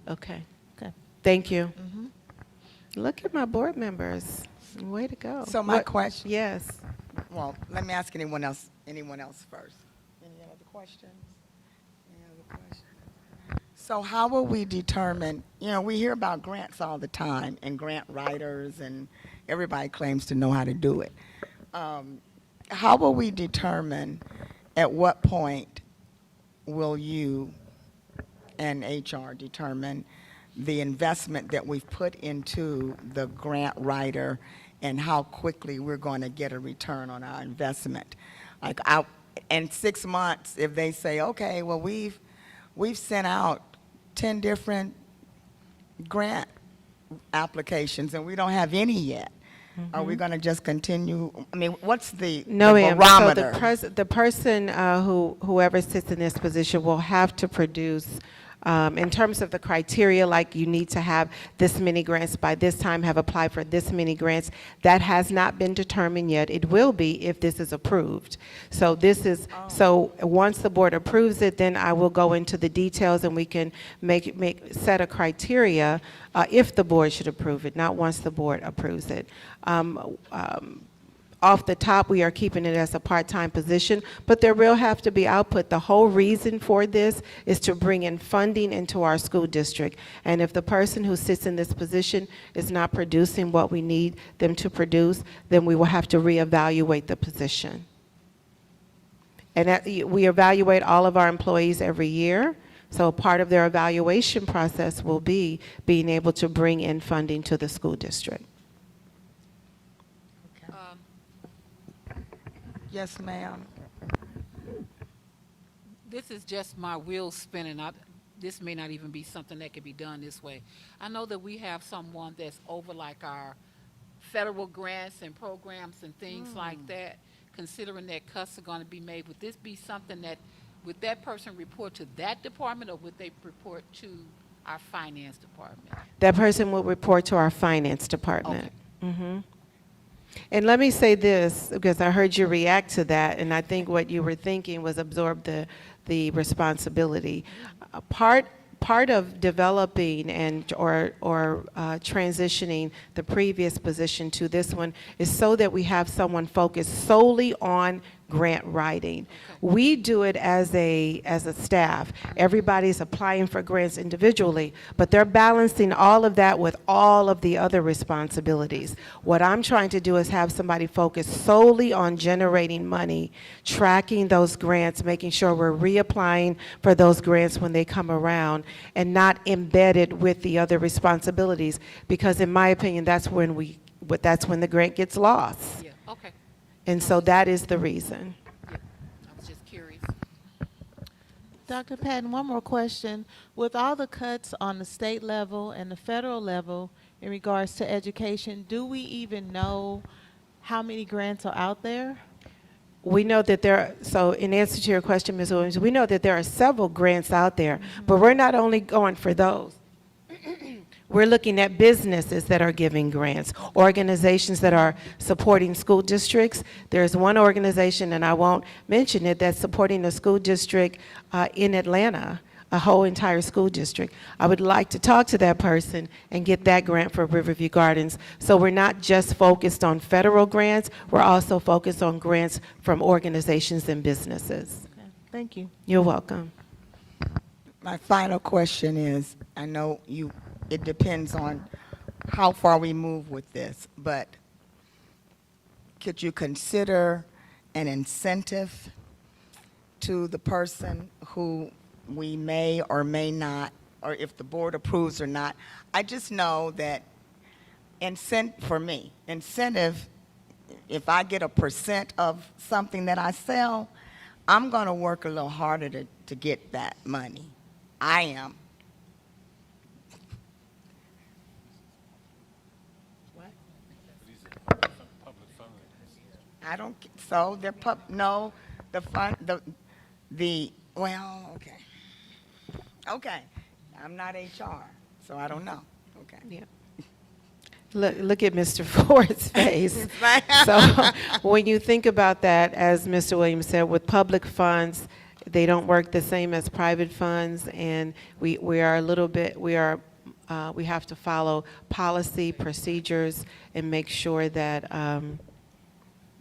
Okay, Okay. thank you. Look at my board members. Way to go. So my question. Yes. Well, let me ask anyone else first. Any other questions? So how will we determine, we hear about grants all the time and grant writers and everybody claims to know how to do it. How will we determine at what point will you and HR determine the investment that we've put into the grant writer and how quickly we're going to get a return on our investment? Like in 6 months, if they say, okay, well, we've sent out 10 different grant applications and we don't have any yet. Are we going to just continue? I mean, what's the No, the ma'am. So barometer? the person whoever sits in this position will have to produce, in terms of the criteria, like you need to have this many grants by this time, have applied for this many grants. That has not been determined yet. It will be if this is approved. So so once the board approves it, then I will go into the details and we can set a criteria if the board should approve it, not once the board approves it. Off the top, we are keeping it as a part-time position, but there will have to be output. The whole reason for this is to bring in funding into our school district. And if the person who sits in this position is not producing what we need them to produce, then we will have to reevaluate the position. And we evaluate all of our employees every year. So part of their evaluation process will be being able to bring in funding to the school district. Yes, ma'am. This is just my wheels spinning. This may not even be something that could be done this way. I know that we have someone that's over like our federal grants and programs and things like that, considering that cuts are going to be made. Would this be something that, would that person report to that department or would they report to our finance department? That person will report to our finance department. Okay. And let me say this, because I heard you react to that, and I think what you were thinking was absorb the responsibility. Part of developing or transitioning the previous position to this one is so that we have someone focused solely on grant writing. We do it as a staff. Everybody's applying for grants individually, but they're balancing all of that with all of the other responsibilities. What I'm trying to do is have somebody focused solely on generating money, tracking those grants, making sure we're reapplying for those grants when they come around, and not embedded with the other responsibilities, because in my opinion, that's when the grant gets lost. Yeah, okay. And so that is the reason. I was just curious. Dr. Patton, one more question. With all the cuts on the state level and the federal level in regards to education, do we even know how many grants are out there? We know that so in answer to your question, Ms. Williams, we know that there are several grants out there, but we're not only going for those. We're looking at businesses that are giving grants, organizations that are supporting school districts. There's one organization, and I won't mention it, that's supporting a school district in Atlanta, a whole entire school district. I would like to talk to that person and get that grant for Riverview Gardens. So we're not just focused on federal grants, we're also focused on grants from organizations and businesses. Okay. Thank you. You're welcome. My final question is, I know it depends on how far we move with this, but could you consider an incentive to the person who we may or may not, or if the board approves or not? I just know that for me, incentive, if I get a % of something that I sell, I'm going to work a little harder to get that money. I am. What? I don't, so they're no, the fund, well, okay. Okay, I'm not HR, so I don't know, okay. Yeah. Look at Mr. Ford's face. So when you think about that, as Mr. Williams said, with public funds, they don't work the same as private funds, and we are a little bit, we have to follow policy, procedures, and make sure that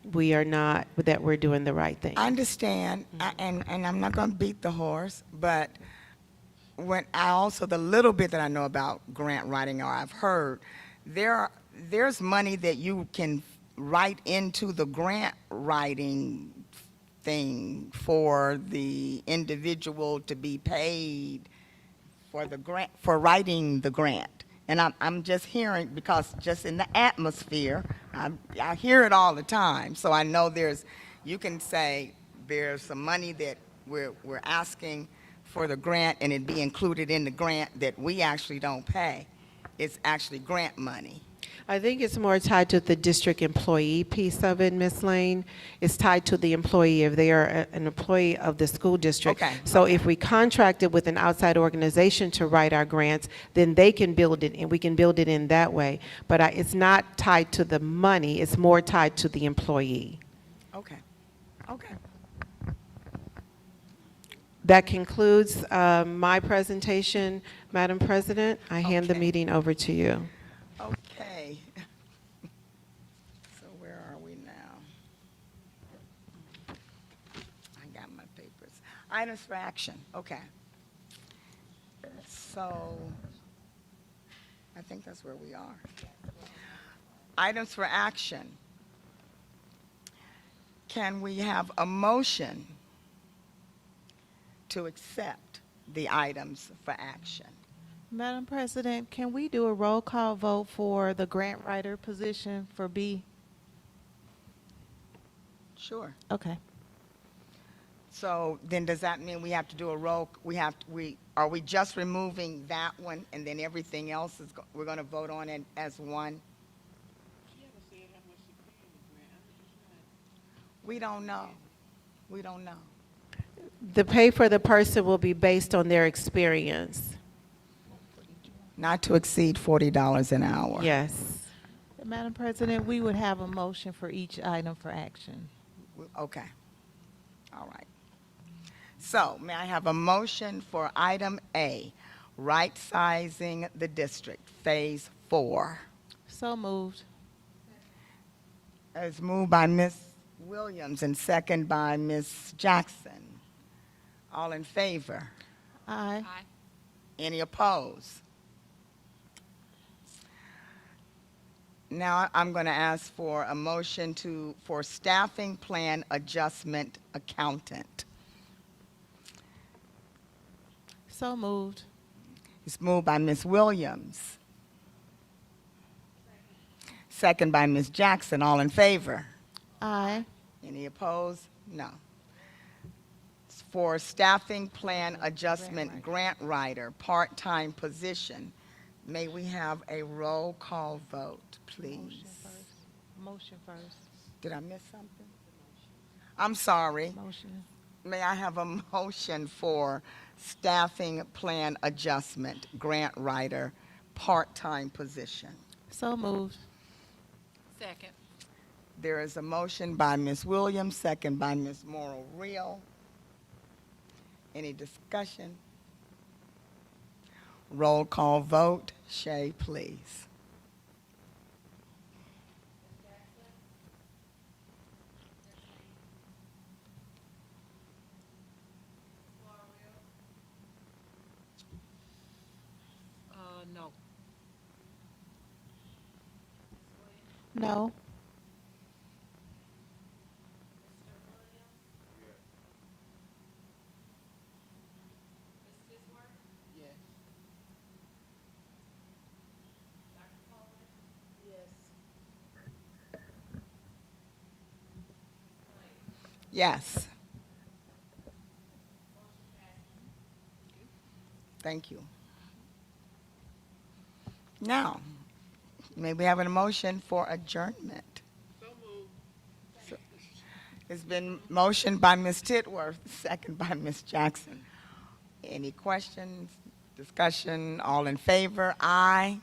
that we're doing the right thing. I understand, and I'm not going to beat the horse, but the little bit that I know about grant writing, or I've heard, there's money that you can write into the grant writing thing for the individual to be paid for the grant, for writing the grant. And I'm just hearing, because just in the atmosphere, I hear it all the time. So I know you can say there's some money that we're asking for the grant, and it be included in the grant that we actually don't pay. It's actually grant money. I think it's more tied to the district employee piece of it, Ms. Lane. It's tied to the employee, if they are an employee of the school district. Okay. So if we contracted with an outside organization to write our grants, then they can build it, and we can build it in that way. But it's not tied to the money, it's more tied to the employee. Okay, okay. That concludes my presentation, Madam President. I hand the meeting over to you. Okay. So where are we now? I got my papers. Items for action, okay. So I think that's where we are. Items for action. Can we have a motion to accept the items for action? Madam President, can we do a roll call vote for the grant writer position for B? Sure. Okay. So then does that mean we have to do a roll, are we just removing that one, and then everything else we're going to vote on it as one? We don't know. We don't know. The pay for the person will be based on their experience. Not to exceed $40 an hour. Yes. Madam President, we would have a motion for each item for action. Okay. All right. So may I have a motion for item A, right-sizing the district, phase 4? So moved. It's moved by Ms. Williams and second by Ms. Jackson. All in favor? Aye. Any opposed? Now I'm going to ask for a motion for staffing plan adjustment accountant. So moved. It's moved by Ms. Williams. Second by Ms. Jackson. All in favor? Aye. Any opposed? No. for staffing plan adjustment grant writer, part-time position. May we have a roll call vote, please? Motion first. Did I miss something? I'm sorry. Motion. May I have a motion for staffing plan adjustment grant writer, part-time position? So moved. Second. There is a motion by Ms. Williams, second by Ms. Morrow Real. Any discussion? Roll call vote. Shay, please. No. No. Yes. Thank you. Now, may we have a motion for adjournment? So, it's been motioned by Ms. Titworth, second by Ms. Jackson. Any questions, discussion, all in favor? Aye.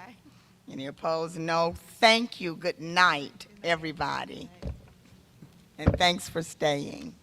Aye. Any opposed? No. Thank you. Good night, everybody. And thanks for staying.